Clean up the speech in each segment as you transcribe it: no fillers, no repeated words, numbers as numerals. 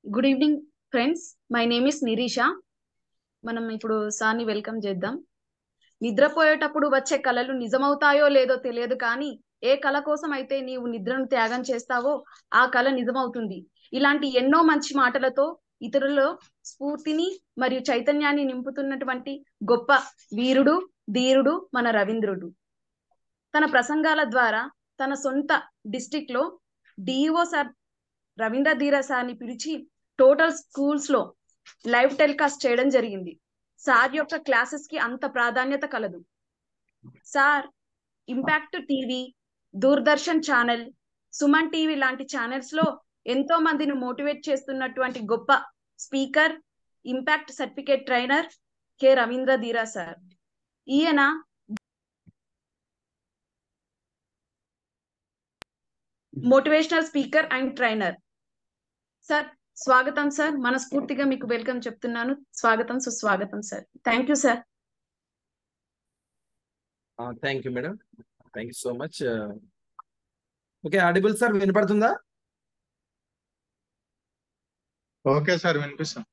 Good evening friends, my name is Nirisha. మనం ఇప్పుడు సార్ని వెల్కమ్ చేద్దాం. నిద్రపోయేటప్పుడు వచ్చే కలలు నిజమవుతాయో లేదో తెలియదు, కానీ ఏ కల కోసం అయితే నీవు నిద్రను త్యాగం చేస్తావో ఆ కల నిజమవుతుంది. ఇలాంటి ఎన్నో మంచి మాటలతో ఇతరులలో స్ఫూర్తిని మరియు చైతన్యాన్ని నింపుతున్నటువంటి గొప్ప వీరుడు, ధీరుడు మన రవీంద్రుడు. తన ప్రసంగాల ద్వారా తన సొంత డిస్టిక్ లో డిఈఓ సార్ రవీంద్ర ధీర సార్ని పిలిచి టోటల్ స్కూల్స్ లో లైవ్ టెలికాస్ట్ చేయడం జరిగింది. సార్ యొక్క క్లాసెస్ కి అంత ప్రాధాన్యత కలదు. Sir impact TV, Doordarshan channel, Suman TV లాంటి ఛానల్స్ లో ఎంతో మందిని మోటివేట్ చేస్తున్నటువంటి గొప్ప speaker, impact certificate trainer K Ravindra ధీరా సార్. ఈయన motivational speaker and trainer. Sir స్వాగతం సార్, మనస్ఫూర్తిగా మీకు వెల్కమ్ చెప్తున్నాను. స్వాగతం, సుస్వాగతం sir. Thank you sir. Thank you madam, thank you so much. Okay, audible sir, వినపడుతుందా? ఓకే సార్, వినిపిస్తాం.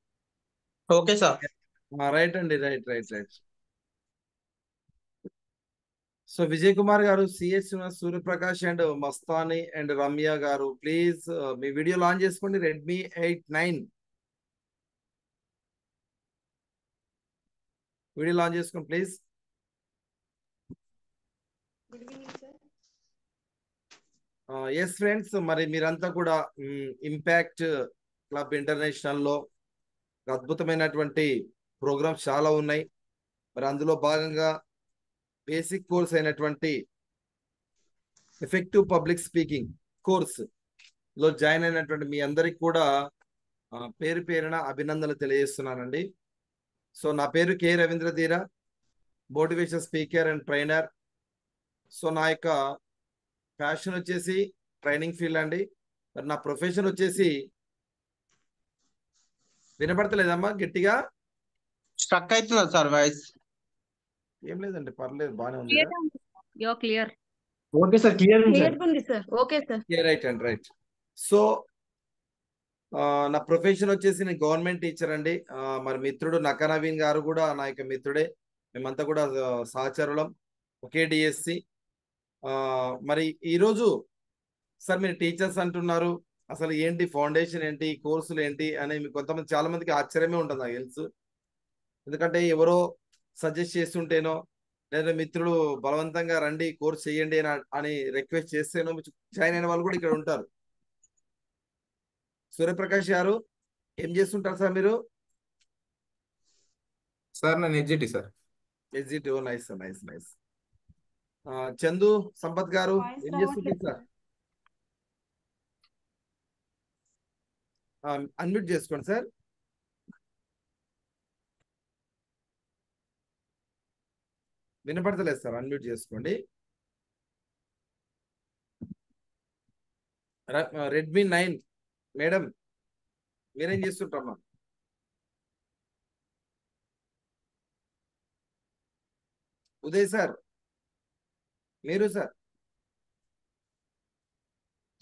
Okay sir. రైట్ అండి, right right right. So Vijay Kumar గారు, C H Suryaprakash and Mastani and Ramya గారు, ప్లీజ్ మీ వీడియో లాంచ్ చేసుకోండి. రెడ్మీ 8 9 వీడియో లాంచ్ చేసుకోండి please. Yes friends, మరి మీరంతా కూడా ఇంపాక్ట్ క్లబ్ ఇంటర్నేషనల్ లో అద్భుతమైనటువంటి ప్రోగ్రామ్స్ చాలా ఉన్నాయి. మరి అందులో భాగంగా బేసిక్ కోర్స్ అయినటువంటి ఎఫెక్టివ్ పబ్లిక్ స్పీకింగ్ కోర్స్ లో జాయిన్ అయినటువంటి మీ అందరికి కూడా పేరు పేరున అభినందనలు తెలియజేస్తున్నానండి. సో నా పేరు K Ravindra Dheera, motivation speaker and trainer. So నా యొక్క ప్యాషన్ వచ్చేసి ట్రైనింగ్ ఫీల్డ్ అండి. మరి నా ప్రొఫెషన్ వచ్చేసి, వినపడతలేదమ్మా గట్టిగా? స్ట్రక్ అవుతుందా సార్ వాయిస్? ఏం లేదండి, పర్లేదు, బాగానే ఉంది. క్లియర్. ఓకే సార్, క్లియర్ ఉంది sir. Okay sir. Right and right. So నా ప్రొఫెషన్ వచ్చేసి నేను గవర్నమెంట్ టీచర్ అండి. మరి మిత్రుడు నక్క నవీన్ గారు కూడా నా యొక్క మిత్రుడే. మేమంతా కూడా సహచరులం, ఒకే డిఎస్సి. మరి ఈరోజు సార్ మీరు టీచర్స్ అంటున్నారు, అసలు ఏంటి ఫౌండేషన్ ఏంటి, కోర్సులు ఏంటి అని కొంతమంది, చాలా మందికి ఆశ్చర్యమే ఉంటుంది నాకు తెలుసు. ఎందుకంటే ఎవరో సజెస్ట్ చేస్తుంటేనో, లేదా మిత్రులు బలవంతంగా రండి కోర్స్ చేయండి అని రిక్వెస్ట్ చేస్తేనో జాయిన్ అయిన వాళ్ళు కూడా ఇక్కడ ఉంటారు. సూర్యప్రకాష్ గారు, ఏం చేస్తుంటారు సార్ మీరు? సార్ నేను exit sir. Exit. Nice nice nice. Chandu Sampath గారు ఏం చేస్తుంటారు సార్? అన్మ్యూట్ చేసుకోండి సార్. వినపడతలేదు సార్, అన్మ్యూట్ చేసుకోండి. రెడ్మీ 9 మేడం, మీరేం చేస్తుంటారమ్మా? ఉదయ్ సార్, మీరు సార్?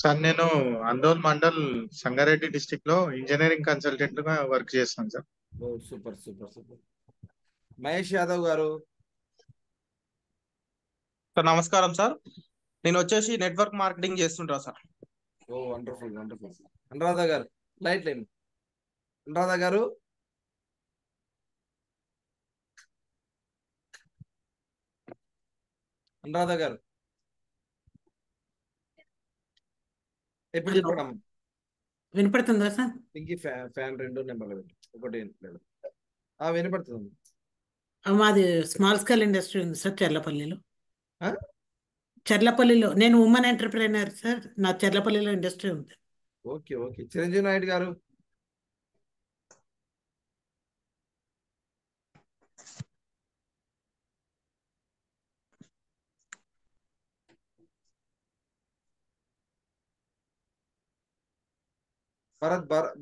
సార్ నేను అందోల్ మండల్ సంగారెడ్డి డిస్ట్రిక్ట్ లో ఇంజనీరింగ్ కన్సల్టెంట్ గా వర్క్ చేస్తాను సార్. ఓ super super super. Mahesh Yadav గారు. సార్ నమస్కారం సార్, నేను వచ్చేసి నెట్వర్క్ మార్కెటింగ్ చేస్తుంటా సార్. ఓ వండర్ఫుల్ వండర్ఫుల్. అనురాధ గారు, లైట్ లైన్. అనురాధ గారు, అనురాధ గారు ఎప్పుడు చెప్పడం? వినపడుతుందా సార్? ఇంకి ఫ్యాన్ 2 నెంబర్లు పెట్టు, ఒకటి లేదు. వినపడుతుంది. మాది స్మాల్ స్కేల్ ఇండస్ట్రీ ఉంది సార్ చెర్లపల్లిలో. ఆ? చెర్లపల్లిలో నేను ఉమెన్ ఎంటర్ప్రైనర్ సార్. నా చెర్లపల్లిలో ఇండస్ట్రీ ఉంది. Okay okay. చిరంజీవి నాయుడు గారు.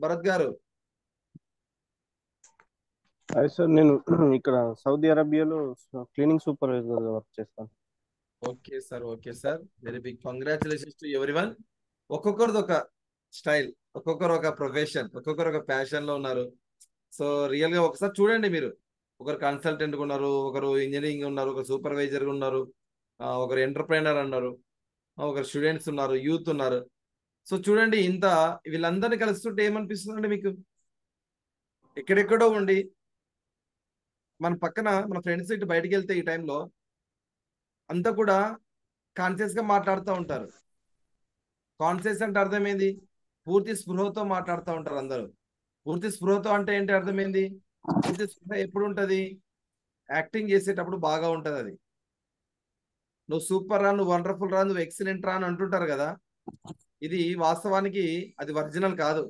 భరత్ గారు. అదే సార్, నేను ఇక్కడ సౌదీ అరేబియాలో క్లీనింగ్ సూపర్వైజర్ గా వర్క్ చేస్తాను. Okay sir, okay sir, very big congratulations to everyone. ఒక్కొక్కరిది ఒక స్టైల్, ఒక్కొక్కరు ఒక ప్రొఫెషన్, ఒక్కొక్కరు ఒక ప్యాషన్ లో ఉన్నారు. సో రియల్ గా ఒకసారి చూడండి మీరు, ఒకరు కన్సల్టెంట్ ఉన్నారు, ఒకరు ఇంజనీరింగ్ ఉన్నారు, ఒకరు సూపర్వైజర్ ఉన్నారు, ఒకరు ఎంటర్ప్రైనర్ అన్నారు, ఒకరు స్టూడెంట్స్ ఉన్నారు, యూత్ ఉన్నారు. సో చూడండి, ఇంత వీళ్ళందరినీ కలుస్తుంటే ఏమనిపిస్తుందండి మీకు? ఎక్కడెక్కడో ఉండి మన పక్కన మన ఫ్రెండ్స్ ఇటు బయటికి వెళ్తే ఈ టైంలో అంతా కూడా కాన్షియస్ గా మాట్లాడుతూ ఉంటారు. కాన్షియస్ అంటే అర్థమైంది, పూర్తి స్పృహతో మాట్లాడుతూ ఉంటారు అందరూ. పూర్తి స్పృహతో అంటే ఏంటి అర్థమైంది? పూర్తి స్పృహ ఎప్పుడు ఉంటది? యాక్టింగ్ చేసేటప్పుడు బాగా ఉంటది. అది నువ్వు సూపర్ రా, నువ్వు వండర్ఫుల్ రా, నువ్వు ఎక్సలెంట్ రా అని అంటుంటారు కదా, ఇది వాస్తవానికి అది ఒరిజినల్ కాదు.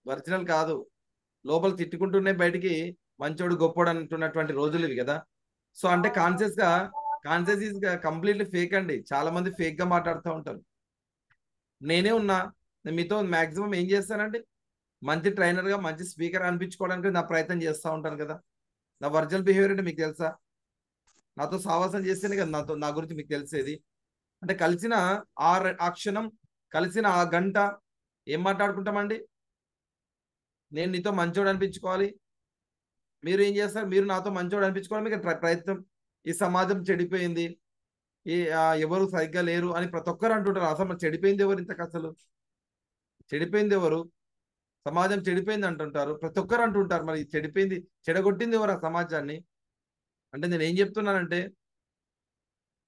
ఒరిజినల్ కాదు. లోపల తిట్టుకుంటూనే బయటికి మంచోడు గొప్పోడు అంటున్నటువంటి రోజులు ఇవి కదా. సో అంటే కాన్షియస్ ఈజ్ కంప్లీట్లీ ఫేక్ అండి. చాలా మంది ఫేక్ గా మాట్లాడుతూ ఉంటారు. నేనే ఉన్నా, నేను మీతో మాక్సిమం ఏం చేస్తానండి, మంచి ట్రైనర్ గా మంచి స్పీకర్ అనిపించుకోవడానికి నా ప్రయత్నం చేస్తూ ఉంటాను కదా. నా ఒరిజినల్ బిహేవియర్ అంటే మీకు తెలుసా? నాతో సావాసం చేస్తేనే కదా నా గురించి మీకు తెలిసేది. అంటే కలిసిన ఆ క్షణం, కలిసిన ఆ గంట ఏం మాట్లాడుకుంటామండి? నేను నీతో మంచోడు అనిపించుకోవాలి, మీరు ఏం చేస్తారు, మీరు నాతో మంచోడు అనిపించుకోవాలి. మీకు ప్రయత్నం. ఈ సమాజం చెడిపోయింది, ఎవరు సరిగ్గా లేరు అని ప్రతి ఒక్కరు అంటుంటారు. అసలు మరి చెడిపోయింది ఎవరు? ఇంతకు అసలు చెడిపోయింది ఎవరు? సమాజం చెడిపోయింది అంటుంటారు, ప్రతి ఒక్కరు అంటుంటారు. మరి చెడిపోయింది, చెడగొట్టింది ఎవరు ఆ సమాజాన్ని? అంటే నేను ఏం చెప్తున్నానంటే,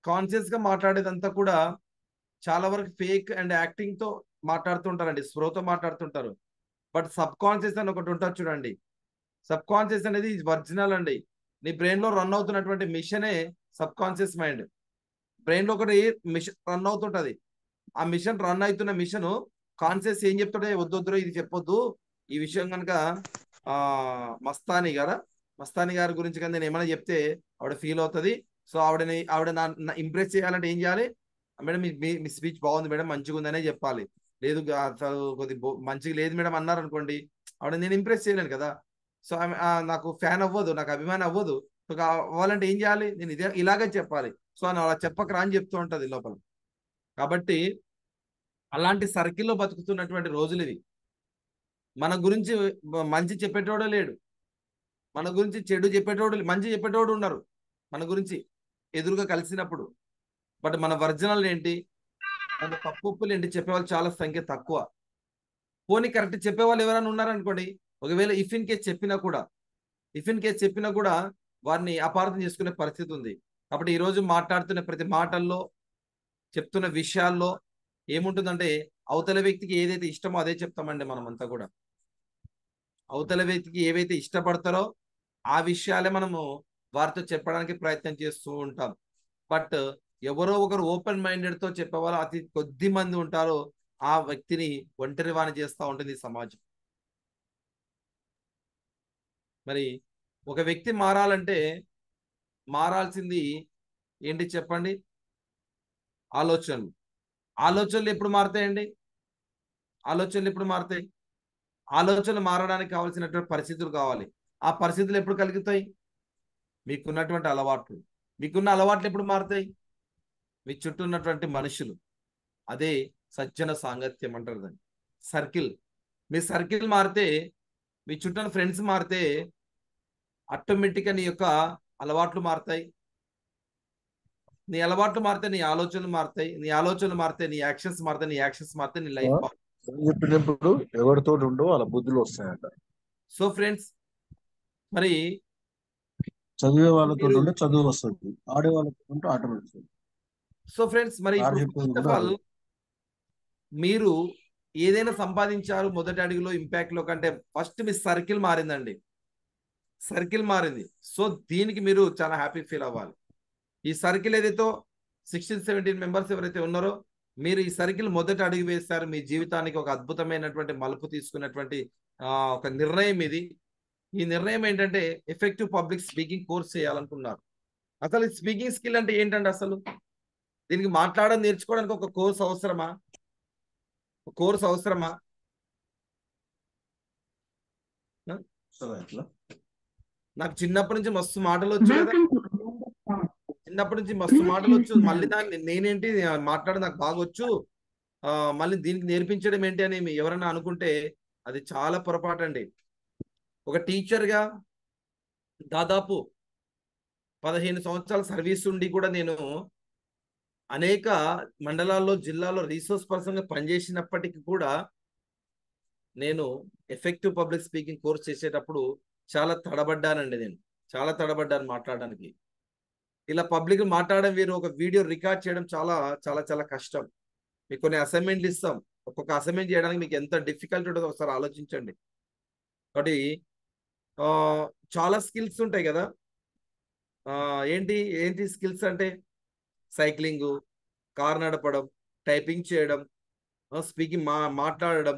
కాన్షియస్ గా మాట్లాడేదంతా కూడా చాలా వరకు ఫేక్ అండ్ యాక్టింగ్ తో మాట్లాడుతుంటారండి, స్ప్రోతో మాట్లాడుతుంటారు. బట్ సబ్ కాన్షియస్ అని ఒకటి ఉంటుంది చూడండి. సబ్ కాన్షియస్ అనేది ఒరిజినల్ అండి. నీ బ్రెయిన్ లో రన్ అవుతున్నటువంటి మిషనే సబ్ కాన్షియస్ మైండ్. బ్రెయిన్ లో ఒకటి మిషన్ రన్ అవుతుంటది. ఆ మిషన్ రన్ అవుతున్న మిషన్ కాన్షియస్ ఏం చెప్తుంటే, వద్దొద్దు ఇది చెప్పొద్దు, ఈ విషయం కనుక మస్తాని గారి గురించి కానీ నేను ఏమైనా చెప్తే ఆవిడ ఫీల్ అవుతుంది. సో ఆవిడ ఇంప్రెస్ చేయాలంటే ఏం చేయాలి? మేడం మీ స్పీచ్ బాగుంది మేడం, మంచిగా ఉందనే చెప్పాలి. లేదు అసలు కొద్ది మంచిగా లేదు మేడం అన్నారు అనుకోండి, ఆవిడ నేను ఇంప్రెస్ చేయలేను కదా. సో నాకు ఫ్యాన్ అవ్వదు, నాకు అభిమానం అవ్వదు. సో అవ్వాలంటే ఏం చేయాలి? నేను ఇలాగే చెప్పాలి. సో అని అలా చెప్పకరా అని చెప్తూ ఉంటది లోపల. కాబట్టి అలాంటి సర్కిల్లో బతుకుతున్నటువంటి రోజులు ఇవి. మన గురించి మంచి చెప్పేటోడే లేడు, మన గురించి చెడు చెప్పేటోడు, మంచి చెప్పేటోడు ఉన్నారు మన గురించి ఎదురుగా కలిసినప్పుడు. బట్ మన ఒరిజినల్ ఏంటి, మన తప్పులు ఏంటి చెప్పేవాళ్ళు చాలా సంఖ్య తక్కువ. పోనీ కరెక్ట్ చెప్పేవాళ్ళు ఎవరైనా ఉన్నారనుకోండి, ఒకవేళ ఇఫ్ ఇన్ కేస్ చెప్పినా కూడా వారిని అపార్థం చేసుకునే పరిస్థితి ఉంది. కాబట్టి ఈరోజు మాట్లాడుతున్న ప్రతి మాటల్లో, చెప్తున్న విషయాల్లో ఏముంటుందంటే, అవతల వ్యక్తికి ఏదైతే ఇష్టమో అదే చెప్తామండి మనమంతా కూడా. అవతల వ్యక్తికి ఏవైతే ఇష్టపడతారో ఆ విషయాలే మనము వారితో చెప్పడానికి ప్రయత్నం చేస్తూ ఉంటాం. బట్ ఎవరో ఒకరు ఓపెన్ మైండెడ్ తో చెప్పేవాళ్ళు అతి కొద్ది మంది ఉంటారో, ఆ వ్యక్తిని ఒంటరి వాణి చేస్తూ ఉంటుంది సమాజం. మరి ఒక వ్యక్తి మారాలంటే మారాల్సింది ఏంటి చెప్పండి? ఆలోచనలు ఎప్పుడు మారుతాయండి? ఆలోచనలు మారడానికి కావాల్సినటువంటి పరిస్థితులు కావాలి. ఆ పరిస్థితులు ఎప్పుడు కలుగుతాయి? మీకున్నటువంటి అలవాట్లు. మీకున్న అలవాట్లు ఎప్పుడు మారుతాయి? మీ చుట్టూ ఉన్నటువంటి మనుషులు. అదే సజ్జన సాంగత్యం అంటారు దాన్ని, సర్కిల్. మీ సర్కిల్ మారితే, మీ చుట్టూ ఫ్రెండ్స్ మారితే ఆటోమేటిక్గా నీ యొక్క అలవాట్లు మారుతాయి. నీ అలవాట్లు మారితే నీ ఆలోచనలు మారుతాయి, నీ ఆలోచనలు మారితే నీ యాక్షన్స్ మారుతాయి, నీ యాక్షన్స్ మారితే నీ లైఫ్. చెప్పినప్పుడు ఎవరితో ఉండో వాళ్ళ బుద్ధులు వస్తాయంట. సో ఫ్రెండ్స్, మరి చదివే వాళ్ళతో ఉంటే చదువు వస్తుంది, ఆడే వాళ్ళతో ఉంటే ఆట వస్తుంది. సో ఫ్రెండ్స్, మరి ఫస్ట్ ఆఫ్ ఆల్ మీరు ఏదైనా సంపాదించారు మొదటి అడుగులో ఇంపాక్ట్ లో కంటే ఫస్ట్ మీ సర్కిల్ మారిందండి. సర్కిల్ మారింది. సో దీనికి మీరు చాలా హ్యాపీ ఫీల్ అవ్వాలి. ఈ సర్కిల్ ఏదైతే 16-17 మెంబర్స్ ఎవరైతే ఉన్నారో, మీరు ఈ సర్కిల్ మొదటి అడుగు వేస్తారు. మీ జీవితానికి ఒక అద్భుతమైనటువంటి మలుపు తీసుకున్నటువంటి ఒక నిర్ణయం ఇది. ఈ నిర్ణయం ఏంటంటే, ఎఫెక్టివ్ పబ్లిక్ స్పీకింగ్ కోర్స్ చేయాలనుకున్నారు. అసలు ఈ స్పీకింగ్ స్కిల్ అంటే ఏంటంటే, అసలు దీనికి మాట్లాడడం నేర్చుకోవడానికి ఒక కోర్స్ అవసరమా? నాకు చిన్నప్పటి నుంచి మస్తు మాటలు వచ్చు కదా, చిన్నప్పటి నుంచి మస్తు మాటలు వచ్చు, మళ్ళీ దాన్ని నేనేంటి మాట్లాడి నాకు బాగా వచ్చు, మళ్ళీ దీనికి నేర్పించడం ఏంటి అని ఎవరైనా అనుకుంటే అది చాలా పొరపాటు అండి. ఒక టీచర్గా దాదాపు 15 సంవత్సరాల సర్వీస్ ఉండి కూడా నేను అనేక మండలాల్లో జిల్లాలో రీసోర్స్ పర్సన్గా పనిచేసినప్పటికీ కూడా నేను ఎఫెక్టివ్ పబ్లిక్ స్పీకింగ్ కోర్స్ చేసేటప్పుడు చాలా తడబడ్డానండి. నేను చాలా తడబడ్డాను మాట్లాడడానికి. ఇలా పబ్లిక్ మాట్లాడడం వేరు, ఒక వీడియో రికార్డ్ చేయడం చాలా చాలా చాలా కష్టం. మీకు కొన్ని అసైన్మెంట్లు ఇస్తాం, ఒక్కొక్క అసైన్మెంట్ చేయడానికి మీకు ఎంత డిఫికల్ట్ ఉంటుందో ఒకసారి ఆలోచించండి. కాబట్టి చాలా స్కిల్స్ ఉంటాయి కదా. ఏంటి ఏంటి స్కిల్స్ అంటే సైక్లింగ్, కార్ నడపడం, టైపింగ్ చేయడం, స్పీకింగ్ మాట్లాడడం,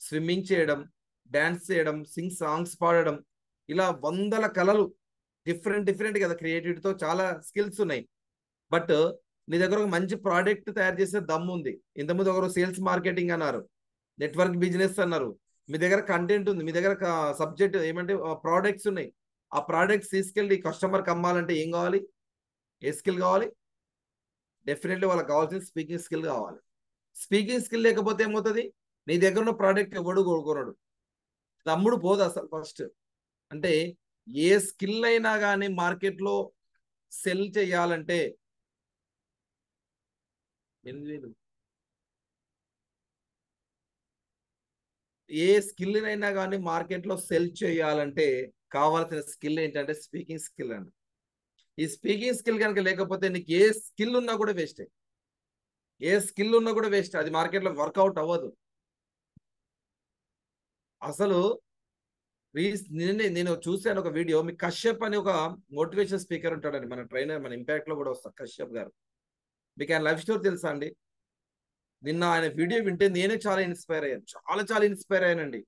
స్విమ్మింగ్ చేయడం, డాన్స్ చేయడం, సాంగ్స్ పాడడం, ఇలా వందల కళలు డిఫరెంట్ కదా, క్రియేటివిటీతో చాలా స్కిల్స్ ఉన్నాయి. బట్ నీ దగ్గర ఒక మంచి ప్రోడక్ట్ తయారు చేసే దమ్ము ఉంది. ఇంతకుముందు ఒకరు సేల్స్ మార్కెటింగ్ అన్నారు, నెట్వర్క్ బిజినెస్ అన్నారు. మీ దగ్గర కంటెంట్ ఉంది, మీ దగ్గర సబ్జెక్ట్ ఏమంటే ప్రోడక్ట్స్ ఉన్నాయి. ఆ ప్రోడక్ట్స్ తీసుకెళ్ళి కస్టమర్కి అమ్మాలంటే ఏం కావాలి? ఏ స్కిల్ కావాలి? డెఫినెట్లీ వాళ్ళకి కావాల్సిన స్పీకింగ్ స్కిల్ కావాలి. స్పీకింగ్ స్కిల్ లేకపోతే ఏమవుతుంది? నీ దగ్గర ఉన్న ప్రోడక్ట్ ఎవడు కొనుగోనడు, తమ్ముడు పోదు అసలు. ఫస్ట్ అంటే ఏ స్కిల్ అయినా కానీ మార్కెట్లో సెల్ చేయాలంటే 8,000 ఏ స్కిల్ అయినా కానీ మార్కెట్లో సెల్ చేయాలంటే కావాల్సిన స్కిల్ ఏంటంటే స్పీకింగ్ స్కిల్ అండి. ఈ స్పీకింగ్ స్కిల్ కనుక లేకపోతే నీకు ఏ స్కిల్ ఉన్నా కూడా వేస్ట్. ఏ స్కిల్ ఉన్నా కూడా వేస్ట్, అది మార్కెట్లో వర్కౌట్ అవ్వదు అసలు. నేను చూశాను ఒక వీడియో, మీ కశ్యప్ అని ఒక మోటివేషన్ స్పీకర్ ఉంటాడండి, మన ట్రైనర్, మన ఇంపాక్ట్ లో కూడా వస్తారు కశ్యప్ గారు. మీకు ఆయన లైఫ్ స్టోరీ తెలుసా అండి? నిన్న ఆయన వీడియో వింటే నేనే చాలా ఇన్స్పైర్ అయ్యాను, చాలా ఇన్స్పైర్ అయ్యానండి.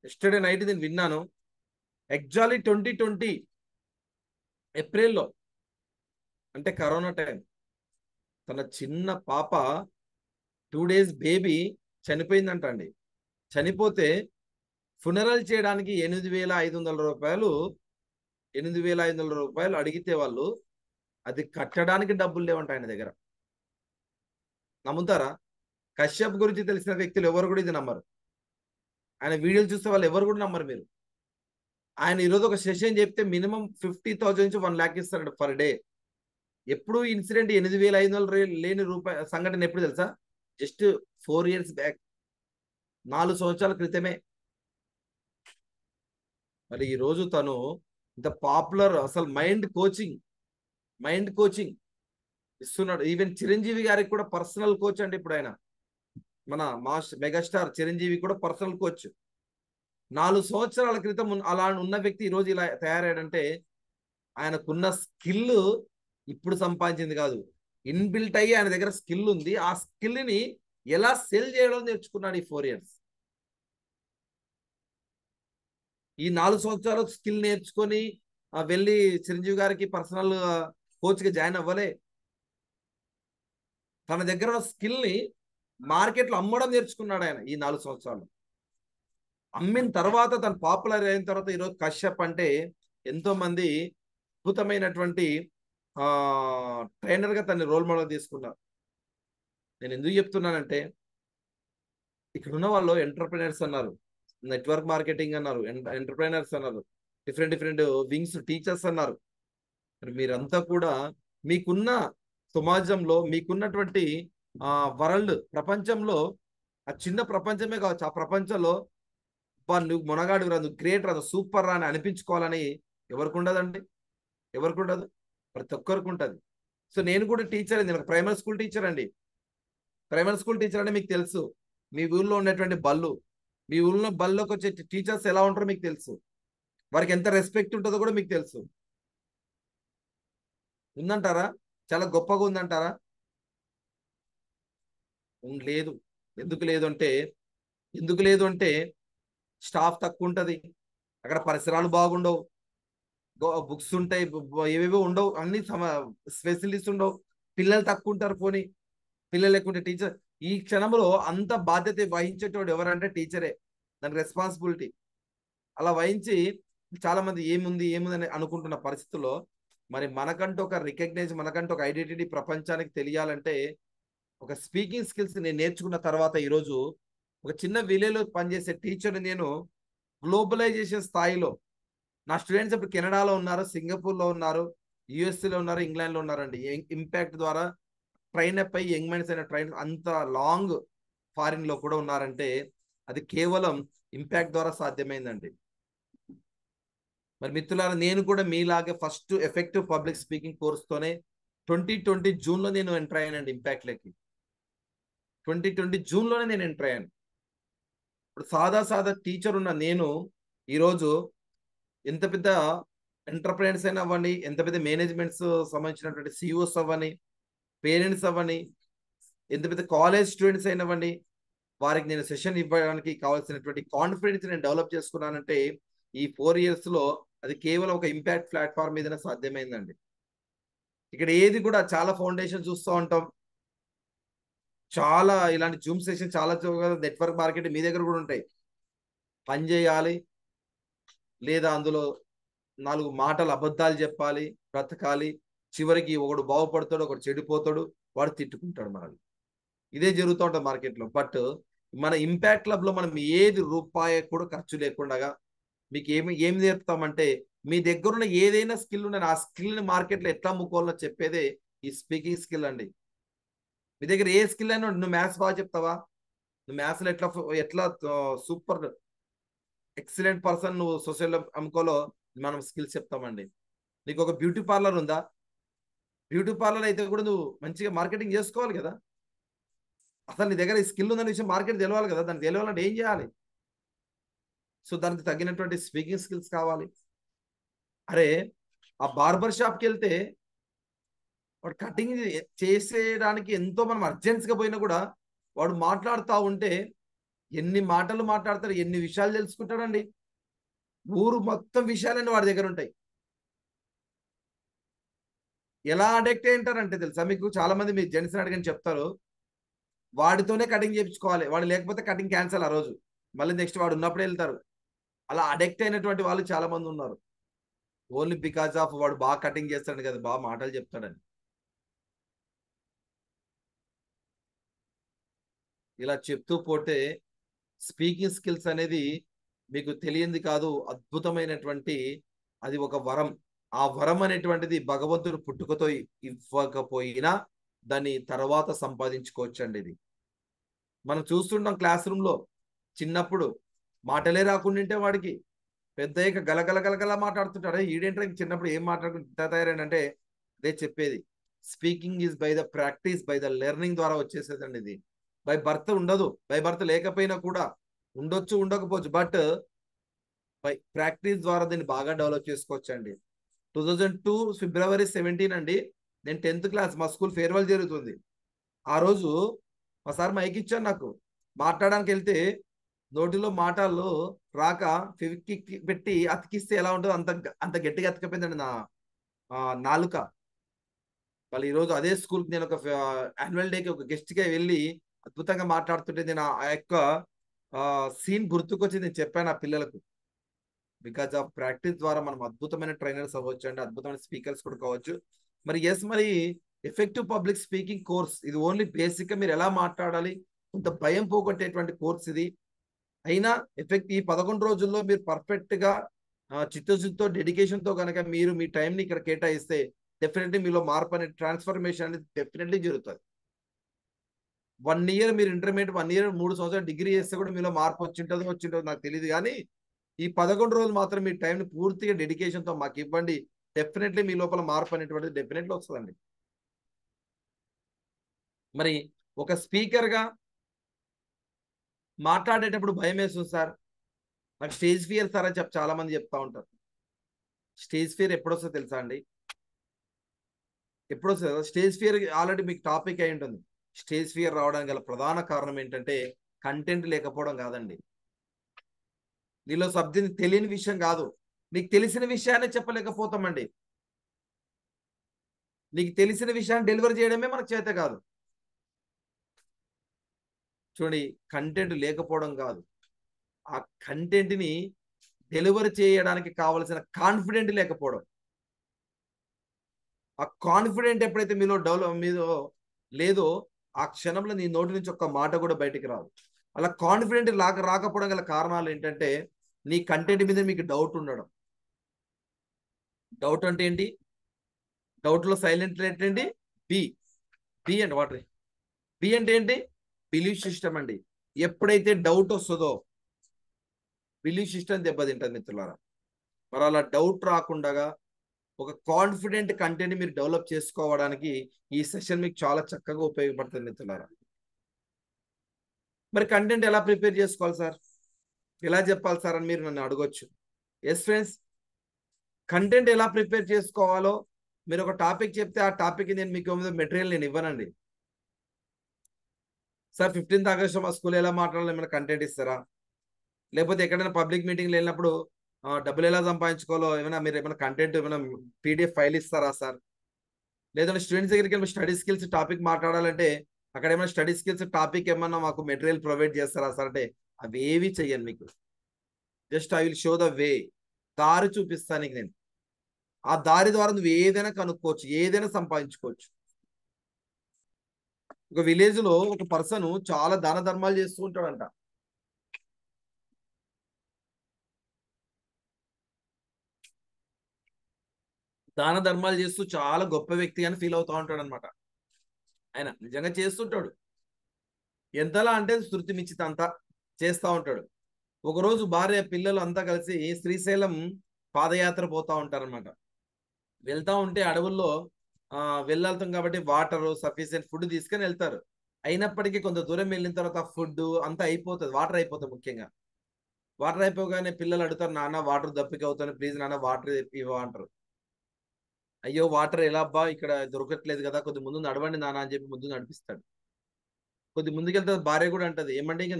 ఎస్టర్డే నైట్ నేను విన్నాను. ఎగ్జాక్ట్లీ 2020 ఏప్రిల్లో, అంటే కరోనా టైం, తన చిన్న పాప 2 days బేబీ చనిపోయిందంట అండి. చనిపోతే ఫునరల్ చేయడానికి 8,500 రూపాయలు 8,500 రూపాయలు అడిగితే వాళ్ళు అది కట్టడానికి డబ్బులు లేవంట ఆయన దగ్గర. నమ్ముతారా? కశ్యప్ గురించి తెలిసిన వ్యక్తులు ఎవరు కూడా ఇది నమ్మరు. ఆయన వీడియోలు చూస్తే వాళ్ళు ఎవరు కూడా నమ్మరు. మీరు ఆయన ఈరోజు ఒక సెషన్ చెప్తే మినిమం 50,000 నుంచి 1 lakh ఇస్తాడు పర్ డే. ఎప్పుడు ఇన్సిడెంట్ 8,500 లేని రూపాయల సంఘటన ఎప్పుడు తెలుసా? జస్ట్ 4 years బ్యాక్, 4 సంవత్సరాల క్రితమే. మరి ఈరోజు తను ఇంత పాపులర్, అసలు మైండ్ కోచింగ్ ఇస్తున్నాడు. ఈవెన్ చిరంజీవి గారికి కూడా పర్సనల్ కోచ్ అండి ఇప్పుడు ఆయన. మన మెగాస్టార్ చిరంజీవి కూడా పర్సనల్ కోచ్. 4 సంవత్సరాల క్రితం అలా ఉన్న వ్యక్తి ఈరోజు ఇలా తయారయ్యాడంటే ఆయనకున్న స్కిల్ ఇప్పుడు సంపాదించింది కాదు, ఇన్బిల్ట్ అయ్యి ఆయన దగ్గర స్కిల్ ఉంది. ఆ స్కిల్ని ఎలా సెల్ చేయడం నేర్చుకున్నాడు ఈ 4 years. ఈ 4 సంవత్సరాలు స్కిల్ నేర్చుకొని వెళ్ళి చిరంజీవి గారికి పర్సనల్ కోచ్గా జాయిన్ అవ్వలే. తన దగ్గర ఉన్న స్కిల్ని మార్కెట్లో అమ్మడం నేర్చుకున్నాడు ఆయన ఈ 4 సంవత్సరాలు. అమ్మిన తర్వాత తను పాపులర్ అయిన తర్వాత ఈరోజు కశ్యప్ అంటే ఎంతో మంది అద్భుతమైనటువంటి ట్రైనర్గా తనని రోల్ మోడల్ తీసుకున్నారు. నేను ఎందుకు చెప్తున్నానంటే ఇక్కడ ఉన్న వాళ్ళు ఎంటర్ప్రినర్స్ అన్నారు, నెట్వర్క్ మార్కెటింగ్ అన్నారు, ఎంటర్ప్రైనర్స్ అన్నారు, డిఫరెంట్ వింగ్స్ టీచర్స్ అన్నారు. మరి మీరంతా కూడా మీకున్న సమాజంలో, మీకున్నటువంటి వరల్డ్ ప్రపంచంలో, ఆ చిన్న ప్రపంచమే కావచ్చు, ఆ ప్రపంచంలో నువ్వు మొనగాడు రా, నువ్వు గ్రేట్ రా, సూపర్ రా అని అనిపించుకోవాలని ఎవరికి ఉండదండి? ఎవరికి ఉండదు? ప్రతి ఒక్కరికి ఉంటుంది. సో నేను కూడా టీచర్, నేను ఒక ప్రైమరీ స్కూల్ టీచర్ అండి. ప్రైమరీ స్కూల్ టీచర్ అంటే మీకు తెలుసు, మీ ఊళ్ళో ఉన్నటువంటి మీ ఊళ్ళో బళ్ళలోకి వచ్చే టీచర్స్ ఎలా ఉంటారో మీకు తెలుసు, వారికి ఎంత రెస్పెక్ట్ ఉంటుందో కూడా మీకు తెలుసు. ఉందంటారా? చాలా గొప్పగా ఉందంటారా? లేదు. ఎందుకు లేదు అంటే స్టాఫ్ తక్కువ ఉంటుంది, అక్కడ పరిసరాలు బాగుండవు, బుక్స్ ఉంటాయి, ఏవేవో ఉండవు, అన్ని ఫెసిలిటీస్ ఉండవు, పిల్లలు తక్కువ ఉంటారు. పోనీ పిల్లలు లేకుంటే టీచర్, ఈ క్షణంలో అంత బాధ్యత వహించేటోడు ఎవరంటే టీచరే, దానికి రెస్పాన్సిబిలిటీ. అలా వహించి చాలా మంది ఏముంది అని అనుకుంటున్న పరిస్థితుల్లో మరి మనకంటూ ఒక రికగ్నైజ్, మనకంటూ ఒక ఐడెంటిటీ ప్రపంచానికి తెలియాలంటే ఒక స్పీకింగ్ స్కిల్స్ నేను నేర్చుకున్న తర్వాత ఈరోజు ఒక చిన్న విలేజ్లో పనిచేసే టీచర్ని నేను గ్లోబలైజేషన్ స్థాయిలో, నా స్టూడెంట్స్ ఇప్పుడు కెనడాలో ఉన్నారు, సింగపూర్లో ఉన్నారు, యుఎస్ఏలో ఉన్నారు, ఇంగ్లాండ్లో ఉన్నారండి. ఇంపాక్ట్ ద్వారా ట్రైన్ అప్ అయ్యి యంగ్ మైండ్స్ అయిన ట్రైన్ అంత లాంగ్ ఫారిన్ లో కూడా ఉన్నారంటే అది కేవలం ఇంపాక్ట్ ద్వారా సాధ్యమైందండి. మరి మిత్రులారా, నేను కూడా మీలాగే ఫస్ట్ ఎఫెక్టివ్ పబ్లిక్ స్పీకింగ్ కోర్స్తోనే 2020 జూన్లో నేను ఎంటర్ అయ్యానండి ఇంపాక్ట్లోకి. 2020 జూన్లోనే నేను ఎంటర్ అయ్యాను. ఇప్పుడు సాదా టీచర్ ఉన్న నేను ఈరోజు ఎంత పెద్ద ఎంటర్ప్రైనర్స్ అయినా అవ్వండి, ఎంత పెద్ద మేనేజ్మెంట్స్ సంబంధించినటువంటి సిఇఓస్ అవ్వని, పేరెంట్స్ అవ్వని, ఎంత పెద్ద కాలేజ్ స్టూడెంట్స్ అయినవ్వండి, వారికి నేను సెషన్ ఇవ్వడానికి కావాల్సినటువంటి కాన్ఫిడెన్స్ నేను డెవలప్ చేసుకున్నానంటే ఈ 4 years లో అది కేవలం ఒక ఇంపాక్ట్ ప్లాట్ఫామ్ మీదనే సాధ్యమైందండి. ఇక్కడ ఏది కూడా చాలా ఫౌండేషన్ చూస్తూ ఉంటాం, చాలా ఇలాంటి జూమ్ సెషన్, చాలా నెట్వర్క్ మార్కెటింగ్ మీ దగ్గర కూడా ఉంటాయి. పని చేయాలి, లేదా అందులో 4 మాటలు అబద్ధాలు చెప్పాలి, బ్రతకాలి, చివరికి ఒకడు బాగుపడతాడు, ఒకడు చెడిపోతాడు, వాడు తిట్టుకుంటాడు మనల్ని. ఇదే జరుగుతూ ఉంటుంది మార్కెట్లో. బట్ మన ఇంపాక్ట్ క్లబ్ లో మనం ఏది రూపాయి కూడా ఖర్చు లేకుండా మీకు ఏమి నేర్పుతామంటే, మీ దగ్గర ఉన్న ఏదైనా స్కిల్ ఉన్న ఆ స్కిల్ని మార్కెట్లో ఎట్లా అమ్ముకోవాలో చెప్పేదే ఈ స్పీకింగ్ స్కిల్ అండి. మీ దగ్గర ఏ స్కిల్ అయినా, నువ్వు మ్యాథ్స్ బాగా చెప్తావా, నువ్వు మ్యాథ్స్లో ఎట్లా సూపర్ ఎక్సలెంట్ పర్సన్ నువ్వు సొసైటీలో అమ్ముకోలో మనం స్కిల్స్ చెప్తామండి. నీకు ఒక బ్యూటీ పార్లర్ ఉందా, బ్యూటీ పార్లర్ అయితే కూడా నువ్వు మంచిగా మార్కెటింగ్ చేసుకోవాలి కదా. అసలు నీ దగ్గర ఈ స్కిల్ ఉందనే విషయం మార్కెట్ తెలవాలి కదా. దానికి తెలియాలంటే ఏం చేయాలి? సో దానికి తగినటువంటి స్పీకింగ్ స్కిల్స్ కావాలి. అరే ఆ బార్బర్ షాప్కి వెళ్తే వాడు కటింగ్ చేసేయడానికి ఎంతో మనం అర్జెంట్స్గా పోయినా కూడా వాడు మాట్లాడుతూ ఉంటే ఎన్ని మాటలు మాట్లాడతాడు, ఎన్ని విషయాలు తెలుసుకుంటాడండి. ఊరు మొత్తం విషయాలన్నీ వాడి దగ్గర ఉంటాయి. ఎలా అడిక్ట్ అయి ఉంటారంటే తెలుసా మీకు, చాలా మంది మీ జెంట్స్ అడిగని చెప్తారు, వాడితోనే కటింగ్ చేయించుకోవాలి, వాడు లేకపోతే కటింగ్ క్యాన్సల్ ఆ రోజు, మళ్ళీ నెక్స్ట్ వాడు ఉన్నప్పుడే వెళ్తారు. అలా అడిక్ట్ అయినటువంటి వాళ్ళు చాలా మంది ఉన్నారు. ఓన్లీ బికాజ్ ఆఫ్ వాడు బాగా కటింగ్ చేస్తాడు కదా, బాగా మాటలు చెప్తాడని. ఇలా చెప్తూ పోతే స్పీకింగ్ స్కిల్స్ అనేది మీకు తెలియంది కాదు, అద్భుతమైనటువంటి అది ఒక వరం. ఆ వరం అనేటువంటిది భగవంతుడు పుట్టుకతో ఇవ్వకపోయినా దాన్ని తర్వాత సంపాదించుకోవచ్చండి. ఇది మనం చూస్తుంటాం క్లాస్ రూమ్లో, చిన్నప్పుడు మాటలే రాకుండింటే వాడికి పెద్దయ్యాక గలగల మాట్లాడుతుంటాడు. ఈడేంటే చిన్నప్పుడు ఏం మాట్లాడుకుంటా తయారైందంటే అదే చెప్పేది. Speaking is by the practice, by the learning ద్వారా వచ్చేసేదండి. ఇది బై బర్త్ ఉండదు, బై బర్త్ లేకపోయినా కూడా ఉండొచ్చు, ఉండకపోవచ్చు, బట్ బై ప్రాక్టీస్ ద్వారా దీన్ని బాగా డెవలప్ చేసుకోవచ్చు అండి. 2002 February 17 అండి, నేను 10th క్లాస్, మా స్కూల్ ఫేర్వెల్ జరుగుతుంది. ఆ రోజు మా సార్ మైక్ ఇచ్చాను నాకు మాట్లాడడానికి. వెళ్తే నోటిలో మాటలు రాక ఫివిక్కి పెట్టి అతికిస్తే ఎలా ఉంటుందో అంత గట్టిగా అతికిపోయిందండి నా నాలుక. వాళ్ళు ఈరోజు అదే స్కూల్కి నేను ఒక యాన్యువల్ డేకి ఒక గెస్ట్గా వెళ్ళి అద్భుతంగా మాట్లాడుతుంటే నేను ఆ యొక్క సీన్ గుర్తుకొచ్చి నేను చెప్పాను ఆ పిల్లలకు. బికాజ్ ఆఫ్ ప్రాక్టీస్ ద్వారా మనం అద్భుతమైన ట్రైనర్స్ అవ్వచ్చు అండి, అద్భుతమైన స్పీకర్స్ కూడా కావచ్చు. మరి మరి ఎఫెక్టివ్ పబ్లిక్ స్పీకింగ్ కోర్స్ ఇది ఓన్లీ బేసిక్గా మీరు ఎలా మాట్లాడాలి, కొంత భయం పోగొట్టేటువంటి కోర్స్ ఇది. అయినా ఈ 11 రోజుల్లో మీరు పర్ఫెక్ట్గా చిత్తశుద్ధితో, డెడికేషన్తో కనుక మీరు మీ టైంని ఇక్కడ కేటాయిస్తే డెఫినెట్లీ మీలో మార్పు అనేది, ట్రాన్స్ఫర్మేషన్ అనేది డెఫినెట్లీ జరుగుతుంది. 1 year మీరు ఇంటర్మీడియట్, 1 year 3 సంవత్సరాలు డిగ్రీ చేస్తే కూడా మీలో మార్పు వచ్చింటుందో నాకు తెలియదు. కానీ ఈ 11 రోజులు మాత్రం మీ టైంని పూర్తిగా డెడికేషన్తో మాకు ఇవ్వండి, డెఫినెట్లీ మీ లోపల మార్పు అనేటువంటిది డెఫినెట్లీ వస్తుందండి. మరి ఒక స్పీకర్గా మాట్లాడేటప్పుడు భయం వేస్తుంది సార్, నాకు స్టేజ్ ఫియర్ సార్ అని చాలా మంది చెప్తా ఉంటారు. స్టేజ్ ఫియర్ ఎప్పుడొస్తుందో తెలుసా అండి? ఎప్పుడొస్తుంది స్టేజ్ ఫియర్? ఆల్రెడీ మీకు టాపిక్ అయి ఉంటుంది. స్టేజ్ ఫియర్ రావడానికి గల ప్రధాన కారణం ఏంటంటే కంటెంట్ లేకపోవడం కాదండి. నీలో సబ్జెక్ట్ తెలియని విషయం కాదు, నీకు తెలిసిన విషయాన్ని చెప్పలేకపోతామండి. నీకు తెలిసిన విషయాన్ని డెలివరీ చేయడమే మనకు చేత కాదు. చూడండి, కంటెంట్ లేకపోవడం కాదు, ఆ కంటెంట్ని డెలివరీ చేయడానికి కావలసిన కాన్ఫిడెంట్ లేకపోవడం. ఆ కాన్ఫిడెంట్ ఎప్పుడైతే మీలో లేదో ఆ క్షణంలో నీ నోటి నుంచి ఒక్క మాట కూడా బయటికి రాదు. అలా కాన్ఫిడెంట్ రాకపోవడం గల కారణాలు ఏంటంటే నీ కంటెంట్ మీద మీకు డౌట్ ఉండడం. డౌట్ అంటే ఏంటి? డౌట్ లో సైలెంట్ ఏంటి? బి అంటే వాటర్. బి అంటే ఏంటి? బిలీఫ్ సిస్టమ్ అండి. ఎప్పుడైతే డౌట్ వస్తుందో బిలీఫ్ సిస్టమ్ దెబ్బతింటుంది మిత్రులారా. మరి అలా డౌట్ రాకుండా ఒక కాన్ఫిడెంట్ కంటెంట్ మీరు డెవలప్ చేసుకోవడానికి ఈ సెషన్ మీకు చాలా చక్కగా ఉపయోగపడుతుంది మిత్రులారా. మరి కంటెంట్ ఎలా ప్రిపేర్ చేసుకోవాలి సార్, ఎలా చెప్పాలి సార్ అని మీరు నన్ను అడగొచ్చు. ఎస్ ఫ్రెండ్స్, కంటెంట్ ఎలా ప్రిపేర్ చేసుకోవాలో మీరు ఒక టాపిక్ చెప్తే ఆ టాపిక్ నేను మీకు మెటీరియల్ నేను ఇవ్వనండి. సార్ 15th ఆగస్టు మా స్కూల్ ఎలా మాట్లాడాలి, ఏమైనా కంటెంట్ ఇస్తారా? లేకపోతే ఎక్కడైనా పబ్లిక్ మీటింగ్లు వెళ్ళినప్పుడు డబ్బులు ఎలా సంపాదించుకోవాలో మీరు ఏమైనా కంటెంట్ ఏమైనా PDF ఫైల్ ఇస్తారా సార్? లేదంటే స్టూడెంట్స్ దగ్గరికి వెళ్ళి స్టడీ స్కిల్స్ టాపిక్ మాట్లాడాలంటే అక్కడ ఏమైనా స్టడీ స్కిల్స్ టాపిక్ ఏమన్నా మాకు మెటీరియల్ ప్రొవైడ్ చేస్తారా సార్ అంటే అవేవి చెయ్యను మీకు. Just I will show the way, దారి చూపిస్తాను నీకు నేను. ఆ దారి ద్వారా నువ్వు ఏదైనా కనుక్కోవచ్చు, ఏదైనా సంపాదించుకోవచ్చు. ఒక విలేజ్ లో ఒక పర్సన్ చాలా దాన ధర్మాలు చేస్తూ ఉంటాడంట. దాన ధర్మాలు చేస్తూ చాలా గొప్ప వ్యక్తి అని ఫీల్ అవుతా ఉంటాడు అనమాట. ఆయన నిజంగా చేస్తుంటాడు. ఎంతలా అంటే శృతి మించిత అంతా చేస్తూ ఉంటాడు. ఒకరోజు భార్య పిల్లలు అంతా కలిసి శ్రీశైలం పాదయాత్ర పోతా ఉంటారనమాట. వెళ్తా ఉంటే అడవుల్లో వెళ్ళాల్తాం కాబట్టి వాటర్ సఫిషియెంట్ ఫుడ్ తీసుకొని వెళ్తారు. అయినప్పటికీ కొంత దూరం వెళ్ళిన తర్వాత ఫుడ్ అంతా అయిపోతుంది, వాటర్ అయిపోతుంది. ముఖ్యంగా వాటర్ అయిపోగానే పిల్లలు అడుగుతారు, నాన్న వాటర్ దప్పిక అవుతాను, ప్లీజ్ నాన్న వాటర్ ఇవ్వ అంటారు. అయ్యో వాటర్ ఎలా అబ్బా, ఇక్కడ దొరకట్లేదు కదా, కొద్ది ముందు నడవండి నాన్న అని చెప్పి ముందు నడిపిస్తాడు. కొద్ది ముందుకెళ్తే భార్య కూడా అంటది, ఏమంటే ఇంకా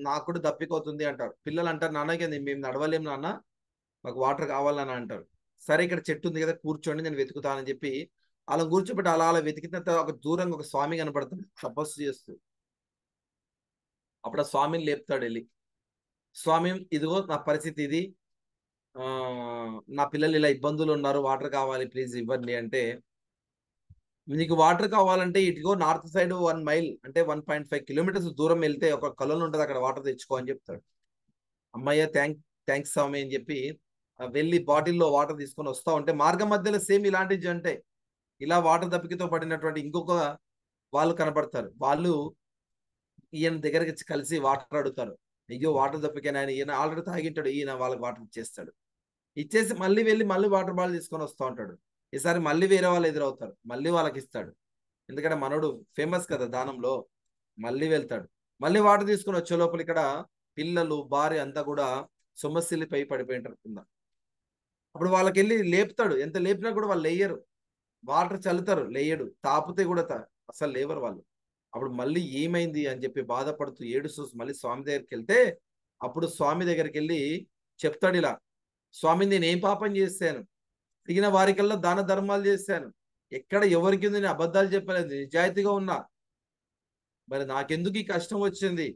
నాకు కూడా దప్పిక అవుతుంది అంటారు. పిల్లలు అంటారు, నాన్నకి మేము నడవలేము నాన్న, మాకు వాటర్ కావాలని అంటారు. సరే ఇక్కడ చెట్టు ఉంది కదా కూర్చోండి నేను వెతుకుతానని చెప్పి అలా కూర్చోబెట్టి అలా వెతికిన తర్వాత ఒక దూరంగా ఒక స్వామి కనపడుతుంది తపస్సు చేస్తూ. అప్పుడు ఆ స్వామిని లేపుతాడు వెళ్ళి, స్వామి ఇదిగో నా పరిస్థితి ఇది, నా పిల్లలు ఇలా ఇబ్బందులు ఉన్నారు, వాటర్ కావాలి ప్లీజ్ ఇవ్వండి అంటే, నీకు వాటర్ కావాలంటే ఇటుగో నార్త్ సైడ్ 1 మైల్ అంటే 1.5 కిలోమీటర్స్ దూరం వెళ్తే ఒక కొలను ఉంటుంది, అక్కడ వాటర్ తెచ్చుకో అని చెప్తాడు. అమ్మయ్య థ్యాంక్స్ స్వామి అని చెప్పి వెళ్ళి బాటిల్లో వాటర్ తీసుకొని వస్తా ఉంటే మార్గం మధ్యలో సేమ్ ఇలాంటి జంటే ఇలా వాటర్ దప్పికతో పడినటువంటి ఇంకొక వాళ్ళు కనపడతారు. వాళ్ళు ఈయన దగ్గరికి కలిసి వాటర్ అడుగుతారు. అయ్యో వాటర్ దప్పికైనా ఈయన ఆల్రెడీ తాగింటాడు, ఈయన వాళ్ళకి వాటర్ ఇచ్చేస్తాడు. ఇచ్చేసి మళ్ళీ వెళ్ళి మళ్ళీ వాటర్ బాటిల్ తీసుకొని వస్తూ ఉంటాడు. ఈసారి మళ్ళీ వేరే వాళ్ళు ఎదురవుతారు, మళ్ళీ వాళ్ళకి ఇస్తాడు. ఎందుకంటే మనోడు ఫేమస్ కదా దానంలో. మళ్ళీ వెళ్తాడు, మళ్ళీ వాటర్ తీసుకొని వచ్చే లోపల ఇక్కడ పిల్లలు భార్య అంతా కూడా సొమ్మసిల్లిపై పడిపోయి ఉంటారు కింద. అప్పుడు వాళ్ళకి వెళ్ళి లేపుతాడు, ఎంత లేపినా కూడా వాళ్ళు లేయరు. వాటర్ చల్లుతారు, లేయడు. తాపితే కూడా అసలు లేవరు వాళ్ళు. అప్పుడు మళ్ళీ ఏమైంది అని చెప్పి బాధపడుతూ ఏడుస్తూ మళ్ళీ స్వామి దగ్గరికి వెళ్తే అప్పుడు స్వామి దగ్గరికి వెళ్ళి చెప్తాడు ఇలా, స్వామి నేను ఏం పాపం చేశాను, అడిగిన వారికల్లా దాన ధర్మాలు చేశాను, ఎక్కడ ఎవరికి నేను అబద్ధాలు చెప్పలేదు, నిజాయితీగా ఉన్నా, మరి నాకెందుకు ఈ కష్టం వచ్చింది?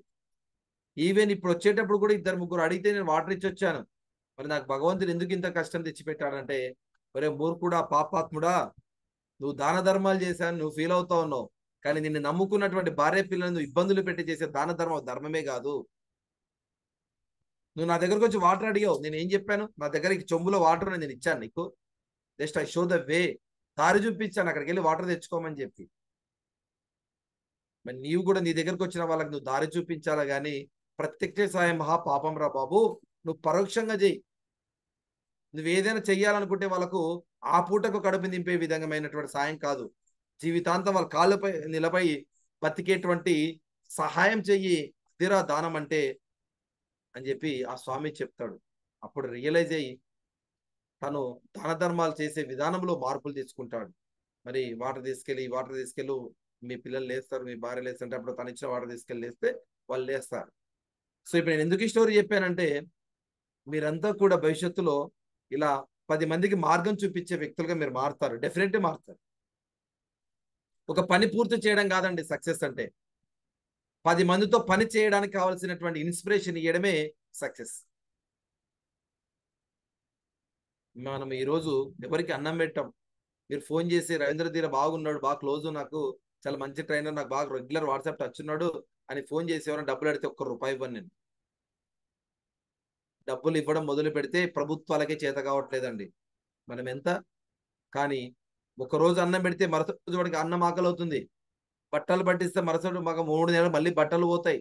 ఈవెన్ ఇప్పుడు వచ్చేటప్పుడు కూడా 2-3 అడిగితే నేను వాటర్ ఇచ్చి వచ్చాను, మరి నాకు భగవంతుడు ఎందుకు ఇంత కష్టం తెచ్చిపెట్టాడంటే, ఒరే మూర్ఖుడా పాపాత్ముడా, నువ్వు దాన ధర్మాలు చేశాను నువ్వు ఫీల్ అవుతా ఉన్నావు, కానీ నిన్ను నమ్ముకున్నటువంటి భార్య పిల్లలను నువ్వు ఇబ్బందులు పెట్టి చేసే దాన ధర్మమే కాదు. నువ్వు నా దగ్గరకు వచ్చి వాటర్ అడిగావు, నేను ఏం చెప్పాను? నా దగ్గరికి చెంబులో వాటర్ నేను ఇచ్చాను నీకు, just I show the way, దారి చూపించాను అక్కడికి వెళ్ళి వాటర్ తెచ్చుకోమని చెప్పి. మరి నీవు కూడా నీ దగ్గరకు వచ్చిన వాళ్ళకి నువ్వు దారి చూపించాలా కానీ ప్రత్యక్ష సాయం మహా పాపం రా బాబు, నువ్వు పరోక్షంగా చెయ్యి. నువ్వు ఏదైనా చెయ్యాలనుకుంటే వాళ్ళకు ఆ పూటకు కడుపు నింపే విధంగామైనటువంటి సాయం కాదు, జీవితాంతం వాళ్ళ కాళ్ళపై నిలబడి బతికేటువంటి సహాయం చెయ్యి, అదిరా దానం అంటే అని చెప్పి ఆ స్వామి చెప్తాడు. అప్పుడు రియలైజ్ అయ్యి తను దాన ధర్మాలు చేసే విధానంలో మార్పులు తీసుకుంటాడు. మరి వాటర్ తీసుకెళ్ళు మీ పిల్లలు లేస్తారు, మీ భార్య లేస్తుంటే అప్పుడు తను ఇచ్చిన వాటర్ తీసుకెళ్ళి లేస్తే వాళ్ళు లేస్తారు. సో ఇప్పుడు నేను ఎందుకు ఈ స్టోరీ చెప్పానంటే, మీరంతా కూడా భవిష్యత్తులో ఇలా 10 మందికి మార్గం చూపించే వ్యక్తులుగా మీరు మారుతారు, డెఫినెట్లీ మారుతారు. ఒక పని పూర్తి చేయడం కాదండి సక్సెస్ అంటే, 10 మందితో పని చేయడానికి కావాల్సినటువంటి ఇన్స్పిరేషన్ ఇవ్వడమే సక్సెస్. మనం ఈరోజు ఎవరికి అన్నం పెట్టాం, మీరు ఫోన్ చేసి రవీంద్ర ధీర బాగున్నాడు, బాగా క్లోజ్, నాకు చాలా మంచి ట్రైనర్, నాకు బాగా రెగ్యులర్ వాట్సాప్ టచ్ ఉన్నాడు అని ఫోన్ చేసి ఎవరైనా డబ్బులు అడిగితే ₹1 ఇవ్వను నేను. డబ్బులు ఇవ్వడం మొదలు పెడితే ప్రభుత్వాలకే చేత కావట్లేదండి. మనం ఎంత కానీ ఒకరోజు అన్నం పెడితే మరుసటి రోజు వాడికి అన్నం ఆకలి అవుతుంది. బట్టలు పట్టిస్తే మరుసటి మాకు 3 నెలలు మళ్ళీ బట్టలు పోతాయి.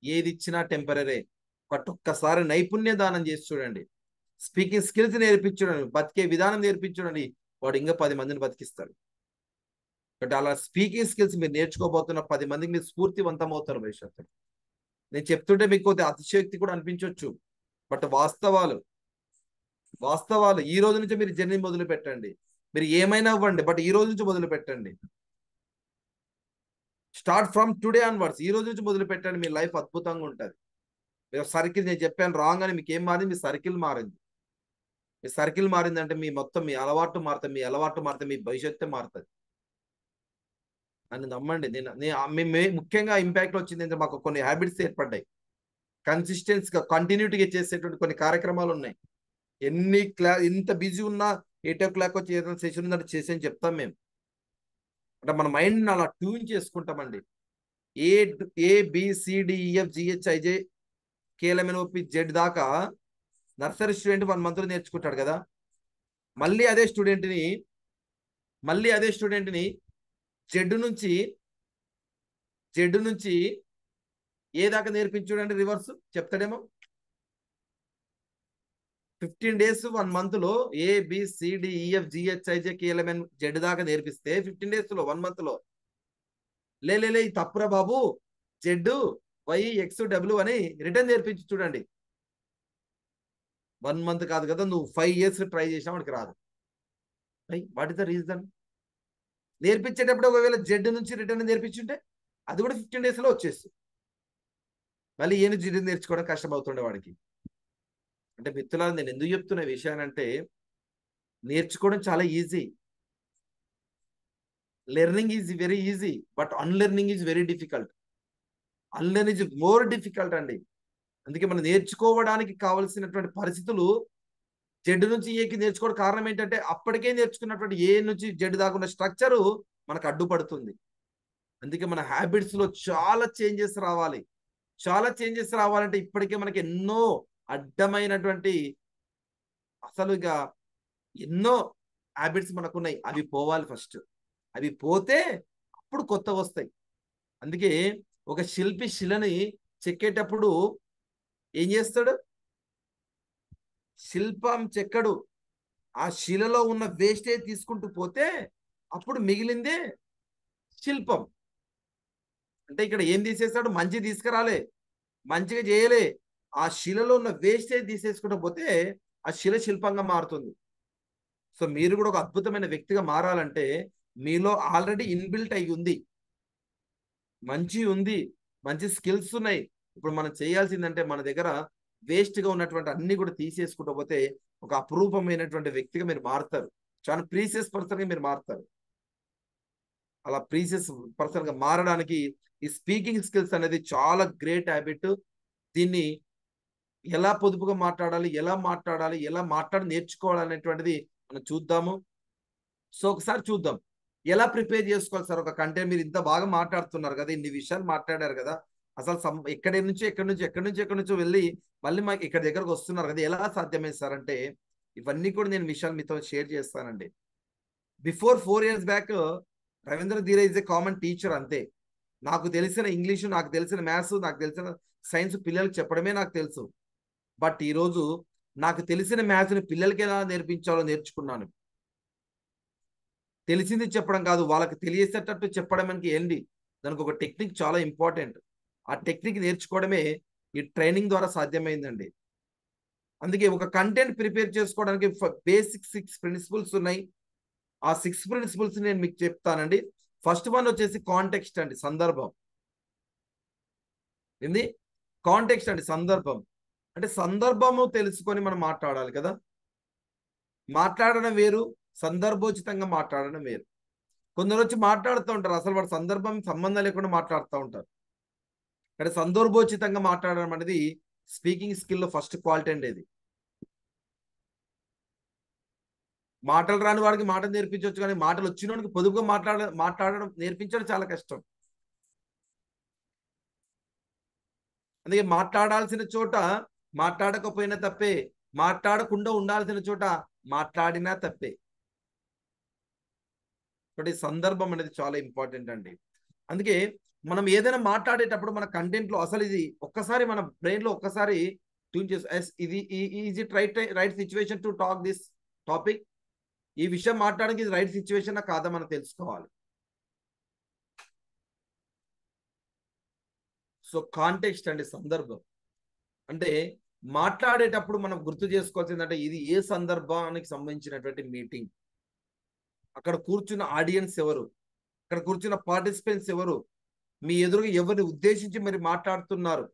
ఏది ఇచ్చినా టెంపరీ. బట్ ఒక్కసారి నైపుణ్య దానం చేసి చూడండి, స్పీకింగ్ స్కిల్స్ నేర్పించడండి, బతికే విధానం నేర్పించడండి, వాడు ఇంకా 10 మందిని బతికిస్తాడు. బట్ అలా స్పీకింగ్ స్కిల్స్ మీరు నేర్చుకోబోతున్న 10 మందికి మీరు స్ఫూర్తివంతం అవుతారు భవిష్యత్తులో. నేను చెప్తుంటే మీకు కొద్దిగా అతిశయోక్తి కూడా అనిపించవచ్చు, బట్ వాస్తవాలు ఈ రోజు నుంచి మీరు జర్నీ మొదలు పెట్టండి. మీరు ఏమైనా అవ్వండి, బట్ ఈ రోజు నుంచి మొదలు పెట్టండి. Start from today onwards. ఈ రోజు నుంచి మొదలు పెట్టండి, మీ లైఫ్ అద్భుతంగా ఉంటుంది. మీరు సర్కిల్, నేను చెప్పాను రాంగ్ అని, మీకు ఏం మారింది? మీ సర్కిల్ మారింది. మీ సర్కిల్ మారిందంటే మీ మొత్తం మీ అలవాటు మారుతుంది. మీ అలవాటు మారితే మీ భవిష్యత్తు మారుతుంది అని నమ్మండి. ముఖ్యంగా ఇంపాక్ట్ వచ్చింది అంటే మాకు కొన్ని హ్యాబిట్స్ ఏర్పడ్డాయి. కన్సిస్టెన్సీగా కంటిన్యూటీగా చేసేటువంటి కొన్ని కార్యక్రమాలు ఉన్నాయి. ఎంత బిజీ ఉన్నా 8 o'clock వచ్చి ఏదైనా సెషన్ ఉందంటే చేసేని చెప్తాం మేము. అంటే మన మైండ్ అలా ట్యూన్ చేసుకుంటామండి. ABCDEFGHIJ KLMNOP Z దాకా నర్సరీ స్టూడెంట్ 1 month లో నేర్చుకుంటాడు కదా. మళ్ళీ అదే స్టూడెంట్ని జెడ్ నుంచి ఏ దాకా నేర్పించుడండి, రివర్స్ చెప్తాడేమో. 15 days 1 month లో ABCDEFGHIJ KLMN Z దాకా నేర్పిస్తే 15 days లో 1 month లో లే తప్పురా బాబు, ZYXW అని రిటర్న్ నేర్పించి చూడండి. 1 month కాదు కదా, నువ్వు 5 years ట్రై చేసినా వాడికి రాదు. What is the reason? నేర్పించేటప్పుడు ఒకవేళ జెడ్ నుంచి రిటర్న్ నేర్పించుంటే అది కూడా 15 days లో వచ్చేస్తుంది. మళ్ళీ ఏను జిడ్ నేర్చుకోవడం కష్టం అవుతుండే వాడికి. అంటే మిత్రులారా, నేను ఎందుకు చెప్తున్న విషయానంటే, నేర్చుకోవడం చాలా easy, learning is very easy, but unlearning is very difficult. Unlearn is more difficult అండి. అందుకే మనం నేర్చుకోవడానికి కావలసినటువంటి పరిస్థితులు జెడ్ నుంచి ఏకి నేర్చుకోవడం కారణం ఏంటంటే, అప్పటికే నేర్చుకున్నటువంటి ఏ నుంచి జెడ్ దాకా ఉన్న స్ట్రక్చరు మనకు అడ్డుపడుతుంది. అందుకే మన హ్యాబిట్స్ లో చాలా చేంజెస్ రావాలంటే ఇప్పటికే మనకి ఎన్నో అడ్డమైనటువంటి అసలు ఇక ఎన్నో హ్యాబిట్స్ మనకున్నాయి. అవి పోవాలి ఫస్ట్. అవి పోతే అప్పుడు కొత్త వస్తాయి. అందుకే ఒక శిల్పి శిలని చెక్కేటప్పుడు ఏం చేస్తాడు? శిల్పం చెక్కడు, ఆ శిలలో ఉన్న వేస్టేజ్ తీసుకుంటూ పోతే అప్పుడు మిగిలిందే శిల్పం. అంటే ఇక్కడ ఏం తీసేస్తాడు? మంచి తీసుకురాలే, మంచిగా చేయలే, ఆ శిలలో ఉన్న వేస్టేజ్ తీసేసుకుంటూ పోతే ఆ శిల శిల్పంగా మారుతుంది. సో మీరు కూడా ఒక అద్భుతమైన వ్యక్తిగా మారాలంటే మీలో ఆల్రెడీ ఇన్బిల్ట్ అయి ఉంది, మంచి స్కిల్స్ ఉన్నాయి. ఇప్పుడు మనం చేయాల్సిందంటే మన దగ్గర వేస్ట్ గా ఉన్నటువంటి అన్ని కూడా తీసేసుకుంటూ పోతే ఒక అపురూపమైనటువంటి వ్యక్తిగా మీరు మారుతారు. చాలా ప్రీసియస్ పర్సన్ గా మీరు మారుతారు. అలా ప్రీసియస్ పర్సన్ గా మారడానికి ఈ స్పీకింగ్ స్కిల్స్ అనేది చాలా గ్రేట్ హ్యాబిట్. దీన్ని ఎలా పొదుపుగా మాట్లాడాలి, ఎలా మాట్లాడి నేర్చుకోవాలనేటువంటిది మనం చూద్దాము. సో ఒకసారి చూద్దాం ఎలా ప్రిపేర్ చేసుకోవాలి సార్ ఒక కంటెంట్. మీరు ఇంత బాగా మాట్లాడుతున్నారు కదా, ఇన్ని విషయాలు మాట్లాడారు కదా, అసలు ఎక్కడి నుంచో వెళ్ళి మళ్ళీ మాకు ఇక్కడ దగ్గరకు వస్తున్నారు కదా, ఎలా సాధ్యమైంది సార్ అంటే ఇవన్నీ కూడా నేను విషయాలు మీతో షేర్ చేస్తానండి. Before 4 years back Ravindra Dheera is a common teacher అంతే. నాకు తెలిసిన ఇంగ్లీషు, నాకు తెలిసిన మ్యాథ్స్, నాకు తెలిసిన సైన్స్ పిల్లలకు చెప్పడమే నాకు తెలుసు. బట్ ఈరోజు నాకు తెలిసిన మ్యాథ్స్ని పిల్లలకి ఎలా నేర్పించాలో నేర్చుకున్నాను. తెలిసింది చెప్పడం కాదు, వాళ్ళకి తెలియసేటట్టు చెప్పడానికి ఏంటి, దానికి ఒక టెక్నిక్ చాలా ఇంపార్టెంట్. ఆ టెక్నిక్ నేర్చుకోవడమే ఈ ట్రైనింగ్ ద్వారా సాధ్యమైందండి. అందుకే ఒక కంటెంట్ ప్రిపేర్ చేసుకోవడానికి బేసిక్ 6 principles ఉన్నాయి. ఆ 6 principles నేను మీకు చెప్తానండి. ఫస్ట్ వన్ వచ్చేసి కాంటెక్స్ట్ అండి, సందర్భం. ఏంది కాంటెక్స్ట్ అండి? సందర్భం అంటే సందర్భము తెలుసుకొని మనం మాట్లాడాలి కదా. మాట్లాడడం వేరు, సందర్భోచితంగా మాట్లాడడం వేరు. కొందరు వచ్చి మాట్లాడుతూ ఉంటారు, అసలు వాడు సందర్భం సంబంధం లేకుండా మాట్లాడుతూ ఉంటారు. కానీ సందర్భోచితంగా మాట్లాడడం అనేది స్పీకింగ్ స్కిల్లో ఫస్ట్ క్వాలిటీ అండి. ఇది మాటలు రాని వాడికి మాటలు నేర్పించవచ్చు, కానీ మాటలు వచ్చిన వాడికి పొదుపుగా మాట్లాడడం నేర్పించడం చాలా కష్టం. అందుకే మాట్లాడాల్సిన చోట మాట్లాడకపోయినా తప్పే, మాట్లాడకుండా ఉండాల్సిన చోట మాట్లాడినా తప్పే. కాబట్టి సందర్భం అనేది చాలా ఇంపార్టెంట్ అండి. అందుకే మనం ఏదైనా మాట్లాడేటప్పుడు మన కంటెంట్ లో అసలు ఇది ఒక్కసారి మన బ్రెయిన్ లో ఒక్కసారి ట్యూన్ చేసి ఇది is it right situation to talk this topic, ఈ విషయం మాట్లాడడానికి ఇది రైట్ సిచ్యువేషన్ కాదా మనం తెలుసుకోవాలి. సో కాంటెక్స్ట్ అండి, సందర్భం అంటే మాట్లాడేటప్పుడు మనం గుర్తు చేసుకోవాల్సిందంటే ఇది ఏ సందర్భానికి సంబంధించినటువంటి మీటింగ్, అక్కడ కూర్చున్న ఆడియన్స్ ఎవరు, అక్కడ కూర్చున్న పార్టిసిపెంట్స్ ఎవరు, మీ ఎదురుగా ఎవరిని ఉద్దేశించి మరి మాట్లాడుతున్నారు,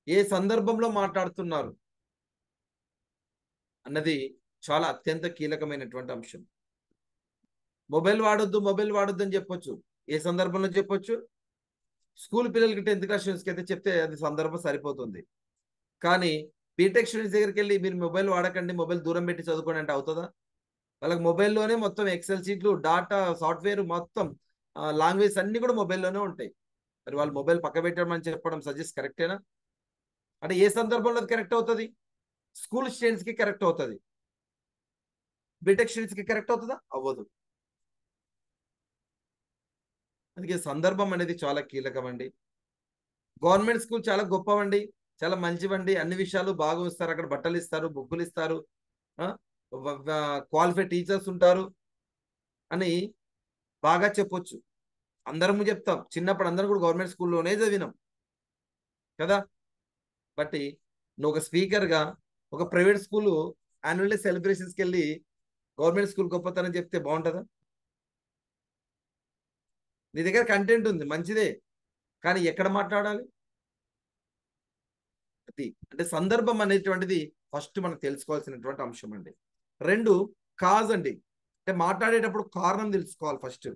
ఏ సందర్భంలో మాట్లాడుతున్నారు అన్నది చాలా అత్యంత కీలకమైనటువంటి అంశం. మొబైల్ వాడొద్దు అని చెప్పొచ్చు, ఏ సందర్భంలో చెప్పొచ్చు? స్కూల్ పిల్లలకి 10th క్లాస్ స్టూడెంట్స్కి అయితే చెప్తే అది సందర్భం సరిపోతుంది. కానీ బీటెక్ స్టూడెంట్స్ దగ్గరికి వెళ్ళి మీరు మొబైల్ వాడకండి, మొబైల్ దూరం పెట్టి చదువుకోండి అంటే అవుతుందా? వాళ్ళకి మొబైల్లోనే మొత్తం ఎక్సెల్ షీట్లు, డాటా, సాఫ్ట్వేర్, మొత్తం లాంగ్వేజ్ అన్ని కూడా మొబైల్లోనే ఉంటాయి. మరి వాళ్ళు మొబైల్ పక్క పెట్టడం అని చెప్పడం సజెస్ట్ కరెక్టేనా? అంటే ఏ సందర్భంలో అది కరెక్ట్ అవుతుంది? స్కూల్ స్టూడెంట్స్కి కరెక్ట్ అవుతుంది, బీటెక్ స్టూడెంట్స్కి కరెక్ట్ అవుతుందా? అవ్వదు. అందుకే సందర్భం అనేది చాలా కీలకం అండి. గవర్నమెంట్ స్కూల్ చాలా గొప్పవండి, చాలా మంచివండి, అన్ని విషయాలు బాగా ఇస్తారు, అక్కడ బట్టలు ఇస్తారు, బుక్కులు ఇస్తారు, క్వాలిఫైడ్ టీచర్స్ ఉంటారు అని బాగా చెప్పొచ్చు. అందరము చెప్తాం, చిన్నప్పుడు అందరం కూడా గవర్నమెంట్ స్కూల్లోనే చదివినాం కదా. బట్టి నువ్వు ఒక స్పీకర్గా ఒక ప్రైవేట్ స్కూల్ యాన్యువల్ డే సెలబ్రేషన్స్కి వెళ్ళి గవర్నమెంట్ స్కూల్ గొప్పతనం చెప్తే బాగుంటుందా? నీ దగ్గర కంటెంట్ ఉంది, మంచిదే, కానీ ఎక్కడ మాట్లాడాలి? అంటే సందర్భం అనేటువంటిది ఫస్ట్ మనం తెలుసుకోవాల్సినటువంటి అంశం అండి. 2 కాజ్ అండి, అంటే మాట్లాడేటప్పుడు కారణం తెలుసుకోవాలి. ఫస్ట్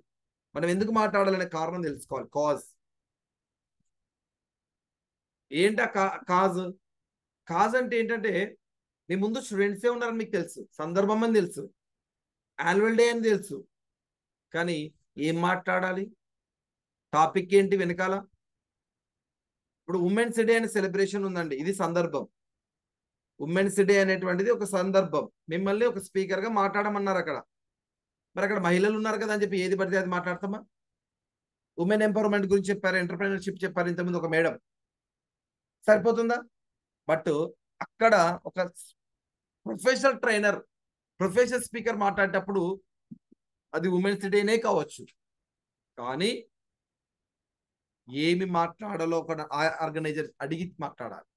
మనం ఎందుకు మాట్లాడాలనే కారణం తెలుసుకోవాలి. కాజ్ ఏంటా? కాజ్ అంటే ఏంటంటే మీ ముందు స్టూడెంట్సే ఉన్నారని మీకు తెలుసు, సందర్భం అని తెలుసు, యాన్యువల్ డే అని తెలుసు, కానీ ఏం మాట్లాడాలి, టాపిక్ ఏంటి వెనకాల? ఇప్పుడు ఉమెన్స్ డే అనే సెలబ్రేషన్ ఉందండి, ఇది సందర్భం. ఉమెన్స్ డే అనేటువంటిది ఒక సందర్భం. మిమ్మల్ని ఒక స్పీకర్గా మాట్లాడమన్నారు అక్కడ, మరి అక్కడ మహిళలు ఉన్నారు కదా అని చెప్పి ఏది పడితే అది మాట్లాడతామా? ఉమెన్ ఎంపవర్మెంట్ గురించి చెప్పారు, ఎంటర్‌ప్రెన్యూర్‌షిప్ చెప్పారు ఇంతకుముందు ఒక మేడం, సరిపోతుందా? బట్ అక్కడ ఒక ప్రొఫెషనల్ ట్రైనర్, ప్రొఫెషనల్ స్పీకర్ మాట్లాడేటప్పుడు అది ఉమెన్స్ డేనే కావచ్చు, కానీ ఏమి మాట్లాడాలో ఒక ఆర్గనైజర్ అడిగి మాట్లాడాలి.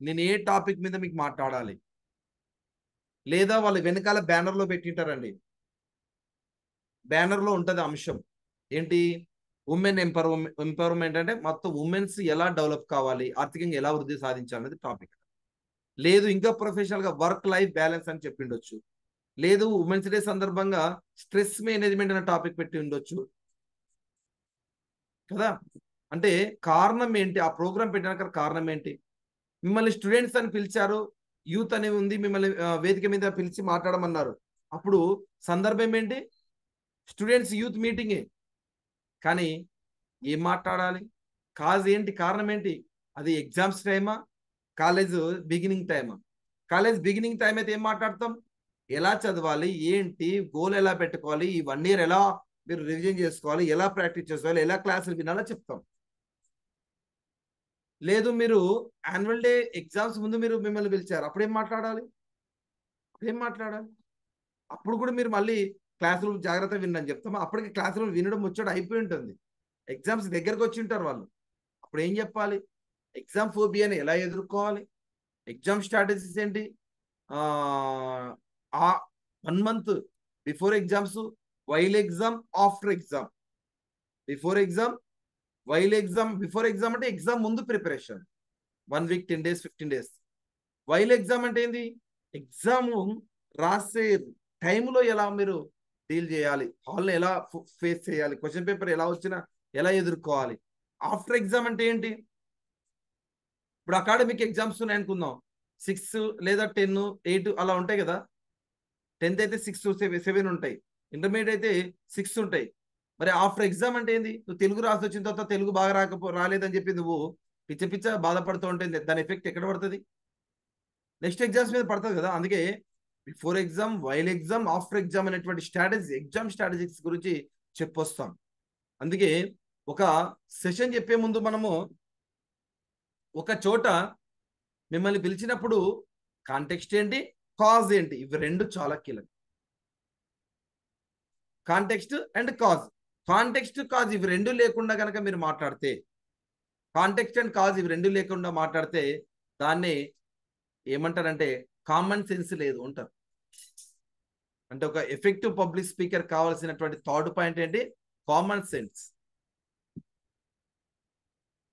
నేను ఏ టాపిక్ మీద మీకు మాట్లాడాలి, లేదా వాళ్ళు వెనకాల బ్యానర్లో పెట్టింటారండి, బ్యానర్లో ఉంటుంది అంశం ఏంటి? ఉమెన్ ఎంపవర్మెంట్ అంటే మొత్తం ఉమెన్స్ ఎలా డెవలప్ కావాలి, ఆర్థికంగా ఎలా వృద్ధి సాధించాలనేది టాపిక్. లేదు ఇంకా ప్రొఫెషనల్గా వర్క్ లైఫ్ బ్యాలెన్స్ అని చెప్పిండొచ్చు, లేదు ఉమెన్స్ డే సందర్భంగా స్ట్రెస్ మేనేజ్మెంట్ అనే టాపిక్ పెట్టి ఉండొచ్చు కదా. అంటే కారణం ఏంటి? ఆ ప్రోగ్రామ్ పెట్టడానికి కారణం ఏంటి? మిమ్మల్ని స్టూడెంట్స్ అని పిలిచారు, యూత్ అనేది ఉంది, మిమ్మల్ని వేదిక మీద పిలిచి మాట్లాడమన్నారు, అప్పుడు సందర్భం ఏంటి? స్టూడెంట్స్ యూత్ మీటింగే, కానీ ఏం మాట్లాడాలి? కాజ్ ఏంటి? కారణం ఏంటి? అది ఎగ్జామ్స్ టైమా, కాలేజ్ బిగినింగ్ టైమా? కాలేజ్ బిగినింగ్ టైం అయితే ఏం మాట్లాడతాం? ఎలా చదవాలి, ఏంటి గోల్, ఎలా పెట్టుకోవాలి, ఈ 1 year ఎలా మీరు రివిజన్ చేసుకోవాలి, ఎలా ప్రాక్టీస్ చేసుకోవాలి, ఎలా క్లాసులు వినాలో చెప్తాం. లేదు మీరు యాన్యువల్ డే ఎగ్జామ్స్ ముందు మిమ్మల్ని పిలిచారు, అప్పుడేం మాట్లాడాలి? అప్పుడు కూడా మీరు మళ్ళీ క్లాసులు జాగ్రత్త వినని చెప్తాం. అప్పటికి క్లాసులు వినడం ముచ్చట అయిపోయి ఉంటుంది, ఎగ్జామ్స్ దగ్గరకు వచ్చి ఉంటారు వాళ్ళు, అప్పుడు ఏం చెప్పాలి? ఎగ్జామ్ ఫోబియాని ఎలా ఎదుర్కోవాలి, ఎగ్జామ్ స్ట్రాటజీస్ ఏంటి, 1 month before exams, while exam, after exam. Before exam, while exam. Before exam అంటే ఎగ్జామ్ ముందు preparation 1 week, 10 days, 15 days. While exam అంటే ఏంది? ఎగ్జామ్ రాసే టైంలో ఎలా మీరు డీల్ చేయాలి, హాల్ని ఎలా ఫేస్ చేయాలి, క్వశ్చన్ పేపర్ ఎలా వచ్చినా ఎలా ఎదుర్కోవాలి. ఆఫ్టర్ ఎగ్జామ్ అంటే ఏంటి? ఇప్పుడు అకాడమిక్ ఎగ్జామ్స్ ఉన్నాయి అనుకుందాం, 6 లేదా 10, 8 అలా ఉంటాయి కదా. 10th అయితే 6 7 ఉంటాయి, ఇంటర్మీడియట్ అయితే 6 ఉంటాయి. మరి ఆఫ్టర్ ఎగ్జామ్ అంటే ఏంది? నువ్వు తెలుగు రాసి వచ్చిన తర్వాత తెలుగు బాగా రాలేదని చెప్పి నువ్వు పిచ్చ పిచ్చ బాధపడుతూ ఉంటే దాని ఎఫెక్ట్ ఎక్కడ పడుతుంది? నెక్స్ట్ ఎగ్జామ్స్ మీద పడుతుంది కదా. అందుకే before exam, while exam, after exam అనేటువంటి ఎగ్జామ్ స్ట్రాటజీస్ గురించి చెప్పొస్తాం. అందుకే ఒక సెషన్ చెప్పే ముందు మనము ఒక చోట మిమ్మల్ని పిలిచినప్పుడు కాంటెక్స్ట్ ఏంటి, కాజ్ ఏంటి, ఇవి రెండు చాలా కీలకం. Context and cause. Context, cause ఇవి రెండు లేకుండా కనుక మీరు మాట్లాడితే, కాంటెక్స్ట్ అండ్ కాజ్ ఇవి రెండు లేకుండా మాట్లాడితే దాన్ని ఏమంటారంటే కామన్ సెన్స్ లేదు అంటారు. అంటే ఒక ఎఫెక్టివ్ పబ్లిక్ స్పీకర్ కావాల్సినటువంటి థర్డ్ పాయింట్ ఏంటి? Common sense.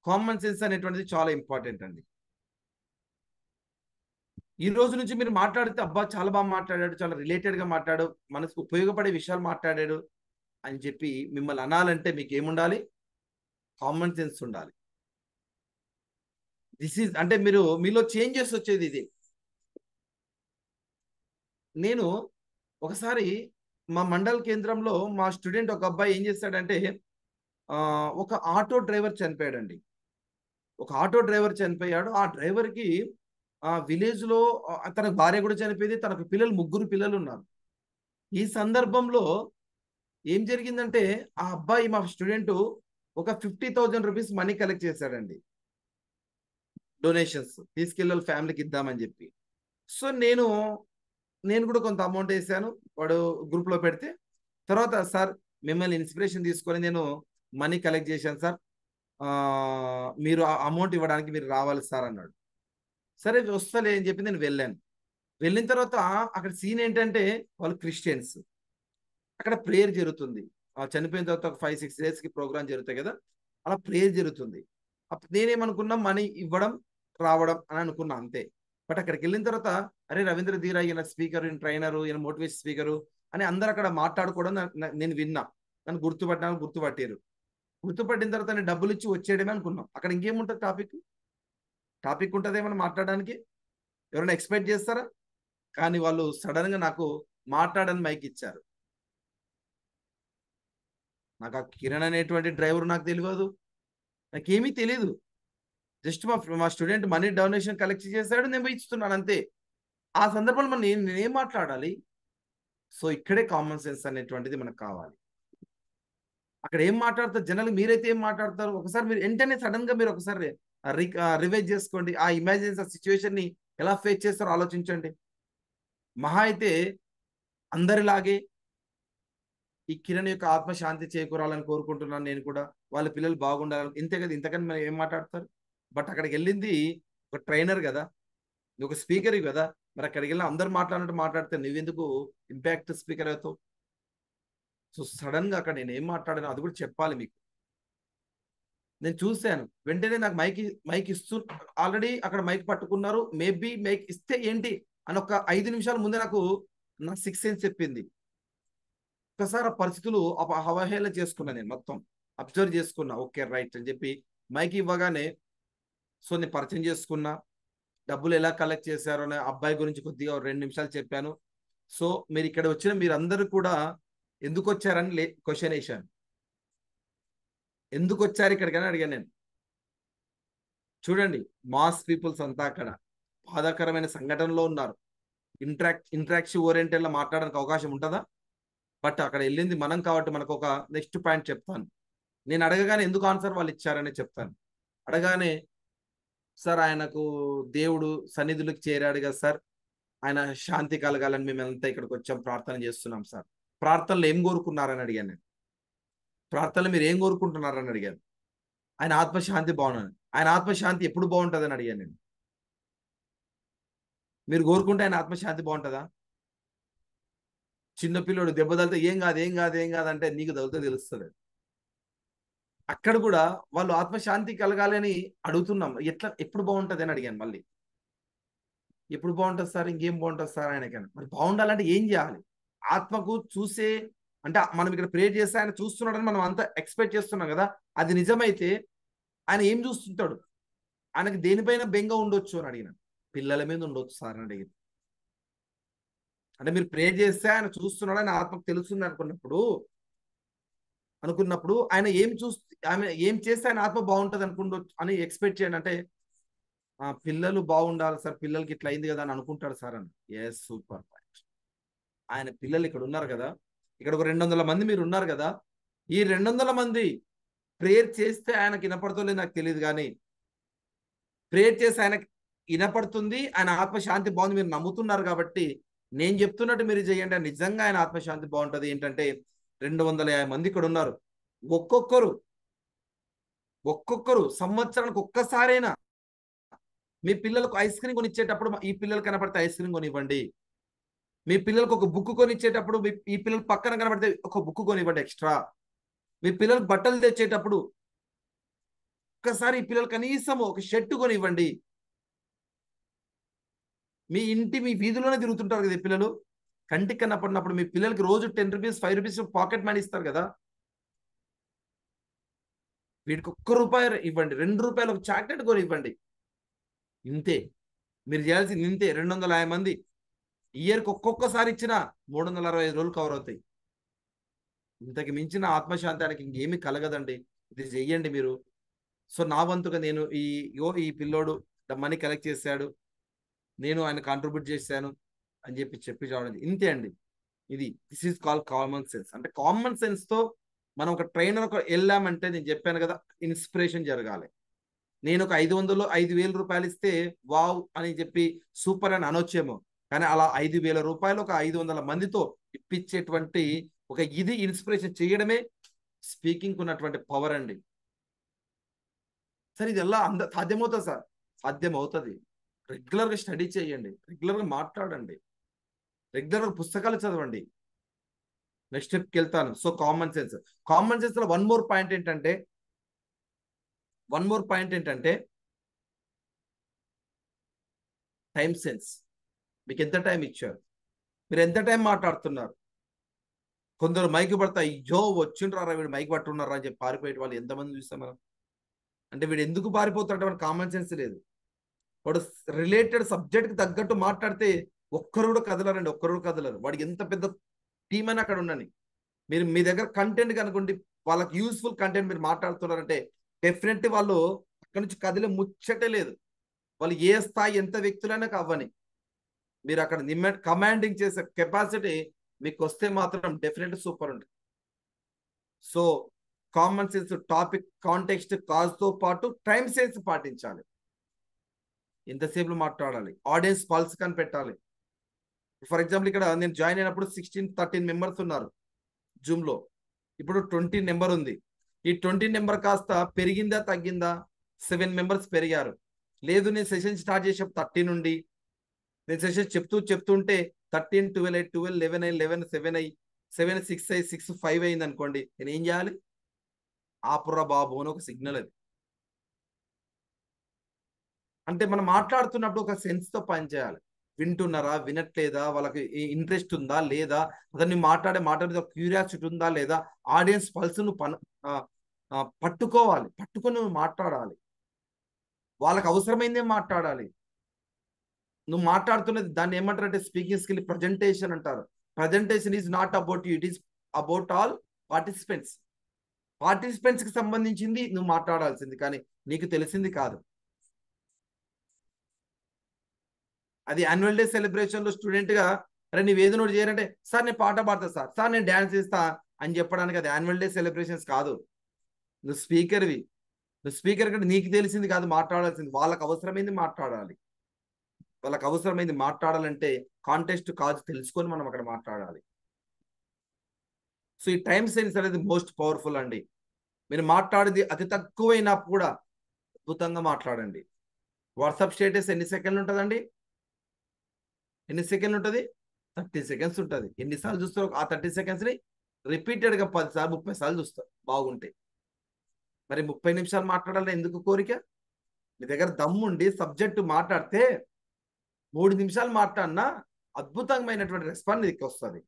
కామన్ సెన్స్ అనేటువంటిది చాలా ఇంపార్టెంట్ అండి. ఈ రోజు నుంచి మీరు మాట్లాడితే అబ్బా చాలా బాగా మాట్లాడాడు, చాలా రిలేటెడ్గా మాట్లాడు, మనకు ఉపయోగపడే విషయాలు మాట్లాడాడు అని చెప్పి మిమ్మల్ని అనాలంటే మీకు ఏముండాలి? కామన్ సెన్స్ ఉండాలి. అంటే మీలో చేంజెస్ వచ్చేది ఇది. నేను ఒకసారి మా మండల కేంద్రంలో మా స్టూడెంట్ ఒక అబ్బాయి ఏం చేస్తాడంటే ఒక ఆటో డ్రైవర్ చనిపోయాడండి. ఒక ఆటో డ్రైవర్ చనిపోయాడు. ఆ డ్రైవర్కి విలేజ్లో తన భార్య కూడా చనిపోయింది, తనకు ముగ్గురు పిల్లలు ఉన్నారు. ఈ సందర్భంలో ఏం జరిగిందంటే ఆ అబ్బాయి మా స్టూడెంట్ ఒక 50,000 రూపీస్ మనీ కలెక్ట్ చేశాడండి, డొనేషన్స్ తీసుకెళ్ళి ఫ్యామిలీకి ఇద్దామని చెప్పి. సో నేను కూడా కొంత అమౌంట్ వేసాను, వాడు గ్రూప్లో పెడితే. తర్వాత సార్ మిమ్మల్ని ఇన్స్పిరేషన్ తీసుకొని నేను మనీ కలెక్ట్ చేశాను సార్, మీరు ఆ అమౌంట్ ఇవ్వడానికి మీరు రావాలి సార్ అన్నాడు. సరే వస్తలే అని చెప్పి నేను వెళ్ళాను. వెళ్ళిన తర్వాత అక్కడ సీన్ ఏంటంటే వాళ్ళు క్రిస్టియన్స్, అక్కడ ప్రేయర్ జరుగుతుంది. చనిపోయిన తర్వాత ఒక 5-6 డేస్కి ప్రోగ్రామ్ జరుగుతాయి కదా, అలా ప్రేయర్ జరుగుతుంది. నేనేమనుకున్నా మనీ ఇవ్వడం రావడం అని అనుకున్నా అంతే. బట్ అక్కడికి వెళ్ళిన తర్వాత అరే రవీంద్ర ధీరా ఈయన స్పీకర్, ఈయన ట్రైనరు, ఈయన మోటివేషన్ స్పీకరు అని అందరు అక్కడ మాట్లాడుకోవడం నేను విన్నా. నన్ను గుర్తుపట్టారు. గుర్తుపట్టిన తర్వాత నేను డబ్బులు ఇచ్చి వచ్చేయడమే అనుకున్నాం. అక్కడ ఇంకేముంటుంది? టాపిక్ ఉంటుంది ఏమైనా మాట్లాడడానికి? ఎవరైనా ఎక్స్పెక్ట్ చేస్తారా? కానీ వాళ్ళు సడన్ గా నాకు మాట్లాడని మైక్ ఇచ్చారు. నాకు ఆ కిరణ్ అనేటువంటి డ్రైవర్ నాకు తెలియదు, నాకేమీ తెలియదు. జస్ట్ మా స్టూడెంట్ మనీ డొనేషన్ కలెక్ట్ చేశాడు, నేను ఇస్తున్నాను అంతే. ఆ సందర్భంలో నేనేం మాట్లాడాలి? సో ఇక్కడే కామన్ సెన్స్ అనేటువంటిది మనకు కావాలి. అక్కడ ఏం మాట్లాడతారు జనాలు, మీరైతే ఏం మాట్లాడతారు? ఒకసారి మీరు వెంటనే సడన్ గా మీరు ఒకసారి రివైజ్ చేసుకోండి. ఆ ఇమాజిన్స్, ఆ సిచ్యువేషన్ ని ఎలా ఫేస్ చేస్తారో ఆలోచించండి. మహా అయితే అందరిలాగే ఈ కిరణ్ యొక్క ఆత్మశాంతి చేకూరాలని కోరుకుంటున్నాను నేను కూడా, వాళ్ళ పిల్లలు బాగుండాలని, ఇంతే కదా. ఇంతకని మనం ఏం మాట్లాడతారు? బట్ అక్కడికి వెళ్ళింది ఒక ట్రైనర్ కదా, నువ్వు ఒక స్పీకర్ కదా. మరి అక్కడికి వెళ్ళి అందరు మాట్లాడినట్టు మాట్లాడితే నువ్వెందుకు ఇంపాక్ట్ స్పీకర్ అవుతావు? సో సడన్ గా అక్కడ నేను ఏం మాట్లాడాను అది కూడా చెప్పాలి మీకు. నేను చూశాను, వెంటనే నాకు మైక్ ఇస్తూ ఆల్రెడీ అక్కడ మైక్ పట్టుకున్నారు. మేబీ మైక్ ఇస్తే ఏంటి అని ఒక 5 నిమిషాల ముందే నాకు నా 6th సెన్స్ చెప్పింది. ఒకసారి ఆ పరిస్థితులు అవహేళన చేసుకున్నా, నేను మొత్తం అబ్జర్వ్ చేసుకున్నా. ఓకే రైట్ అని చెప్పి మైక్ ఇవ్వగానే సో నేను పరిచయం చేసుకున్నా, డబ్బులు ఎలా కలెక్ట్ చేశారో అనే అబ్బాయి గురించి కొద్దిగా 2 నిమిషాలు చెప్పాను. సో మీరు ఇక్కడ వచ్చిన మీరందరూ కూడా ఎందుకు వచ్చారని క్వశ్చన్ వేశాను. ఎందుకు వచ్చారు ఇక్కడికని అడిగాను నేను. చూడండి, మాస్ పీపుల్స్ అంతా అక్కడ బాధాకరమైన సంఘటనలో ఉన్నారు. ఇంటరాక్టివ్ ఓరియంటెడ్ లో మాట్లాడడానికి అవకాశం ఉంటుందా? బట్ అక్కడ వెళ్ళింది మనం కాబట్టి మనకు ఒక నెక్స్ట్ పాయింట్ చెప్తాను. నేను అడగగానే ఎందుకు ఆన్సర్ వాళ్ళు ఇచ్చారనే చెప్తాను. అడగానే సార్ ఆయనకు దేవుడు సన్నిధులకు చేరాడు కదా సార్, ఆయన శాంతి కలగాలని మేము అంతా ఇక్కడికి వచ్చాం, ప్రార్థన చేస్తున్నాం సార్. ప్రార్థనలు ఏం కోరుకున్నారని అడిగాను నేను. ప్రార్థనలు మీరు ఏం కోరుకుంటున్నారని అడిగాను. ఆయన ఆత్మశాంతి బాగున్నాను. ఆయన ఆత్మశాంతి ఎప్పుడు బాగుంటుందని అడిగాను నేను. మీరు కోరుకుంటే ఆయన ఆత్మశాంతి బాగుంటుందా? చిన్నపిల్లడు దెబ్బ తగిలితే ఏం కాదు అంటే నీకు తగిలితే తెలుస్తుంది. అక్కడ కూడా వాళ్ళు ఆత్మశాంతి కలగాలని అడుగుతున్నాం. ఎప్పుడు బాగుంటుంది అని అడిగాను. మళ్ళీ ఎప్పుడు బాగుంటుంది సార్, ఇంకేం బాగుంటుంది సార్ ఆయనకైనా. మరి బాగుండాలంటే ఏం చేయాలి? ఆత్మకు చూసే అంటే మనం ఇక్కడ ప్రేర్ చేస్తే ఆయన చూస్తున్నాడని మనం అంతా ఎక్స్పెక్ట్ చేస్తున్నాం కదా. అది నిజమైతే ఆయన ఏం చూస్తుంటాడు? ఆయనకి దేనిపైన బెంగ ఉండొచ్చు అని అడిగిన. పిల్లల మీద ఉండొచ్చు సార్ అని అడిగింది. అంటే మీరు ప్రేర్ చేస్తే ఆయన చూస్తున్నాడు, ఆయన ఆత్మకు తెలుస్తుంది అనుకున్నప్పుడు ఆయన ఏం చేస్తే ఆయన ఆత్మ బాగుంటది అని ఎక్స్పెక్ట్ చేయండి. అంటే పిల్లలు బాగుండాలి సార్, పిల్లలకి ఇట్లా అయింది కదా అని అనుకుంటాడు సార్ అని. Yes, super point. ఆయన పిల్లలు ఇక్కడ ఉన్నారు కదా, ఇక్కడ ఒక 200 మంది మీరు ఉన్నారు కదా, ఈ 200 మంది ప్రేయర్ చేస్తే ఆయనకి వినపడుతుందో నాకు తెలియదు, కానీ ప్రేయర్ చేస్తే ఆయనకి వినపడుతుంది, ఆయన ఆత్మశాంతి బాగుంది, మీరు నమ్ముతున్నారు కాబట్టి నేను చెప్తున్నట్టు మీరు చేయండి. నిజంగా ఆయన ఆత్మశాంతి బాగుంటది. ఏంటంటే 250 మంది ఇక్కడ ఉన్నారు, ఒక్కొక్కరు సంవత్సరానికి ఒక్కసారైనా మీ పిల్లలకు ఐస్ క్రీమ్ కొనిచ్చేటప్పుడు ఈ పిల్లలు కనపడితే ఐస్ క్రీమ్ కొనివ్వండి. మీ పిల్లలకు ఒక బుక్ కొనిచ్చేటప్పుడు ఈ పిల్లలు పక్కన కనపడితే ఒక బుక్ కొనివ్వండి ఎక్స్ట్రా. మీ పిల్లలకు బట్టలు తెచ్చేటప్పుడు ఒక్కసారి ఈ పిల్లలు కనీసం ఒక షర్ట్ కొనివ్వండి. మీ వీధిలోనే తిరుగుతుంటారు కదా ఈ పిల్లలు, కంటికి కనపడినప్పుడు మీ పిల్లలకి రోజు 10 రూపీస్ 5 రూపీస్ పాకెట్ మనీ ఇస్తారు కదా, వీడికి ₹1 ఇవ్వండి, ₹2 ఒక చాక్లెట్ కొని ఇవ్వండి. ఇంతే మీరు చేయాల్సింది, ఇంతే. 250 మంది ఇయర్కి ఒక్కొక్కసారి ఇచ్చిన 365 రోజులు కవర్ అవుతాయి. ఇంతకు మించిన ఆత్మశాంతానికి ఇంకేమీ కలగదండి. ఇది చెయ్యండి మీరు. సో నా వంతుగా నేను ఈ పిల్లోడు మనీ కలెక్ట్ చేశాడు, నేను ఆయన కాంట్రిబ్యూట్ చేశాను అని చెప్పి చూడండి. ఇంతే అండి. This is call common sense. అంటే కామన్ సెన్స్ తో మనం ఒక ట్రైనర్ వెళ్ళామంటే, నేను చెప్పాను కదా, ఇన్స్పిరేషన్ జరగాలి. నేను ఒక 5,000 రూపాయలు ఇస్తే వావ్ అని చెప్పి సూపర్ అని అనొచ్చేమో, కానీ అలా 5,000 రూపాయలు ఒక 500 మందితో ఇప్పించేటువంటి ఒక ఇన్స్పిరేషన్ చేయడమే స్పీకింగ్ ఉన్నటువంటి పవర్ అండి. సార్ ఇది ఎలా సాధ్యమవుతుంది సార్? సాధ్యమవుతుంది. రెగ్యులర్గా స్టడీ చేయండి, రెగ్యులర్గా మాట్లాడండి, రెగ్యులర్గా పుస్తకాలు చదవండి. నెక్స్ట్ స్టెప్కి వెళ్తాను. సో కామన్ సెన్స్ లో వన్ మోర్ పాయింట్ ఏంటంటే టైం సెన్స్. మీకు ఎంత టైం ఇచ్చారు, మీరు ఎంత టైం మాట్లాడుతున్నారు. కొందరు మైక్ పడతా, అయ్యో వచ్చిండ్రారా వీడు మైక్ పట్టున్నారా అని చెప్పి పారిపోయే వాళ్ళు ఎంతమంది చూస్తాం మనం. అంటే వీడు ఎందుకు పారిపోతాడంటే వాడు కామన్ సెన్స్ లేదు. వాడు రిలేటెడ్ సబ్జెక్ట్కి తగ్గట్టు మాట్లాడితే ఒక్కరు కూడా కదలరు. వాడికి ఎంత పెద్ద టీం అని అక్కడ ఉండని, మీరు మీ దగ్గర కంటెంట్ కనుకోండి, వాళ్ళకి యూస్ఫుల్ కంటెంట్ మీరు మాట్లాడుతున్నారంటే డెఫినెట్లీ వాళ్ళు అక్కడ నుంచి కదిలే ముచ్చటే లేదు. వాళ్ళు ఏ స్థాయి ఎంత వ్యక్తులైనా కావని, మీరు అక్కడ కమాండింగ్ చేసే కెపాసిటీ మీకు వస్తే మాత్రం డెఫినెట్లీ సూపర్ ఉంటుంది. So common sense, topic, context, కాజ్తో పాటు టైం సెన్స్ పాటించాలి. ఎంతసేపు మాట్లాడాలి, ఆడియన్స్ పల్స్ కనిపెట్టాలి. ఫర్ ఎగ్జాంపుల్ ఇక్కడ నేను జాయిన్ అయినప్పుడు 13 మెంబర్స్ ఉన్నారు జూమ్లో, ఇప్పుడు 20 నెంబర్ ఉంది. ఈ 20 నెంబర్ కాస్త పెరిగిందా తగ్గిందా? 7 మెంబర్స్ పెరిగారు. లేదు, నేను సెషన్ స్టార్ట్ చేసే 30 నుండి నేను సెషన్ చెప్తుంటే 13, 12, 12, 11, 11, 7 అయ్యి 7, 6 అయ్యి 6, 5 అయింది అనుకోండి, నేను ఏం చేయాలి? ఆపురా బాబు అని ఒక సిగ్నల్ అది. అంటే మనం మాట్లాడుతున్నప్పుడు ఒక సెన్స్తో పనిచేయాలి. వింటున్నారా, వినట్లేదా, వాళ్ళకి ఇంట్రెస్ట్ ఉందా లేదా, అతన్ని మాట్లాడే క్యూరియాసిటీ ఉందా లేదా, ఆడియన్స్ పల్స్ పట్టుకొని నువ్వు మాట్లాడాలి. వాళ్ళకి అవసరమైందే మాట్లాడాలి. నువ్వు మాట్లాడుతున్నది దాన్ని ఏమంటారంటే స్పీకింగ్ స్కిల్, ప్రజెంటేషన్ అంటారు. Presentation is not about you, it is about all participants కి సంబంధించింది నువ్వు మాట్లాడాల్సింది, కానీ నీకు తెలిసింది కాదు. అది యాన్యువల్ డే సెలబ్రేషన్ లో స్టూడెంట్ గా, అరే నువ్వు ఏదో నోటి చేయాలంటే, సార్ నేను పాట పాడతా సార్ నేను డాన్స్ చేస్తా అని చెప్పడానికి అది యాన్యువల్ డే సెలబ్రేషన్స్ కాదు. నువ్వు స్పీకర్ కంటే నీకు తెలిసింది కాదు మాట్లాడాల్సింది, వాళ్ళకి అవసరమైంది మాట్లాడాలి. వాళ్ళకి అవసరమైంది మాట్లాడాలంటే కాంటెక్స్ట్ కాదు తెలుసుకొని మనం అక్కడ మాట్లాడాలి. సో ఈ టైం సెన్స్ అనేది మోస్ట్ పవర్ఫుల్ అండి. మీరు మాట్లాడేది అతి తక్కువైనా కూడా అద్భుతంగా మాట్లాడండి. వాట్సాప్ స్టేటస్ ఎన్ని సెకండ్లు ఉంటుందండి? 30 సెకండ్స్ ఉంటుంది. ఎన్నిసార్లు చూస్తారు? ఆ 30 సెకండ్స్ని రిపీటెడ్గా 10 సార్లు 30 సార్లు చూస్తారు బాగుంటే. మరి 30 నిమిషాలు మాట్లాడాలని ఎందుకు కోరిక? మీ దగ్గర దమ్ముండి సబ్జెక్టు మాట్లాడితే 3 నిమిషాలు మాట్లాడినా అద్భుతమైనటువంటి రెస్పాన్స్ నీకు వస్తుంది.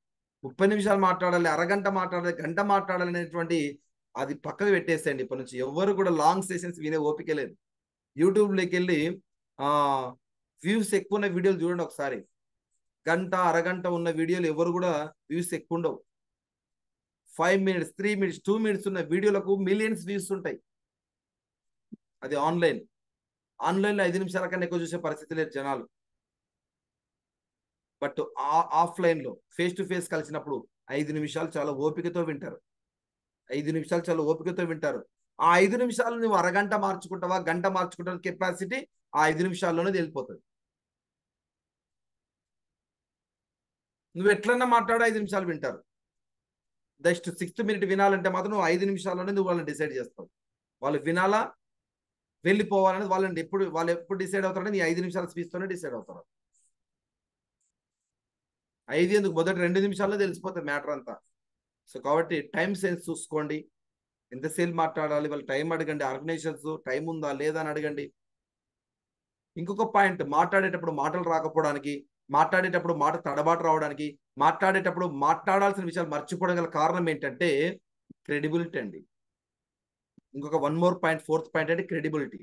30 నిమిషాలు మాట్లాడాలి, అరగంట మాట్లాడాలి, గంట మాట్లాడాలి అనేటువంటి అది పక్కకు పెట్టేసేయండి. ఇప్పటి నుంచి ఎవరు కూడా లాంగ్ సెషన్స్ వినే ఓపిక లేదు. యూట్యూబ్లోకి వెళ్ళి వ్యూస్ ఎక్కువ ఉన్న వీడియోలు చూడండి ఒకసారి. గంట అరగంట ఉన్న వీడియోలు ఎవరు కూడా వ్యూస్ ఎక్కువ ఉండవు. 5 minutes 3 minutes 2 minutes ఉన్న వీడియోలకు మిలియన్స్ వ్యూస్ ఉంటాయి. అది ఆన్లైన్లో 5 నిమిషాల కన్నా ఎక్కువ చూసే పరిస్థితి లేదు జనాలు. బట్ ఆఫ్లైన్లో ఫేస్ టు ఫేస్ కలిసినప్పుడు 5 నిమిషాలు చాలా ఓపికతో వింటారు. 5 నిమిషాలు చాలా ఓపికతో వింటారు. ఆ 5 నిమిషాలు నువ్వు అరగంట మార్చుకుంటావా, గంట మార్చుకుంటావు, కెపాసిటీ ఆ 5 నిమిషాల్లోనే వెళ్ళిపోతుంది. నువ్వు ఎట్లన్నా మాట్లాడు 5 నిమిషాలు వింటారు. జస్ట్ 6th minute వినాలంటే మాత్రం నువ్వు 5 నిమిషాల్లోనే నువ్వు వాళ్ళని డిసైడ్ చేస్తావు. వాళ్ళు వినాలా వెళ్ళిపోవాలనేది వాళ్ళు ఎప్పుడు డిసైడ్ అవుతారని నీ 5 నిమిషాల స్పీచ్తోనే డిసైడ్ అవుతారు. 5 ఎందుకు, మొదటి 2 నిమిషాల్లో తెలిసిపోతుంది మ్యాటర్ అంతా. సో కాబట్టి టైం సెన్స్ చూసుకోండి. ఎంతసేపు మాట్లాడాలి, వాళ్ళు టైం అడగండి. ఆర్గనైజేషన్స్ టైం ఉందా లేదా అని అడగండి. ఇంకొక పాయింట్, మాట్లాడేటప్పుడు మాటలు రాకపోవడానికి, మాట్లాడేటప్పుడు మాట తడబాటు రావడానికి, మాట్లాడేటప్పుడు మాట్లాడాల్సిన విషయాలు మర్చిపోవడం గల కారణం ఏంటంటే క్రెడిబిలిటీ అండి. ఇంకొక 1 more పాయింట్, 4th పాయింట్ అంటే క్రెడిబిలిటీ.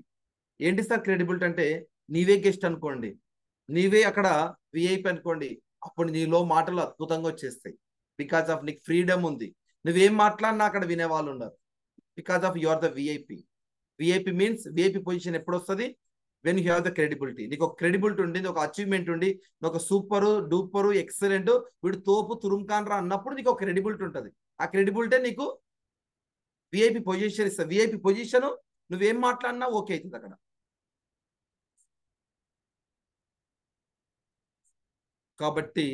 ఏంటి సార్ క్రెడిబిలిటీ అంటే, నీవే గెస్ట్ అనుకోండి, నీవే అక్కడ విఐపి అనుకోండి, అప్పుడు నీలో మాటలు అద్భుతంగా వచ్చేస్తాయి. బికాస్ ఆఫ్ నీకు ఫ్రీడమ్ ఉంది. నువ్వేం మాట్లాడినా అక్కడ వినేవాళ్ళు ఉన్నారు. Because of you are the VIP. VIP means VIP position ఎప్పుడు వస్తుంది? When you have the credibility. నీకు ఒక క్రెడిబిలిటీ ఉండి, ఒక అచీవ్మెంట్ ఉండి, ఒక సూపరు డూపరు ఎక్సలెంట్, వీడు తోపు తురుంకాన్ రా అన్నప్పుడు నీకు ఒక క్రెడిబిలిటీ ఉంటుంది. ఆ క్రెడిబిలిటీ నీకు విఐపి పొజిషన్ ఇస్తుంది. విఐపి పొజిషన్ నువ్వేం మాట్లాడినా ఓకే అవుతుంది అక్కడ. కాబట్టి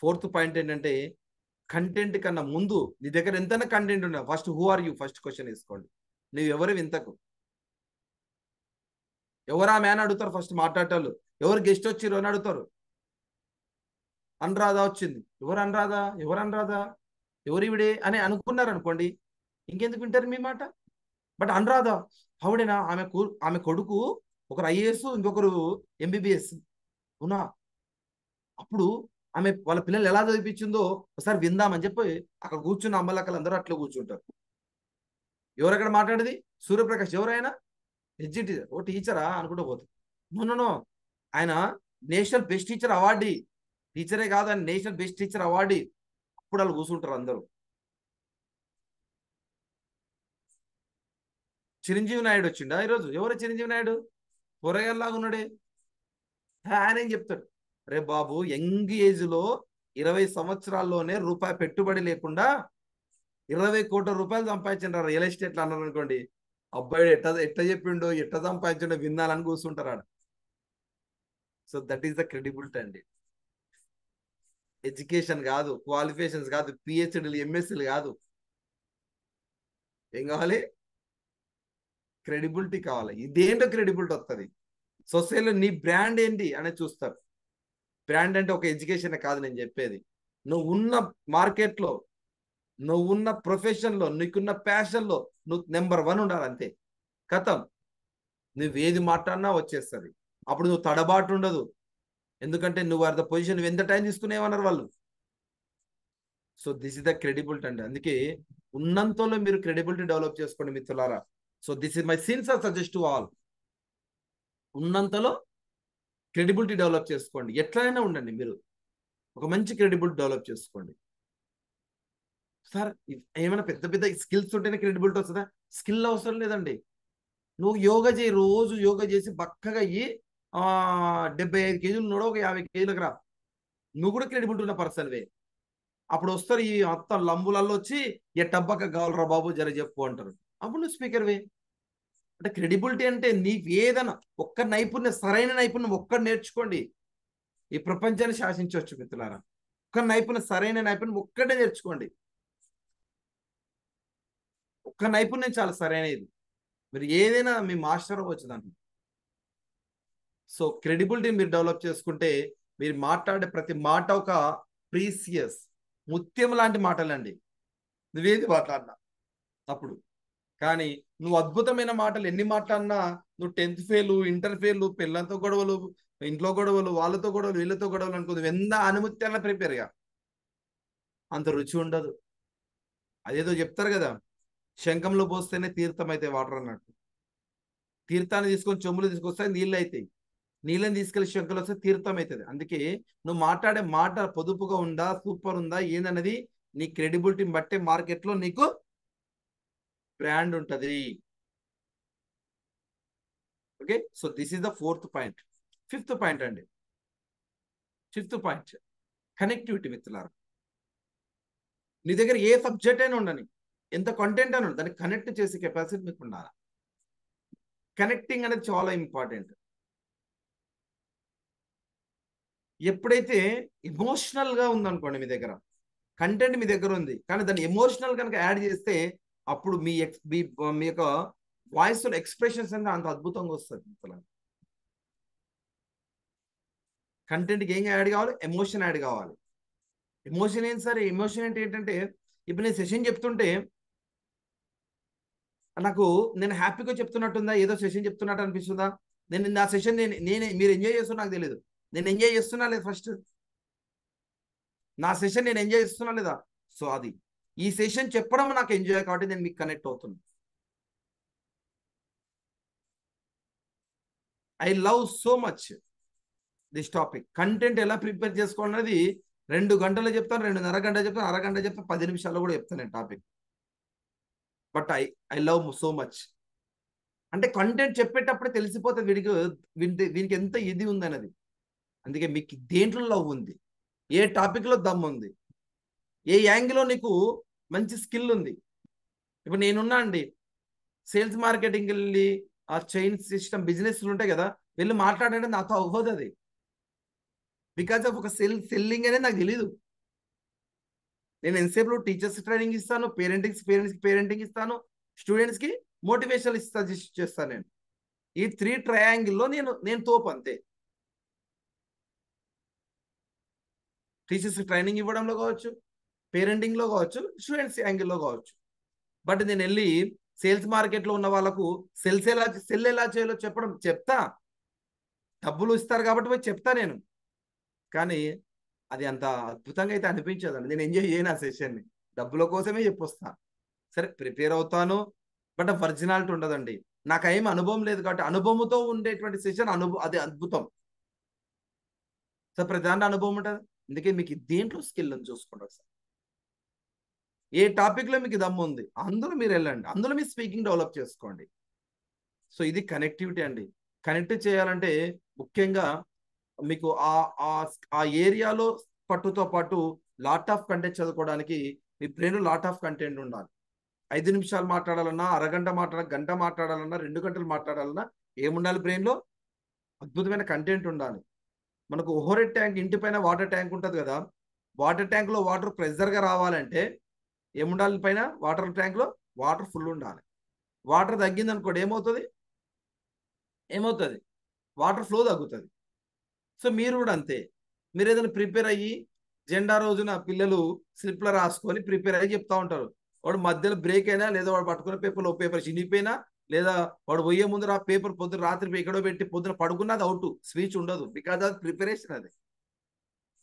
4th పాయింట్ ఏంటంటే, కంటెంట్ కన్నా ముందు నీ దగ్గర ఎంతైనా కంటెంట్ ఉన్నా first who are you first question వేసుకోండి. నువ్వు ఎవరు వింతకు, ఎవరా మ్యాన్ అడుగుతారు ఫస్ట్ మాట్లాడేటోళ్ళు. ఎవరు గెస్ట్ వచ్చిర్రు అని అడుగుతారు. అనురాధ వచ్చింది, ఎవరు అనురాధ, ఎవరు ఇవిడే అని అనుకున్నారు అనుకోండి, ఇంకెందుకు వింటారు మీ మాట. బట్ అనురాధ ఆవిడేనా, ఆమె కొడుకు ఒకరు ఐఏఎస్, ఇంకొకరు ఎంబీబీఎస్ అవునా, అప్పుడు ఆమె వాళ్ళ పిల్లలు ఎలా చదివించిందో ఒకసారి విందామని చెప్పి అక్కడ కూర్చున్న అమ్మలక్కలు అందరూ అట్లా కూర్చుంటారు. ఎవరు అక్కడ మాట్లాడేది? సూర్యప్రకాష్. ఎవరైనా ఎడ్జి టీచర్, ఓ టీచరా అనుకుంటూ పోతుంది. నో, ఆయన నేషనల్ బెస్ట్ టీచర్ అవార్డీ. టీచరే కాదు, ఆయన నేషనల్ బెస్ట్ టీచర్ అవార్డీ. అప్పుడు వాళ్ళు కూర్చుంటారు అందరూ. చిరంజీవి నాయుడు వచ్చిండా ఈరోజు? ఎవరు చిరంజీవి నాయుడు? కూరగాయలాగా ఉన్నాడే. ఆయన ఏం చెప్తాడు? అరే బాబు, యంగ్ ఏజ్ లో 20 సంవత్సరాల్లోనే రూపాయి పెట్టుబడి లేకుండా 20 కోట్ల రూపాయలు సంపాదించారు రియల్ ఎస్టేట్ లో అన్నారు అనుకోండి. అబ్బాయి ఎట్ట చెప్పిండో, ఎట్ట సంపాదించిండో వినాలని కూర్చుంటారు ఆడ. So that is the credibility అండి. ఎడ్యుకేషన్ కాదు, క్వాలిఫికేషన్స్ కాదు, పిహెచ్డీలు ఎంఎస్సీలు కాదు. ఏం కావాలి? క్రెడిబిలిటీ కావాలి. ఇదేంటో క్రెడిబిలిటీ వస్తుంది. సొసైటీలో నీ బ్రాండ్ ఏంటి అనేది చూస్తారు. బ్రాండ్ అంటే ఒక ఎడ్యుకేషన్ కాదు నేను చెప్పేది. నువ్వు ఉన్న మార్కెట్లో, నువ్వు ఉన్న ప్రొఫెషన్లో, నీకున్న ప్యాషన్లో నువ్వు నెంబర్ 1 ఉండాలి అంతే. కథం, నువ్వేది మాట్లాడినా వచ్చేస్తుంది. అప్పుడు నువ్వు తడబాటు ఉండదు. ఎందుకంటే నువ్వు అర్ధ పొజిషన్, నువ్వు ఎంత టైం తీసుకునేవన్నారు వాళ్ళు. So this is the credibility అండి. అందుకే ఉన్నంతలో మీరు క్రెడిబిలిటీ డెవలప్ చేసుకోండి మిత్రులారా. So this is my sincere suggest to all. ఉన్నంతలో క్రెడిబిలిటీ డెవలప్ చేసుకోండి. ఎట్లయినా ఉండండి, మీరు ఒక మంచి క్రెడిబిలిటీ డెవలప్ చేసుకోండి. సార్ ఏమైనా పెద్ద పెద్ద స్కిల్స్ ఉంటేనే క్రెడిబిలిటీ వస్తుందా? స్కిల్ అవసరం లేదండి. నువ్వు యోగా చేయి, రోజు యోగా చేసి బక్కగా అయ్యి 75 కేజీలు ఉన్నాడు, ఒక 50 కేజీలకు రా, నువ్వు కూడా క్రెడిబిలిటీ ఉన్న పర్సన్వే. అప్పుడు వస్తారు ఈ మొత్తం లంబులలో వచ్చి, ఏ టబ్బక్క కావాలరా బాబు జర చెప్పు అంటారు. అప్పుడు నువ్వు స్పీకర్వే. అంటే క్రెడిబిలిటీ అంటే నీకు ఏదైనా ఒక్క నైపుణ్యం, సరైన నైపుణ్యం ఒక్కటి నేర్చుకోండి, ఈ ప్రపంచాన్ని శాసించవచ్చు మిత్రులారా. ఒక్క నైపుణ్యం, సరైన నైపుణ్యం ఒక్కటే నేర్చుకోండి. ఒక్క నైపుణ్యం చాలా సరైనది. మీరు ఏదైనా మీ మాస్టర్ అవ్వచ్చు దాన్ని. సో క్రెడిబిలిటీ మీరు డెవలప్ చేసుకుంటే మీరు మాట్లాడే ప్రతి మాట ఒక ప్రీసియస్ ముత్యం లాంటి మాటలండి. నువ్వేది మాట్లాడినా అప్పుడు. కానీ నువ్వు అద్భుతమైన మాటలు ఎన్ని మాట్లాడినా, నువ్వు 10th ఫెయిల్, ఇంటర్ ఫెయిల్, పిల్లలతో గొడవలు, ఇంట్లో గొడవలు, వాళ్ళతో గొడవలు, వీళ్ళతో గొడవలు అనుకో, నువ్వు ఎంత అనుమత్యాలను ప్రిపేర్గా అంత రుచి ఉండదు. అదేదో చెప్తారు కదా, శంఖంలో పోస్తేనే తీర్థం అయితే వాటర్ అన్నట్టు. తీర్థాన్ని తీసుకొని చెంబులు తీసుకొస్తే నీళ్ళు అవుతాయి. నీళ్ళని తీసుకెళ్లి శంకలు వస్తే తీర్థం అవుతుంది. అందుకే నువ్వు మాట్లాడే మాట పొదుపుగా ఉందా, సూపర్ ఉందా ఏందన్నది నీ క్రెడిబిలిటీని బట్టే మార్కెట్లో నీకు బ్రాండ్ ఉంటుంది. Okay, so this is the 4th point. 5th point అండి, 5th పాయింట్ కనెక్టివిటీ. మిత్రులారా, నీ దగ్గర ఏ సబ్జెక్ట్ అయినా ఉండని, ఎంత కంటెంట్ అయినా దాన్ని కనెక్ట్ చేసే కెపాసిటీ మీకు ఉండాలి. కనెక్టింగ్ అనేది చాలా ఇంపార్టెంట్. ఎప్పుడైతే ఎమోషనల్గా ఉందనుకోండి, మీ దగ్గర కంటెంట్ మీ దగ్గర ఉంది కానీ దాన్ని ఎమోషనల్ కనుక యాడ్ చేస్తే అప్పుడు మీ యొక్క వాయిస్ ఎక్స్ప్రెషన్స్ అనేది అంత అద్భుతంగా వస్తుంది. కంటెంట్కి ఏం యాడ్ కావాలి? ఎమోషన్ యాడ్ కావాలి. ఎమోషన్ ఏంటి సార్? ఎమోషన్ అంటే ఏంటంటే, ఇప్పుడు నేను సెషన్ చెప్తుంటే నేను హ్యాపీగా చెప్తున్నట్టుందా, ఏదో సెషన్ చెప్తున్నట్టు అనిపిస్తుందా? నా సెషన్ నేనే మీరు ఎంజాయ్ చేస్తున్నా నాకు తెలియదు. నేను ఎంజాయ్ చేస్తున్నా లేదా? ఫస్ట్ నా సెషన్ నేను ఎంజాయ్ చేస్తున్నా లేదా? సో అది ఈ సెషన్ చెప్పడం నాకు ఎంజాయ్ కాబట్టి నేను మీకు కనెక్ట్ అవుతున్నా. I love so much this topic. Content ఎలా ప్రిపేర్ చేసుకోవాలన్నది 2 గంటలు చెప్తాను, 2.5 గంటలు చెప్తాను, అరగంట చెప్తాను, 10 నిమిషాల్లో కూడా చెప్తాను నేను topic. But I love so much అంటే కంటెంట్ చెప్పేటప్పుడే తెలిసిపోతుంది వీనికి ఎంత ఇది ఉంది అన్నది. అందుకే మీకు దేంట్లో లవ్ ఉంది, ఏ టాపిక్లో దమ్ ఉంది, ఏ యాంగిల్లో నీకు మంచి స్కిల్ ఉంది. ఇప్పుడు నేనున్నా అండి, సేల్స్ మార్కెటింగ్ వెళ్ళి ఆ చైన్ సిస్టమ్ బిజినెస్లు ఉంటాయి కదా, వెళ్ళి మాట్లాడంటే నాతో అవ్వదు అది. బికాజ్ ఆఫ్ ఒక సెల్లింగ్ అనేది నాకు తెలీదు. నేను ఎంతసేపు టీచర్స్ ట్రైనింగ్ ఇస్తాను, పేరెంట్స్కి పేరెంటింగ్ ఇస్తాను, స్టూడెంట్స్కి మోటివేషనల్ సజెస్ట్ చేస్తాను. నేను ఈ 3 ట్రయాంగిల్లో నేను తోపు అంతే. టీచర్స్ ట్రైనింగ్ ఇవ్వడంలో కావచ్చు, పేరెంటింగ్లో కావచ్చు, స్టూడెంట్స్ యాంగిల్లో కావచ్చు. బట్ నేను వెళ్ళి సేల్స్ మార్కెట్లో ఉన్న వాళ్ళకు సెల్ ఎలా చేయాలో చెప్తా. డబ్బులు ఇస్తారు కాబట్టి పోయి చెప్తా నేను. కానీ అది అంత అద్భుతంగా అయితే అనిపించదండి. నేను ఎంజాయ్ చేయను ఆ సెషన్ని, డబ్బుల కోసమే చెప్పొస్తా. సరే ప్రిపేర్ అవుతాను, బట్ ఒరిజినాలిటీ ఉండదండి. నాకు ఏం అనుభవం లేదు కాబట్టి అనుభవంతో ఉండేటువంటి సెషన్ అది అద్భుతం. సో ప్రతి దాంట్లో అనుభవం ఉంటుంది. అందుకే మీకు దేంట్లో స్కిల్ అని చూసుకుంటారు సార్. ఏ టాపిక్లో మీకు దమ్ము ఉంది అందులో మీరు వెళ్ళండి, అందులో మీ స్పీకింగ్ డెవలప్ చేసుకోండి. సో ఇది కనెక్టివిటీ అండి. కనెక్ట్ చేయాలంటే ముఖ్యంగా మీకు ఆ ఏరియాలో పట్టుతో పాటు లాట్ ఆఫ్ కంటెంట్ చదువుకోవడానికి మీ బ్రెయిన్ లాట్ ఆఫ్ కంటెంట్ ఉండాలి. 5 నిమిషాలు మాట్లాడాలన్నా, అరగంట గంట మాట్లాడాలన్నా, 2 గంటలు మాట్లాడాలన్నా ఏముండాలి? బ్రెయిన్లో అద్భుతమైన కంటెంట్ ఉండాలి. మనకు ఓవర్ ట్యాంక్, ఇంటి పైన వాటర్ ట్యాంక్ ఉంటుంది కదా, వాటర్ ట్యాంక్లో వాటర్ ప్రెషర్గా రావాలంటే ఏముండాలి? పైన వాటర్ ట్యాంక్లో వాటర్ ఫుల్ ఉండాలి. వాటర్ తగ్గింది అనుకోండి ఏమవుతుంది? వాటర్ ఫ్లో తగ్గుతుంది. సో మీరు కూడా అంతే. మీరు ఏదైనా ప్రిపేర్ అయ్యి జెండా రోజున పిల్లలు స్లిప్లో రాసుకొని ప్రిపేర్ అయ్యి చెప్తా ఉంటారు. వాడు మధ్యలో బ్రేక్ అయినా, లేదా వాడు పట్టుకున్న పేపర్ చినిగిపోయినా, లేదా వాడు పోయే ముందు పేపర్ పొద్దున రాత్రి ఎక్కడో పెట్టి పొద్దున పడుకున్నది అవుట్, స్పీచ్ ఉండదు. బికాజ్ అది ప్రిపరేషన్ అది.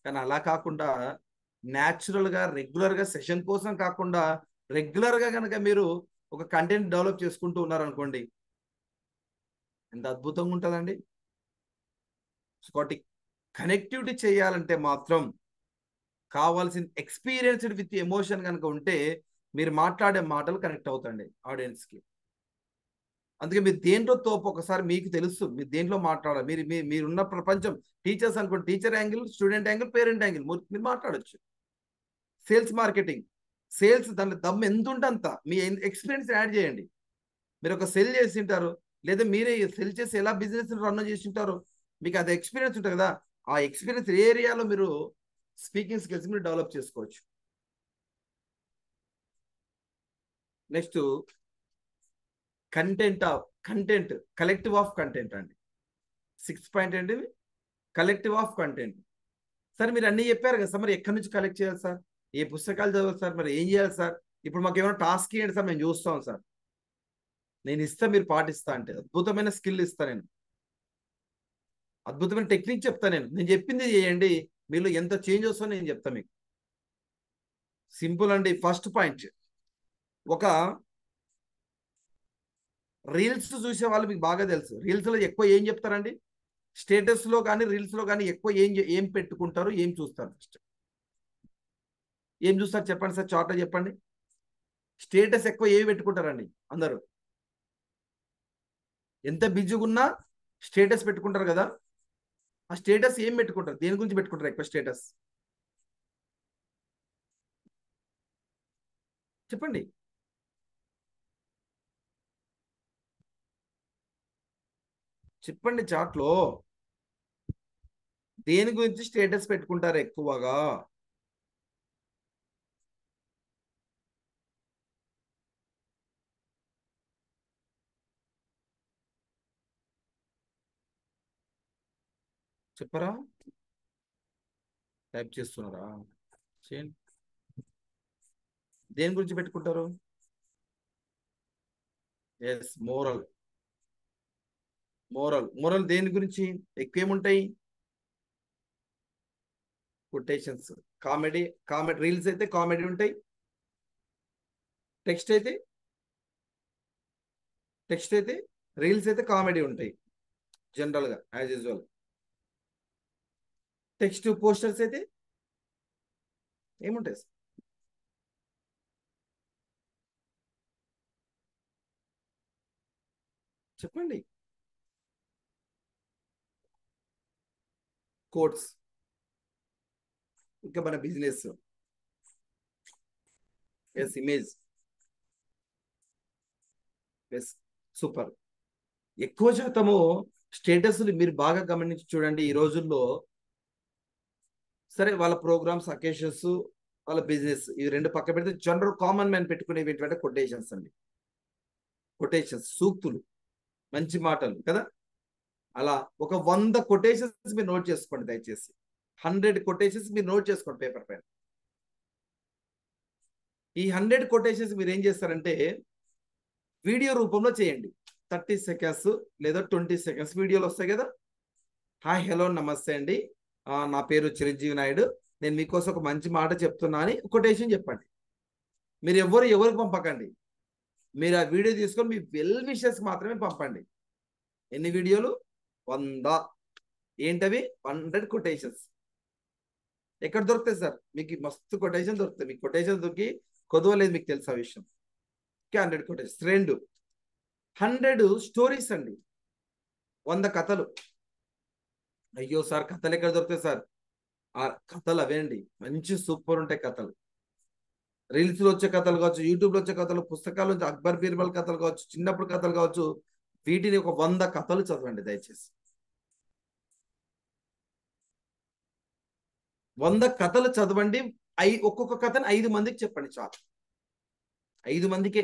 కానీ అలా కాకుండా న్యాచురల్గా రెగ్యులర్గా సెషన్ కోసం కాకుండా రెగ్యులర్గా కనుక మీరు ఒక కంటెంట్ డెవలప్ చేసుకుంటూ ఉన్నారనుకోండి, ఎంత అద్భుతంగా ఉంటుందండి. కాబట్టి కనెక్టివిటీ చేయాలంటే మాత్రం కావాల్సిన ఎక్స్పీరియన్స్డ్ విత్ ఎమోషన్ కనుక ఉంటే మీరు మాట్లాడే మాటలు కనెక్ట్ అవుతాయండి ఆడియన్స్కి. అందుకే మీరు దేంట్లో తోపు ఒకసారి మీకు తెలుసు, మీరు దేంట్లో మాట్లాడాలి. మీరున్న ప్రపంచం టీచర్స్ అనుకోండి, teacher angle, student angle, parent angle మీరు మాట్లాడచ్చు. సేల్స్ మార్కెటింగ్, సేల్స్ దాంట్లో దమ్ ఎంత ఉంటే అంత మీ ఎక్స్పీరియన్స్ యాడ్ చేయండి. మీరు ఒక సెల్ చేసి ఉంటారు, లేదా మీరే సెల్ చేసి ఎలా బిజినెస్ రన్ చేసి ఉంటారు, మీకు అది ఎక్స్పీరియన్స్ ఉంటుంది కదా, ఆ ఎక్స్పీరియన్స్ ఏరియాలో మీరు స్పీకింగ్ స్కిల్స్ మీరు డెవలప్ చేసుకోవచ్చు. Next content collective of content అండి. 6th పాయింట్ ఏంటి? Collective of content. సార్ మీరు అన్నీ చెప్పారు కదా సార్, మరి ఎక్కడి నుంచి కలెక్ట్ చేయాలి సార్? ఏ పుస్తకాలు చదవాలి సార్? మరి ఏం చేయాలి సార్? ఇప్పుడు మాకు ఏమైనా టాస్క్ ఇవ్వండి సార్, మేము చూస్తాం సార్. నేను ఇస్తా, మీరు పాటిస్తా అంటే అద్భుతమైన స్కిల్ ఇస్తా, నేను అద్భుతమైన టెక్నిక్ చెప్తా. నేను చెప్పింది చేయండి, మీలో ఎంత చేంజ్ వస్తుందో నేను చెప్తా మీకు. సింపుల్ అండి. ఫస్ట్ పాయింట్, ఒక రీల్స్ చూసే వాళ్ళు మీకు బాగా తెలుసు. రీల్స్లో ఎక్కువ ఏం చెప్తారండి? స్టేటస్ లో కానీ రీల్స్ లో కానీ ఎక్కువ ఏం పెట్టుకుంటారు, ఏం చూస్తారు? ఏం చూస్తారు చెప్పండి సార్, చార్ట్ చెప్పండి. స్టేటస్ ఎక్కువ ఏమి పెట్టుకుంటారండి అందరూ? ఎంత బిజీగా ఉన్నా స్టేటస్ పెట్టుకుంటారు కదా. ఆ స్టేటస్ ఏం పెట్టుకుంటారు, దేని గురించి పెట్టుకుంటారు ఎక్కువ స్టేటస్ చెప్పండి. చెప్పండి చాట్ లో దేని గురించి స్టేటస్ పెట్టుకుంటారు ఎక్కువగా? చెప్పరా? టైప్ చేస్తున్నారా? చేయండి. దేని గురించి పెట్టుకుంటారు? Yes, moral. మోరల్ దేని గురించి ఎక్కువ ఏముంటాయి? కొటేషన్స్. కామెడీ రీల్స్ అయితే కామెడీ ఉంటాయి. టెక్స్ట్ అయితే రీల్స్ అయితే కామెడీ ఉంటాయి జనరల్ గా యాజ్ యూజువల్. టెక్స్ట్ పోస్టర్స్ అయితే ఏముంటాయి? చెప్పండి. కోట్స్. ఇంకా మన business. Yes, image. Yes, super. ఎక్కువ శాతము స్టేటస్లు మీరు బాగా గమనించి చూడండి ఈ రోజుల్లో. సరే, వాళ్ళ ప్రోగ్రామ్స్, అకేషన్స్, వాళ్ళ బిజినెస్, ఇవి రెండు పక్క పెడితే జనరల్ కామన్ మ్యాన్ పెట్టుకునేవి ఏంటంటే కొటేషన్స్ అండి. కొటేషన్స్, సూక్తులు, మంచి మాటలు కదా. అలా ఒక 100 కొటేషన్స్ మీరు నోట్ చేసుకోండి దయచేసి. 100 కొటేషన్స్ మీరు నోట్ చేసుకోండి పేపర్ పైన. ఈ 100 కొటేషన్స్ మీరు ఏం చేస్తారంటే వీడియో రూపంలో చేయండి. 30 సెకండ్స్ లేదా 20 సెకండ్స్ వీడియోలు వస్తాయి కదా. హాయ్, హలో, నమస్తే అండి, నా పేరు చిరంజీవి నాయుడు, నేను మీకోసం ఒక మంచి మాట చెప్తున్నా అని కొటేషన్ చెప్పండి. మీరు ఎవరికి పంపకండి. మీరు ఆ వీడియో తీసుకొని మీ వెల్ విషెస్ మాత్రమే పంపండి. ఎన్ని వీడియోలు? 100. ఏంటవి? 100 కొటేషన్స్. ఎక్కడ దొరుకుతాయి సార్ మీకు? మస్తు కొటేషన్ దొరుకుతాయి. మీకు కొటేషన్ దొరికి కొదవలేదు, మీకు తెలుసా విషయం. 100 కొటేషన్స్. 2 100 స్టోరీస్ అండి. 100 కథలు. అయ్యో సార్, కథలు ఎక్కడ దొరుకుతాయి సార్? ఆ కథలు అవే అండి, మంచి సూపర్ ఉంటాయి కథలు. రీల్స్ లో వచ్చే కథలు కావచ్చు, యూట్యూబ్ లో వచ్చే కథలు, పుస్తకాల నుంచి అక్బర్ బీర్బల్ కథలు కావచ్చు, చిన్నప్పుడు కథలు కావచ్చు. వీటిని ఒక 100 కథలు చదవండి దయచేసి. 100 కథలు చదవండి. ఒక్కొక్క కథని 5 మందికి చెప్పండి చాలు. 5 మందికే.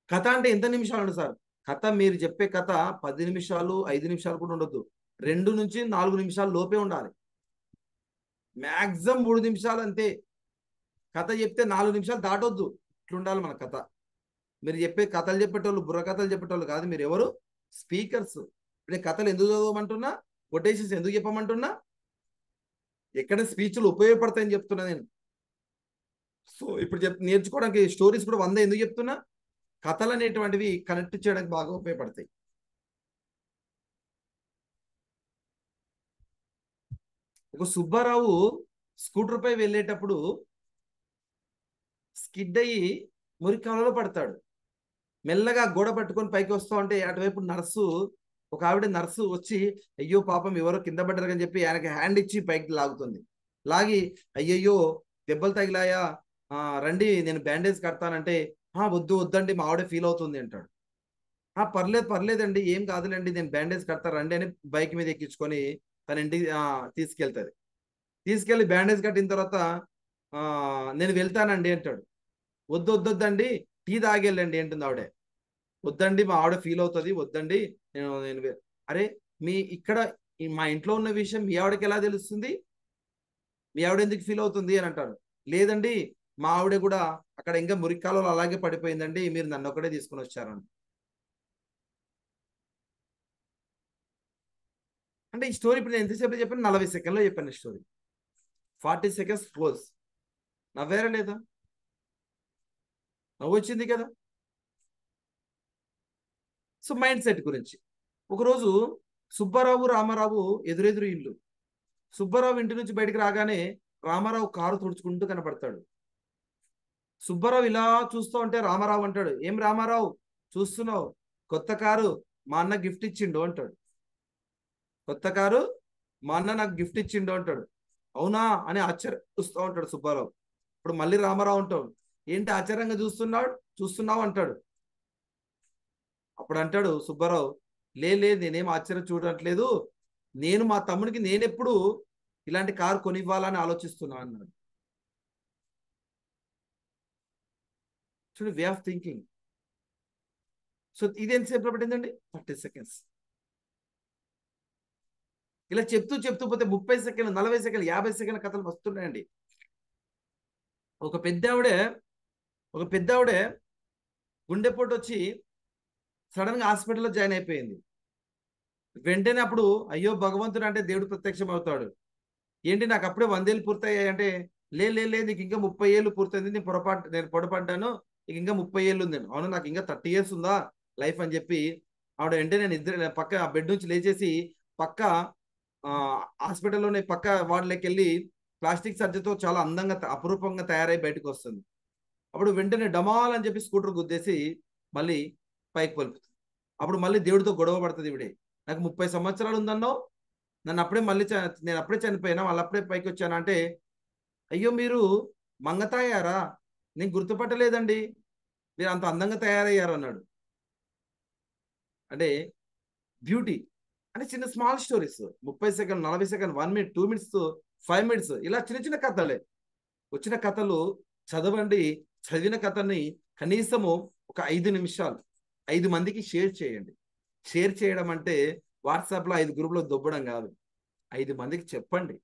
కథ అంటే ఎంత నిమిషాలు సార్? కథ మీరు చెప్పే కథ 10 నిమిషాలు, 5 నిమిషాలు కూడా ఉండొద్దు. 2 నుంచి 4 నిమిషాల లోపే ఉండాలి. మ్యాక్సిమం 3 నిమిషాలు అంతే. కథ చెప్తే 4 నిమిషాలు దాటొద్దు. ఇట్లుండాలి మన కథ. మీరు చెప్పే కథలు చెప్పేటోళ్ళు బుర్ర కథలు చెప్పేటోళ్ళు కాదు. మీరు ఎవరు? స్పీకర్స్. ఇప్పుడు కథలు ఎందుకు చదవమంటున్నా, కొటేషన్స్ ఎందుకు చెప్పమంటున్నా, ఎక్కడ స్పీచ్లు ఉపయోగపడతాయని చెప్తున్నా నేను. సో ఇప్పుడు నేర్చుకోవడానికి స్టోరీస్ కూడా 100 ఎందుకు చెప్తున్నా, కథలు అనేటువంటివి కనెక్ట్ చేయడానికి బాగా ఉపయోగపడతాయి. ఒక సుబ్బారావు స్కూటర్ పై వెళ్ళేటప్పుడు స్కిడ్ అయ్యి మురికాలలో పడతాడు. మెల్లగా గోడ పట్టుకొని పైకి వస్తా ఉంటే అటువైపు ఒక ఆవిడ నర్సు వచ్చి, అయ్యో పాపం ఎవరో కింద పడ్డారు అని చెప్పి ఆయనకి హ్యాండ్ ఇచ్చి పైకి లాగుతుంది. లాగి, అయ్యయ్యో దెబ్బలు తగిలాయా, రండి నేను బ్యాండేజ్ కడతానంటే, వద్దండి మా ఆవిడ ఫీల్ అవుతుంది అంటాడు. పర్లేదండి, ఏం కాదులేండి, నేను బ్యాండేజ్ కడతా రండి అని బైక్ మీద ఎక్కించుకొని తన ఇంటికి తీసుకెళ్తాది. తీసుకెళ్లి బ్యాండేజ్ కట్టిన తర్వాత నేను వెళ్తానండి అంటాడు. వద్దండి, టీ తాగెళ్ళండి అంటుంది ఆవిడే. వద్దండి మా ఆవిడ ఫీల్ అవుతుంది, వద్దండి నేను అరే ఇక్కడ మా ఇంట్లో ఉన్న విషయం మీ ఆవిడకి ఎలా తెలుస్తుంది? మీ ఆవిడ ఎందుకు ఫీల్ అవుతుంది అని అంటాడు. లేదండి, మా ఆవిడ కూడా అక్కడ ఇంకా మురికాలలో అలాగే పడిపోయిందండి, మీరు నన్ను ఒకటే తీసుకుని వచ్చారని. అంటే ఈ స్టోరీ ఇప్పుడు నేను ఎంతసేపు చెప్పాను? 40 సెకండ్లో చెప్పాను ఈ స్టోరీ. 40 seconds close. నవ్వారా లేదా? నవ్వు వచ్చింది కదా. సో మైండ్ సెట్ గురించి ఒకరోజు సుబ్బారావు రామారావు ఎదురెదురు ఇల్లు. సుబ్బారావు ఇంటి నుంచి బయటికి రాగానే రామారావు కారు తుడుచుకుంటూ కనపడతాడు. సుబ్బారావు ఇలా చూస్తూ ఉంటే రామారావు అంటాడు, ఏం రామారావు చూస్తున్నావు? కొత్త కారు మా అన్న గిఫ్ట్ ఇచ్చిండు అంటాడు. కొత్త కారు మా అన్న నాకు గిఫ్ట్ ఇచ్చిండు అంటాడు. అవునా అని ఆశ్చర్య చూస్తూ ఉంటాడు సుబ్బారావు. ఇప్పుడు మళ్ళీ రామారావు అంటాడు, ఏంటి ఆశ్చర్యంగా చూస్తున్నావు అంటాడు. అప్పుడు అంటాడు సుబ్బారావు, లేదు నేనేం ఆశ్చర్యం చూడట్లేదు, నేను మా తమ్ముడికి నేనెప్పుడు ఇలాంటి కారు కొనివ్వాలని ఆలోచిస్తున్నా అన్నాడు. చూడు, వే ఆఫ్ థింకింగ్. సో ఇది ఎంతసేపు పట్టిందండి? 30 seconds. ఇలా చెప్తూ పోతే 30 సెకండ్లు, 40 సెకండ్లు, 50 సెకండ్ల కథలు వస్తున్నాయండి. ఒక పెద్ద ఆవిడే గుండెపోటు వచ్చి సడన్ గా హాస్పిటల్లో జాయిన్ అయిపోయింది. వెంటనే అప్పుడు అయ్యో భగవంతుడు అంటే దేవుడు ప్రత్యక్షం అవుతాడు. ఏంటి నాకు అప్పుడే 100 ఏళ్ళు పూర్తయ్యాయి అంటే, లేదు నీకు ఇంకా 30 ఏళ్ళు పూర్తయింది, నేను పొరపడ్డాను, నీకు ఇంకా 30 ఏళ్ళు ఉంది. అవును, నాకు ఇంకా 30 years ఉందా లైఫ్ అని చెప్పి ఆవిడ వెంటనే నేను పక్క ఆ బెడ్ నుంచి లేచేసి పక్క హాస్పిటల్లోనే పక్క వార్డులోకి వెళ్ళి ప్లాస్టిక్ సర్జరీతో చాలా అందంగా అపురూపంగా తయారై బయటకు వస్తుంది. అప్పుడు వెంటనే డమాల్ అని చెప్పి స్కూటర్ గుద్దేసి మళ్ళీ పైకి పలుపుతుంది. అప్పుడు మళ్ళీ దేవుడితో గొడవ పడుతుంది ఇవిడే, నాకు 30 సంవత్సరాలు ఉందన్నావు, నేను అప్పుడే చనిపోయినా, వాళ్ళు అప్పుడే పైకి వచ్చాను అంటే, అయ్యో మీరు మంగతాయారా, నేను గుర్తుపట్టలేదండి, మీరు అంత అందంగా తయారయ్యారు అన్నాడు. అంటే బ్యూటీ అంటే చిన్న small stories, 30 second, 40 second, 1 minute, 2 minutes, 5 minutes, ఇలా చిన్న కథలే. వచ్చిన కథలు చదవండి. చదివిన కథని కనీసము ఒక 5 నిమిషాలు 5 మందికి షేర్ చేయండి. షేర్ చేయడం అంటే వాట్సాప్లో 5 గ్రూపులో దొబ్బడం కాదు. 5 మందికి చెప్పండి,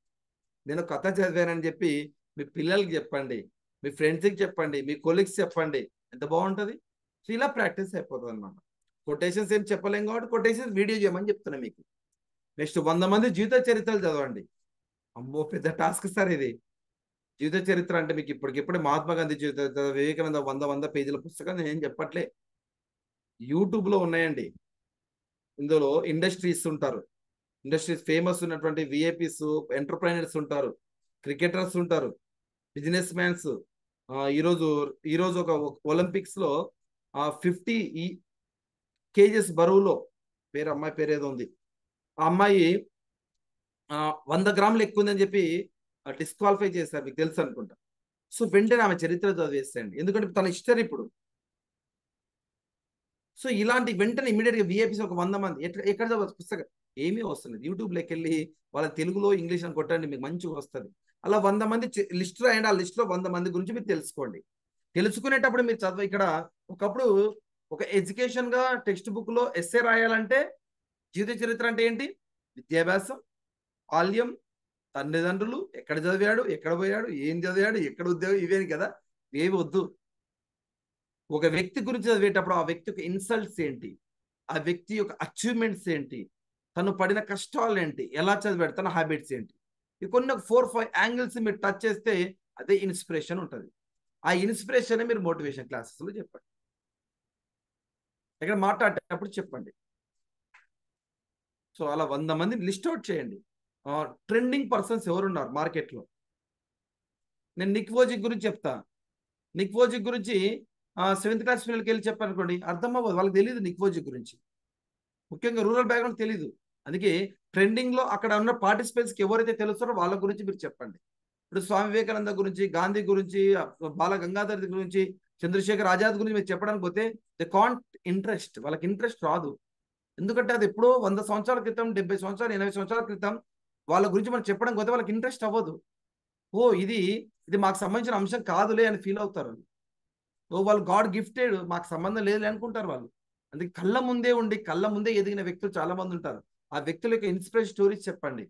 నేను కథ చదివానని చెప్పి మీ పిల్లలకి చెప్పండి, మీ ఫ్రెండ్స్కి చెప్పండి, మీ కొలీగ్స్ చెప్పండి. ఎంత బాగుంటుంది. సో ఇలా ప్రాక్టీస్ అయిపోతుంది అన్నమాట. కొటేషన్స్ ఏం చెప్పలేం కాబట్టి కొటేషన్స్ వీడియో చేయమని చెప్తున్నా మీకు. నెక్స్ట్ 100 మంది జీవిత చరిత్రలు చదవండి. అమ్మో పెద్ద టాస్క్ సార్ ఇది. జీవిత చరిత్ర అంటే మీకు ఇప్పటికిప్పుడే మహాత్మా గాంధీ జీవిత చరిత్ర, వివేకానంద 100 పేజీల పుస్తకం నేను చెప్పట్లే, యూట్యూబ్లో ఉన్నాయండి. ఇందులో ఇండస్ట్రీస్ ఉంటారు, ఇండస్ట్రీస్ ఫేమస్ ఉన్నటువంటి విఐపీస్, ఎంటర్ప్రైనర్స్ ఉంటారు, క్రికెటర్స్ ఉంటారు, బిజినెస్ మ్యాన్స్. ఈరోజు ఒక ఒలింపిక్స్ లో 50 kgs బరువులో అమ్మాయి పేరు ఏదో ఉంది, ఆ అమ్మాయి 100 గ్రాములు ఎక్కువ ఉందని చెప్పి డిస్క్వాలిఫై చేశారు, మీకు తెలుసు అనుకుంటా. సో వెంటనే ఆమె చరిత్ర చదివేస్తాయండి, ఎందుకంటే తన హిస్టరీ ఇప్పుడు. సో ఇలాంటి వెంటనే ఇమీడియట్ గా విఐపీస్ ఒక 100 మంది ఎక్కడ చదవచ్చు పుస్తకం ఏమీ వస్తుంది, యూట్యూబ్లోకి వెళ్ళి వాళ్ళ తెలుగులో ఇంగ్లీష్ అని కొట్టండి, మీకు మంచిగా వస్తుంది. అలా 100 మంది లిస్ట్ రాయండి, ఆ లిస్ట్ లో 100 మంది గురించి మీరు తెలుసుకోండి. తెలుసుకునేటప్పుడు మీరు చదువు ఇక్కడ ఒకప్పుడు ఒక ఎడ్యుకేషన్ గా టెక్స్ట్ బుక్ లో ఎస్సే రాయాలంటే జీవిత చరిత్ర అంటే ఏంటి, విద్యాభ్యాసం, బాల్యం, తల్లిదండ్రులు, ఎక్కడ చదివాడు, ఎక్కడ పోయాడు, ఏం చదివాడు, ఎక్కడ ఉద్యోగం, ఇవేని కదా, ఏవి వద్దు. ఒక వ్యక్తి గురించి చదివేటప్పుడు ఆ వ్యక్తి యొక్క ఇన్సల్ట్స్ ఏంటి, ఆ వ్యక్తి యొక్క అచీవ్మెంట్స్ ఏంటి, తను పడిన కష్టాలు ఏంటి, ఎలా చదివాడు, తన హ్యాబిట్స్ ఏంటి, ఈ కొన్ని 4-5 యాంగిల్స్ మీరు టచ్ చేస్తే అదే ఇన్స్పిరేషన్ ఉంటుంది. ఆ ఇన్స్పిరేషన్ మీరు మోటివేషన్ క్లాసెస్లో చెప్పండి, ఇక్కడ మాట్లాడేటప్పుడు చెప్పండి. సో అలా 100 మందిని లిస్ట్ అవుట్ చేయండి. ట్రెండింగ్ పర్సన్స్ ఎవరున్నారు మార్కెట్లో. నేను నిక్ వోజిక్ గురించి చెప్తా. నిక్ వోజిక్ గురించి 7th క్లాస్ పిల్లలకి వెళ్ళి చెప్పానుకోండి, అర్థం అవ్వదు, వాళ్ళకి తెలియదు నిక్ వోజిక్ గురించి, ముఖ్యంగా రూరల్ బ్యాక్గ్రౌండ్ తెలియదు. అందుకే ట్రెండింగ్ లో అక్కడ ఉన్న పార్టిసిపెంట్స్కి ఎవరైతే తెలుస్తారో వాళ్ళ గురించి మీరు చెప్పండి. ఇప్పుడు స్వామి వివేకానంద గురించి, గాంధీ గురించి, బాల గంగాధర్ గురించి, చంద్రశేఖర్ ఆజాద్ గురించి మీరు చెప్పడానికి పోతే దే కాంట్ ఇంట్రెస్ట్, వాళ్ళకి ఇంట్రెస్ట్ రాదు. ఎందుకంటే అది ఎప్పుడో 100 సంవత్సరాల క్రితం, 70 సంవత్సరాలు, 80 సంవత్సరాల క్రితం వాళ్ళ గురించి మనం చెప్పడానికి పోతే వాళ్ళకి ఇంట్రెస్ట్ అవ్వదు. ఇది మాకు సంబంధించిన అంశం కాదులే అని ఫీల్ అవుతారు. వాళ్ళు గాడ్ గిఫ్టెడ్, మాకు సంబంధం లేదులే అనుకుంటారు వాళ్ళు. అందుకే కళ్ళ ముందే ఉండి కళ్ళ ముందే ఎదిగిన వ్యక్తులు చాలా మంది ఉంటారు. ఆ వ్యక్తుల యొక్క ఇన్స్పిరేషన్ స్టోరీస్ చెప్పండి,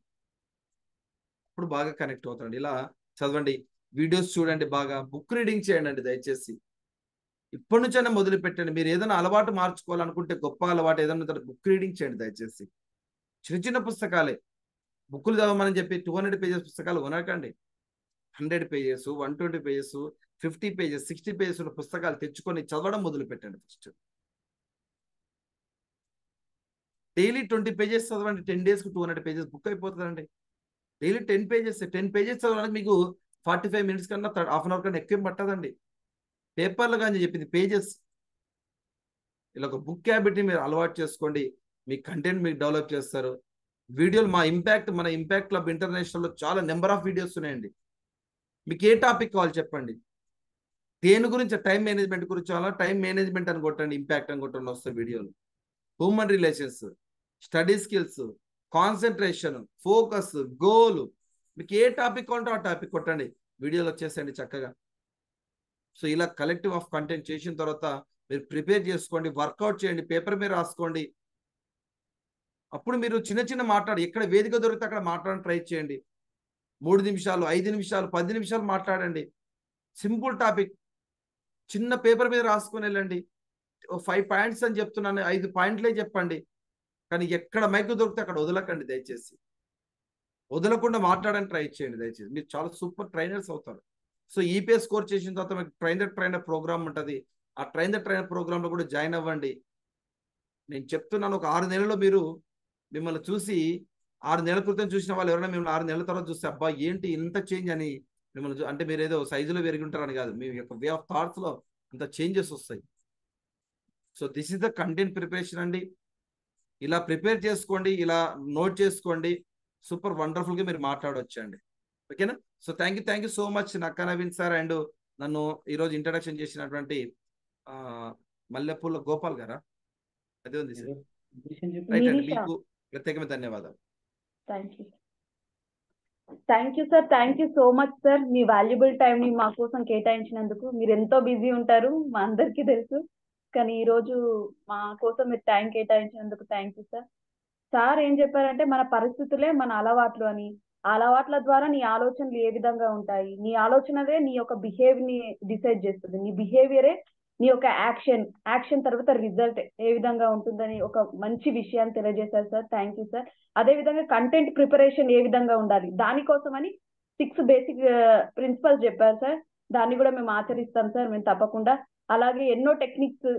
అప్పుడు బాగా కనెక్ట్ అవుతారండి. ఇలా చదవండి, వీడియోస్ చూడండి, బాగా బుక్ రీడింగ్ చేయండి అండి దయచేసి. ఇప్పటి నుంచైనా మొదలు పెట్టండి. మీరు ఏదైనా అలవాటు మార్చుకోవాలనుకుంటే, గొప్ప అలవాటు ఏదైనా బుక్ రీడింగ్ చేయండి దయచేసి. చిన్న పుస్తకాలే, బుక్కులు చదవమని చెప్పి 200 పేజెస్ పుస్తకాలు కొనకండి. 100 పేజెస్, 120 పేజెస్, 50 పేజెస్, 60 పేజెస్ ఉన్న పుస్తకాలు తెచ్చుకొని చదవడం మొదలు పెట్టండి ఫస్ట్. డైలీ 20 పేజెస్ చదవండి. 10 days కి 200 పేజెస్ బుక్ అయిపోతుందండి. డైలీ 10 పేజెస్ 10 పేజెస్ చదవడానికి మీకు 45 minutes కన్నా హాఫ్ అన్ అవర్ కన్నా ఎక్కువ పట్టదండి. పేపర్లు కానీ చెప్పింది పేజెస్. ఇలా ఒక బుక్ హ్యాబిట్ని మీరు అలవాటు చేసుకోండి. మీ కంటెంట్ మీరు డెవలప్ చేస్తారు. వీడియోలు మన ఇంపాక్ట్ క్లబ్ ఇంటర్నేషనల్లో చాలా నెంబర్ ఆఫ్ వీడియోస్ ఉన్నాయండి. మీకు ఏ టాపిక్ కావాలి చెప్పండి. దేని గురించి టైం మేనేజ్మెంట్ గురించి చాలా టైం మేనేజ్మెంట్ అని కొట్టండి, ఇంపాక్ట్ అని కొట్టండి వస్తాయి వీడియోలు. Human relations, study skills, concentration, focus, goal, మీకు ఏ టాపిక్ ఉంటే ఆ టాపిక్ కొట్టండి, వీడియోలు వచ్చేసేయండి చక్కగా. సో ఇలా కలెక్టివ్ ఆఫ్ కంటెంట్ చేసిన తర్వాత మీరు ప్రిపేర్ చేసుకోండి, వర్కౌట్ చేయండి, పేపర్ మీద రాసుకోండి. అప్పుడు మీరు చిన్న ఎక్కడ వేదిక దొరికితే అక్కడ మాట్లాడడానికి ట్రై చేయండి. 3 నిమిషాలు, 5 నిమిషాలు, 10 నిమిషాలు మాట్లాడండి. సింపుల్ టాపిక్ చిన్న పేపర్ మీద రాసుకొని వెళ్ళండి. 5 పాయింట్స్ అని చెప్తున్నాను, 5 పాయింట్లే చెప్పండి. కానీ ఎక్కడ మైక్ దొరికితే అక్కడ వదలకండి దయచేసి. వదలకుండా మాట్లాడడానికి ట్రై చేయండి దయచేసి. మీరు చాలా సూపర్ ట్రైనర్స్ అవుతారు. సో ఈపీఎస్ కోర్స్ చేసిన తర్వాత మీకు ట్రైనర్ ప్రోగ్రామ్ ఉంటుంది. ఆ ట్రైనర్ ప్రోగ్రాంలో కూడా జాయిన్ అవ్వండి. నేను చెప్తున్నాను, ఒక 6 నెలల్లో మీరు మిమ్మల్ని చూసి 6 నెలల క్రితం చూసిన వాళ్ళు ఎవరైనా మిమ్మల్ని 6 నెలల తర్వాత చూస్తే అబ్బా ఏంటి ఇంత చేంజ్ అని మిమ్మల్ని అంటే మీరు ఏదో సైజులో పెరిగి ఉంటారని కాదు, మీ యొక్క వే ఆఫ్ థాట్స్లో అంత చేంజెస్ వస్తాయి. So this is the content preparation అండి. ఇలా ప్రిపేర్ చేసుకోండి, ఇలా నోట్ చేసుకోండి. సూపర్ వండర్ఫుల్గా మీరు మాట్లాడవచ్చండి. ఓకేనా? So thank you so much Nakka Naveen sir and నన్ను ఈరోజు ఇంట్రడక్షన్ చేసినటువంటి మల్లెపూల గోపాల్ గారా, అదే ఉంది సార్, రైట్ అండి. మీకు ప్రత్యేకమైన ధన్యవాదాలు. Thank you sir, thank you so much sir. Me valuable time ని మా కోసం కేటాయించినందుకు. మీరు ఎంతో బిజీ ఉంటారు మా అందరికీ తెలుసు, కానీ ఈ రోజు మా కోసం మీరు టైం కేటాయించినందుకు థ్యాంక్ యూ సార్. సార్ ఏం చెప్పారంటే మన పరిస్థితులే మన అలవాట్లు అని. ఆ అలవాట్ల ద్వారా నీ ఆలోచనలు ఏ విధంగా ఉంటాయి, నీ ఆలోచనలే నీ యొక్క బిహేవియర్ ని డిసైడ్ చేస్తుంది, నీ బిహేవియరే నీ యొక్క యాక్షన్ తర్వాత రిజల్ట్ ఏ విధంగా ఉంటుందని ఒక మంచి విషయాన్ని తెలియజేశారు సార్. Thank you sir. అదే విధంగా కంటెంట్ ప్రిపరేషన్ ఏ విధంగా ఉండాలి దానికోసమని 6 బేసిక్ ప్రిన్సిపల్స్ చెప్పారు సార్. దాన్ని కూడా మేము ఆచరిస్తాం సార్, మేము తప్పకుండా. అలాగే ఎన్నో టెక్నిక్స్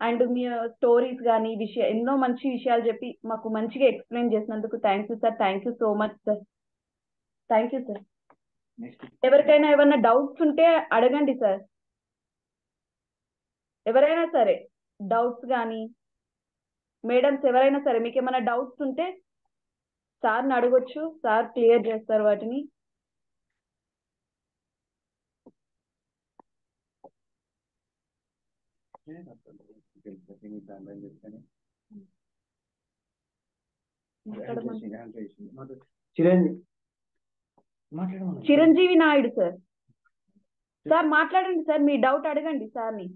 అండ్ మీ స్టోరీస్ కానీ ఎన్నో మంచి విషయాలు చెప్పి మాకు మంచిగా ఎక్స్ప్లెయిన్ చేసినందుకు thank you sir. Thank you so much sir. Thank you sir. ఎవరికైనా ఏమైనా డౌట్స్ ఉంటే అడగండి సార్. ఎవరైనా సరే డౌట్స్ కానీ మేడమ్స్ ఎవరైనా సరే మీకు ఏమైనా డౌట్స్ ఉంటే సార్ని అడగొచ్చు, సార్ క్లియర్ చేస్తారు వాటిని. చిరంజీవి నాయుడు సార్. సార్ మాట్లాడండి సార్, మీ డౌట్ అడగండి సార్ని.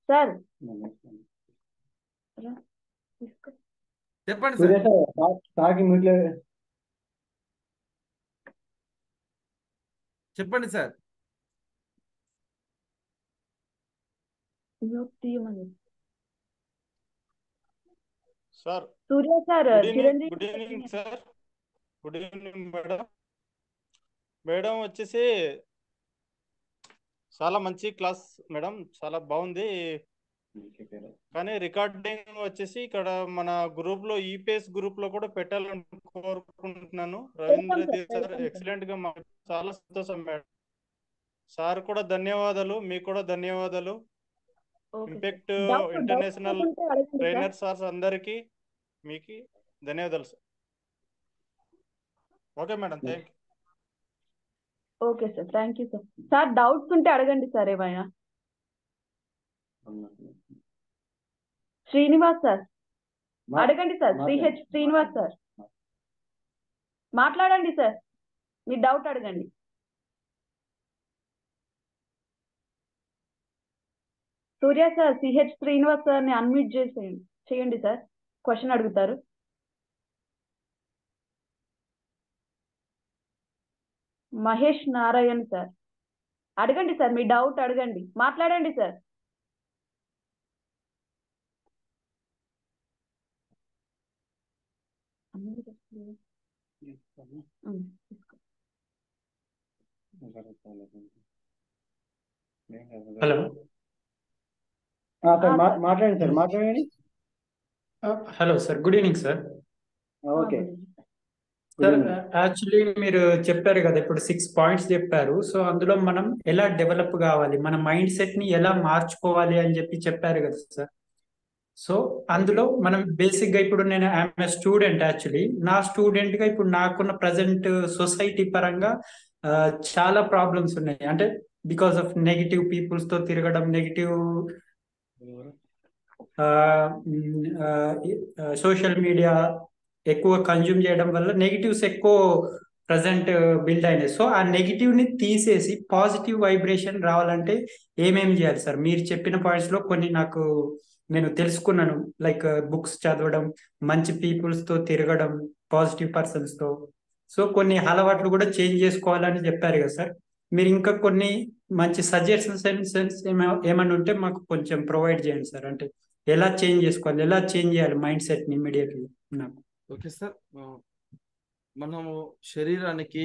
సార్ చెప్పండి సార్. చెప్పండి sir. Sir Surya sir, good evening sir. Good evening madam. Madam వచ్చేసి చాలా మంచి క్లాస్ మేడం, చాలా బాగుంది. కానీ రికార్డింగ్ వచ్చేసి ఇక్కడ మన గ్రూప్ లో ఈపీఎస్ గ్రూప్ లో కూడా పెట్టాలని కోరుకుంటున్నాను. రవీంద్ర సార్ ఎక్సలెంట్ గా చాలా సంతోషం మేడం. సార్ కూడా ధన్యవాదాలు, మీకు కూడా ధన్యవాదాలు. ఇంపాక్ట్ ఇంటర్నేషనల్ ట్రైనర్ సార్స్ అందరికి మీకు ధన్యవాదాలు sir. Okay madam, thank you. Okay sir, thank you sir. Sir doubts ఉంటే అడగండి సార్ ఏమైనా. శ్రీనివాస్ సార్ అడగండి సార్. శ్రీనివాస్ సార్ మాట్లాడండి సార్, మీ డౌట్ అడగండి. సూర్య సార్, శ్రీనివాస్ సార్ ని అన్మ్యూట్ చేయండి సార్, క్వశ్చన్ అడుగుతారు. మహేష్ నారాయణ్ సార్ అడగండి సార్, మీ డౌట్ అడగండి, మాట్లాడండి సార్. హలో సార్ మాట్లాడండి సార్, మాట్లాడండి. Hello sir, good evening sir. Okay, sir actually మీరు చెప్పారు కదా, ఇప్పుడు 6 పాయింట్స్ చెప్పారు. సో అందులో మనం ఎలా డెవలప్ కావాలి, మన మైండ్ సెట్ ని ఎలా మార్చుకోవాలి అని చెప్పారు కదా సార్. సో అందులో మనం బేసిక్ గా ఇప్పుడు నేను ఐఎమ్ స్టూడెంట్. యాక్చువల్లీ నా స్టూడెంట్ గా ఇప్పుడు నాకున్న ప్రజెంట్ సొసైటీ పరంగా చాలా ప్రాబ్లమ్స్ ఉన్నాయి. అంటే బికాస్ ఆఫ్ నెగిటివ్ పీపుల్స్ తో తిరగడం, నెగిటివ్ సోషల్ మీడియా ఎక్కువ కన్జ్యూమ్ చేయడం వల్ల నెగిటివ్స్ ఎక్కువ ప్రజెంట్ బిల్డ్ అయినాయి. సో ఆ నెగిటివ్ ని తీసేసి పాజిటివ్ వైబ్రేషన్ రావాలంటే ఏమేం చేయాలి సార్? మీరు చెప్పిన పాయింట్స్ లో కొన్ని నేను తెలుసుకున్నాను. లైక్ బుక్స్ చదవడం, మంచి పీపుల్స్ తో తిరగడం, పాజిటివ్ పర్సన్స్ తో. సో కొన్ని అలవాట్లు కూడా చేంజ్ చేసుకోవాలని చెప్పారు కదా సార్. మీరు ఇంకా కొన్ని మంచి సజెషన్స్ ఏమైనా ఉంటే మాకు కొంచెం ప్రొవైడ్ చేయండి సార్. అంటే ఎలా చేంజ్ చేసుకోవాలి, ఎలా చేంజ్ చేయాలి మైండ్ సెట్ ని ఇమీడియట్లీ నాకు. ఓకే సార్, మనము శరీరానికి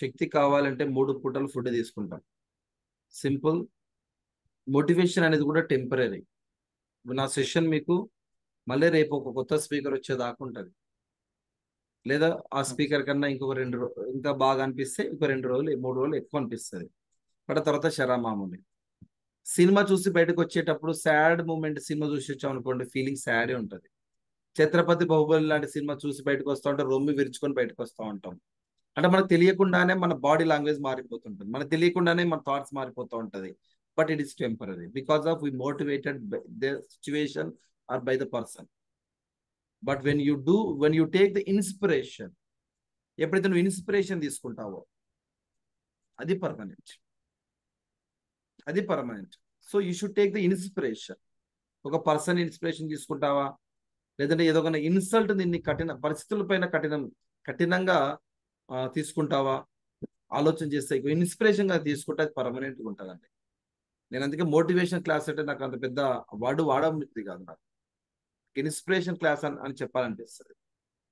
శక్తి కావాలంటే 3 పూటలు ఫుడ్ తీసుకుంటాం. సింపుల్. మోటివేషన్ అనేది కూడా టెంపరీ. నా సెషన్ మీకు మళ్ళీ రేపు ఒక కొత్త స్పీకర్ వచ్చేదాకా ఉంటుంది, లేదా ఆ స్పీకర్ కన్నా ఇంకొక 2 ఇంకా బాగా అనిపిస్తే ఇంకో 2 రోజులు 3 రోజులు ఎక్కువ అనిపిస్తుంది. బట్ తర్వాత శరామామూలి. సినిమా చూసి బయటకు వచ్చేటప్పుడు సాడ్ మూమెంట్ సినిమా చూసి వచ్చాం అనుకోండి, ఫీలింగ్ సాడే ఉంటుంది. ఛత్రపతి బాహుబలి లాంటి సినిమా చూసి బయటకు వస్తూ ఉంటే రొమ్మి విరుచుకొని బయటకు వస్తూ ఉంటాం. అంటే మనకు తెలియకుండానే మన బాడీ లాంగ్వేజ్ మారిపోతుంటుంది, మనకు తెలియకుండానే మన థాట్స్ మారిపోతూ ఉంటుంది. But it is temporary because of we motivated by the situation or by the person. But when you take the inspiration, ఎప్పుడైతే నువ్వు ఇన్స్పిరేషన్ తీసుకుంటావో అది permanent. So you should take the inspiration. ఒక పర్సన్ ఇన్స్పిరేషన్ తీసుకుంటావా, లేదంటే ఏదో ఒక insult నిన్ను కఠిన పరిస్థితుల పైన కఠినంగా తీసుకుంటావా, ఆలోచన చేస్తే ఇన్స్పిరేషన్ గా తీసుకుంటే అది పర్మనెంట్గా ఉంటుందండి. నేను అందుకే మోటివేషన్ క్లాస్ అంటే నాకు అంత పెద్ద వాడబుద్ధి కాదు. నాకు ఇన్స్పిరేషన్ క్లాస్ అని చెప్పాలనిపిస్తుంది.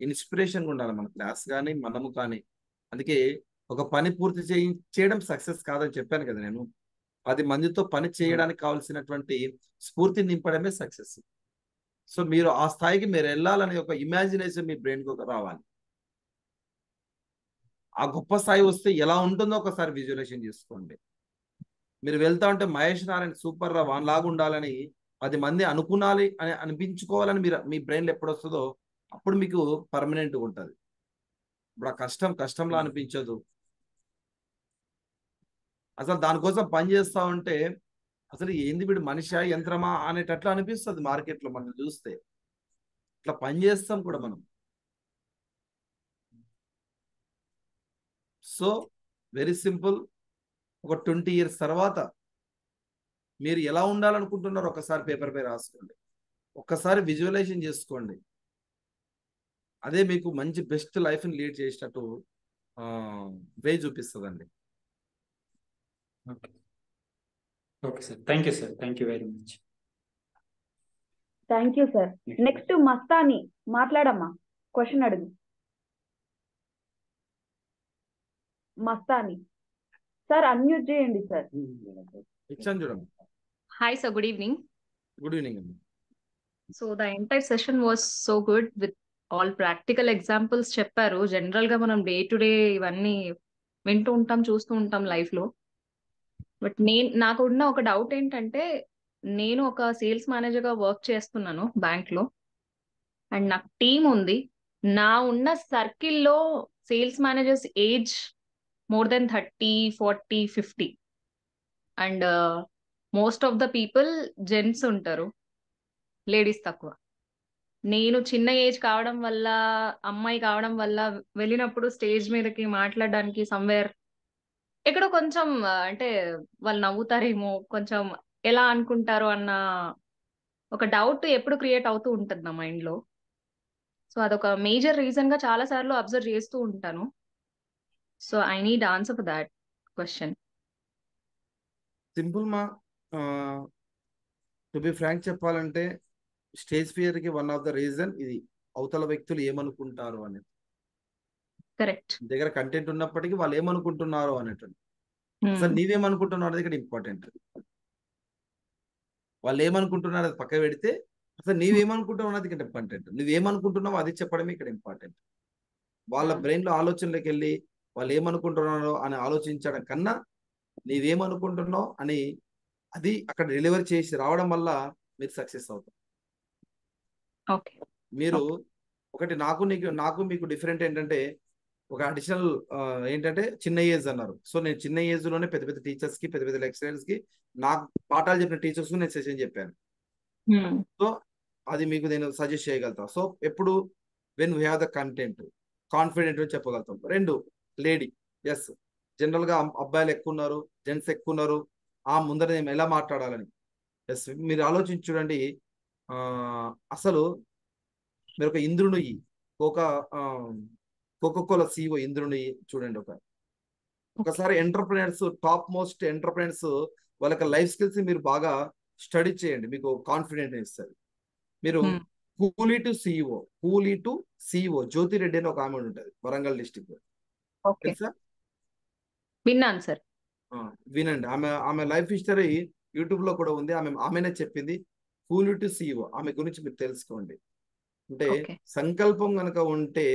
ఇన్స్పిరేషన్గా ఉండాలి మన క్లాస్ కానీ మనము కానీ. అందుకే ఒక పని పూర్తి చేయడం సక్సెస్ కాదని చెప్పాను కదా నేను. 10 మందితో పని చేయడానికి కావాల్సినటువంటి స్ఫూర్తిని నింపడమే సక్సెస్. సో మీరు ఆ స్థాయికి మీరు వెళ్ళాలనే ఒక ఇమాజినేషన్ మీ బ్రెయిన్కి రావాలి. ఆ గొప్ప స్థాయి వస్తే ఎలా ఉంటుందో ఒకసారి విజువలైజేషన్ చేసుకోండి. మీరు వెళ్తా ఉంటే మహేష్ నారాయణ సూపర్ రా వన్ లాగా ఉండాలని 10 మంది అనుకునాలి అని అనిపించుకోవాలని మీ బ్రెయిన్లో ఎప్పుడు వస్తుందో అప్పుడు మీకు పర్మనెంట్గా ఉంటుంది. ఇప్పుడు ఆ కష్టంలా అనిపించదు. అసలు దానికోసం పని చేస్తా ఉంటే అసలు ఏంది వీడు మనిషా యంత్రమా అనేటట్లు అనిపిస్తుంది. మార్కెట్లో మనం చూస్తే ఇట్లా పని చేస్తాం కూడా మనం. So very simple. ఒక 20 years తర్వాత మీరు ఎలా ఉండాలనుకుంటున్నారో ఒకసారి పేపర్ పై రాసుకోండి, ఒక్కసారి విజువలైజేషన్ చేసుకోండి. అదే మీకు మంచి బెస్ట్ లైఫ్ని లీడ్ చేసేటట్టు వే చూపిస్తుందండి. Okay sir, thank you sir, thank you very much. Thank you sir. Next Mastani మాట్లాడమ్మా, క్వశ్చన్ అడుగు. మస్తాని సార్ అన్మ్యూట్ చేయండి సార్. ఇచ్చాను చూడండి. Hi, sir. Good evening. Good evening అండి. So the entire session was so good with all practical examples చెప్పారు. General గా మనం day to day ఇవన్నీ వింటూ ఉంటాం, చూస్తూ ఉంటాం లైఫ్ లో. బట్ నాకు ఉన్న ఒక డౌట్ ఏంటంటే, నేను ఒక సేల్స్ మేనేజర్ గా వర్క్ చేస్తున్నాను బ్యాంక్ లో, అండ్ నాకు టీం ఉంది. నా ఉన్న సర్కిల్లో sales managers age more than 30, 40, 50 and most of the people gents ఉంటారు, లేడీస్ తక్కువ. నేను చిన్న ఏజ్ కావడం వల్ల, అమ్మాయి కావడం వల్ల వెళ్ళినప్పుడు స్టేజ్ మీదకి మాట్లాడడానికి సమ్వేర్ ఎక్కడో కొంచెం అంటే వాళ్ళు నవ్వుతారేమో, కొంచెం ఎలా అనుకుంటారో అన్న ఒక డౌట్ ఎప్పుడు క్రియేట్ అవుతూ ఉంటుంది నా మైండ్ లో. సో అదొక మేజర్ రీజన్ గా చాలా సార్లు అబ్జర్వ్ చేస్తూ ఉంటాను. So I need answer for that question. Simple మా, టు బి ఫ్రాంక్ చెప్పాలంటే స్టేజ్ ఫియర్ కి వన్ ఆఫ్ ద రీజన్ ఇది, అవతల వ్యక్తులు ఏమనుకుంటారు అనేది. కరెక్ట్. దగ్గర కంటెంట్ ఉన్నప్పటికీ వాళ్ళు ఏమనుకుంటున్నారు అనేటువంటి, అసలు నీవేమనుకుంటున్నావు అనేది ఇక్కడ ఇంపార్టెంట్. వాళ్ళు ఏమనుకుంటున్నారు అది పక్క పెడితే అసలు నీవేమనుకుంటున్నావు అన్నది ఇక్కడ ఇంపార్టెంట్. నువ్వేమనుకుంటున్నావు అది చెప్పడమే ఇక్కడ ఇంపార్టెంట్. వాళ్ళ బ్రెయిన్లో ఆలోచనలోకి వెళ్ళి వాళ్ళు ఏమనుకుంటున్నారో అని ఆలోచించడం కన్నా నీవేమనుకుంటున్నావు అని అది అక్కడ డెలివరీ చేసి రావడం వల్ల మీరు సక్సెస్ అవుతారు. ఓకే మీరు ఒకటి నాకు మీకు డిఫరెంట్ ఏంటంటే ఒక అడిషనల్ ఏంటంటే చిన్న ఏజ్ అన్నారు. సో నేను చిన్న ఏజ్ లోనే పెద్ద పెద్ద టీచర్స్ కి పెద్ద పెద్ద లెక్చరర్స్ కి నాకు పాఠాలు చెప్పిన టీచర్స్ నేను సెషన్ చెప్పాను. సో అది మీకు నేను సజెస్ట్ చేయగలుగుతాను. సో ఎప్పుడు when we have the content confident చెప్పగలుగుతాం. రెండు లేడీ ఎస్ జనరల్ గా అబ్బాయిలు ఎక్కువ ఉన్నారు, జెంట్స్ ఎక్కువ ఉన్నారు. ఆ ముందర నేను ఎలా మాట్లాడాలని ఎస్ మీరు ఆలోచించి చూడండి. అసలు మీరు ఒక ఇంద్రుని కోకోకోలా CEO ఇంద్రుని చూడండి. ఒకసారి ఎంటర్ప్రెనర్స్ టాప్ మోస్ట్ ఎంటర్ప్రెనర్స్ వాళ్ళకి లైఫ్ స్కిల్స్ మీరు బాగా స్టడీ చేయండి, మీకు కాన్ఫిడెంట్ ఇస్తారు. మీరు కూలీ టు CEO జ్యోతి రెడ్డి అని ఒక ఆమె ఉంటుంది వరంగల్ డిస్టిక్ తెలుసా? విన్నాను సార్. వినండి, ఆమె లైఫ్ హిస్టరీ యూట్యూబ్ లో కూడా ఉంది. ఆమెనే చెప్పింది. కూలీ టు CEO ఆమె గురించి మీరు తెలుసుకోండి. అంటే సంకల్పం కనుక ఉంటే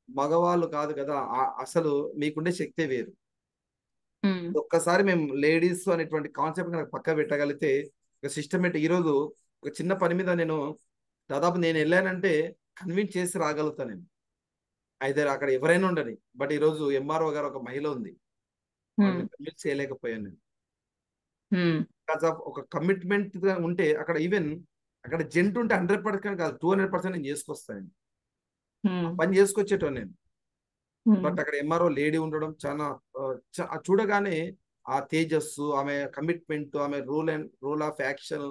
మగవాళ్ళు కాదు కదా, అసలు మీకుండే శక్తే వేరు. ఒక్కసారి మేము లేడీస్ అనేటువంటి కాన్సెప్ట్ కనుక పక్క పెట్టగలిగితే ఒక సిస్టమేటిక్ ఈరోజు ఒక చిన్న పని మీద దాదాపు నేను వెళ్ళానంటే కన్విన్స్ చేసి రాగలుగుతాను నేను. అయితే అక్కడ ఎవరైనా ఉండని, బట్ ఈరోజు MRO గారు ఒక మహిళ ఉంది, కన్విన్స్ చేయలేకపోయాను నేను. బికాస్ ఆఫ్ ఒక కమిట్మెంట్ ఉంటే అక్కడ ఈవెన్ అక్కడ జెంట్ ఉంటే 100% కాదు 200% నేను చేసుకొస్తాను, పని చేసుకొచ్చేటో నేను. బట్ అక్కడ MRO లేడీ ఉండడం చాలా చూడగానే ఆ తేజస్సు, ఆమె కమిట్మెంట్, ఆమె రూల్ ఆఫ్ యాక్షన్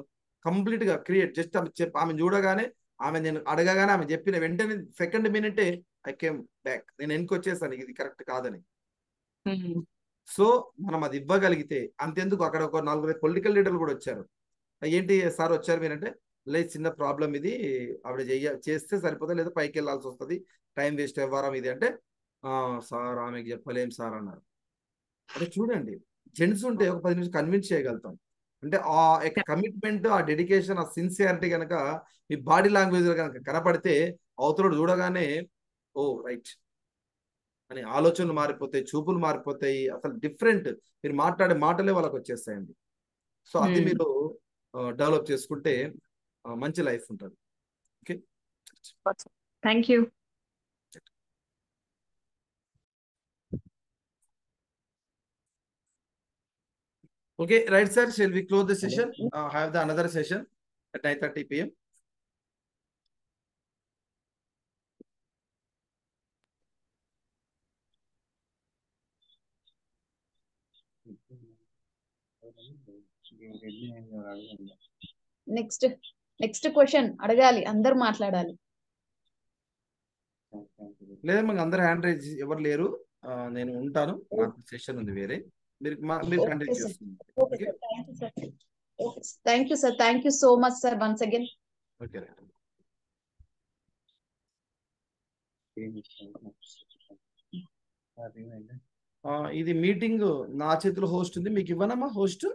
కంప్లీట్ గా క్రియేట్ జస్ట్ ఆమె చూడగానే నేను అడగగానే ఆమె చెప్పిన వెంటనే సెకండ్ మినిటే ఐ కేమ్ బ్యాక్, నేను వెనక్కి వచ్చేసాను ఇది కరెక్ట్ కాదని. సో మనం అది ఇవ్వగలిగితే అంతెందుకు అక్కడ ఒక 4 పొలిటికల్ లీడర్లు కూడా వచ్చారు. ఏంటి సార్ వచ్చారు మీరంటే, లేదు చిన్న ప్రాబ్లం ఇది, ఆవిడ చేస్తే సరిపోతుంది, లేదా పైకి వెళ్ళాల్సి వస్తుంది, టైం వేస్ట్ అవ్వరం ఇది అంటే సార్ ఆమెకి చెప్పలేం సార్ అన్నారు. అంటే చూడండి, జెంట్స్ ఉంటే ఒక 10 నిమిషాలు కన్విన్స్ చేయగలుగుతాం. అంటే ఆ కమిట్మెంట్, ఆ డెడికేషన్, ఆ సిన్సియారిటీ కనుక మీ బాడీ లాంగ్వేజ్ కనుక కనపడితే అవతల చూడగానే ఓ రైట్ అని ఆలోచనలు మారిపోతాయి, చూపులు మారిపోతాయి, అసలు డిఫరెంట్ మీరు మాట్లాడే మాటలే వాళ్ళకి వచ్చేస్తాయండి. సో అది మీరు డెవలప్ చేసుకుంటే మంచి లైఫ్ ఉంటుంది. Okay, thank you. Okay, right, sir. Shall we close the session? Have the another session at 9:30 PM. Next question అడగాలి, అందరు మాట్లాడాలి. లేదా మాకు అందరు హ్యాండ్ రైజ్ ఎవరు లేరు, నేను ఉంటాను, నాకు సెషన్ ఉంది వేరే, మీరు కంటిన్యూ చేస్తున్నారు. Thank you sir, thank you so much sir once again. Okay right. ఇది మీటింగ్ నా చేతిలో హోస్ట్ ఉంది, మీకు ఇవ్వనమ్మా హోస్ట్?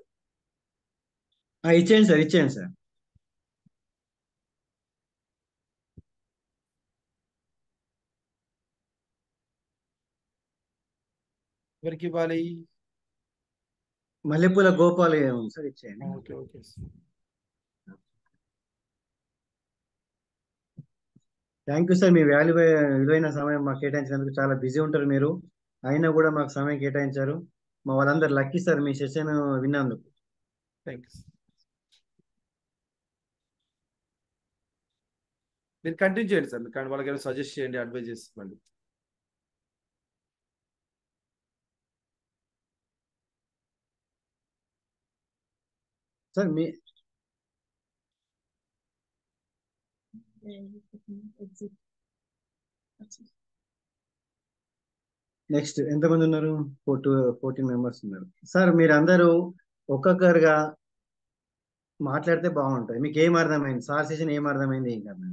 ఇచ్చేయండి సార్, ఇచ్చేయండి సార్. ఎవరికి ఇవ్వాలి? మల్లెపూల గోపాల్ ఉంది సార్, ఇచ్చేయండి. Okay okay. Thank you sir, మీ విలువైన సమయం మాకు కేటాయించినందుకు. చాలా బిజీ ఉంటారు మీరు, అయినా కూడా మాకు సమయం కేటాయించారు. మా వాళ్ళందరూ లక్కీ సార్ మీ సెషన్ విన్నందుకు. Thank you. మీరు కంటిన్యూ చేయండి సార్, కానీ వాళ్ళకి ఏమైనా సజెస్ట్ చేయండి, అడ్వైజ్ చేసి. సార్ మీ నెక్స్ట్ ఎంతమంది ఉన్నారు? 14 మెంబర్స్ ఉన్నారు సార్. మీరందరూ ఒక్కొక్కరుగా మాట్లాడితే బాగుంటుంది. మీకు ఏం అర్థమైంది? సార్ సెషన్ ఏం అర్థమైంది, ఏం కాదు.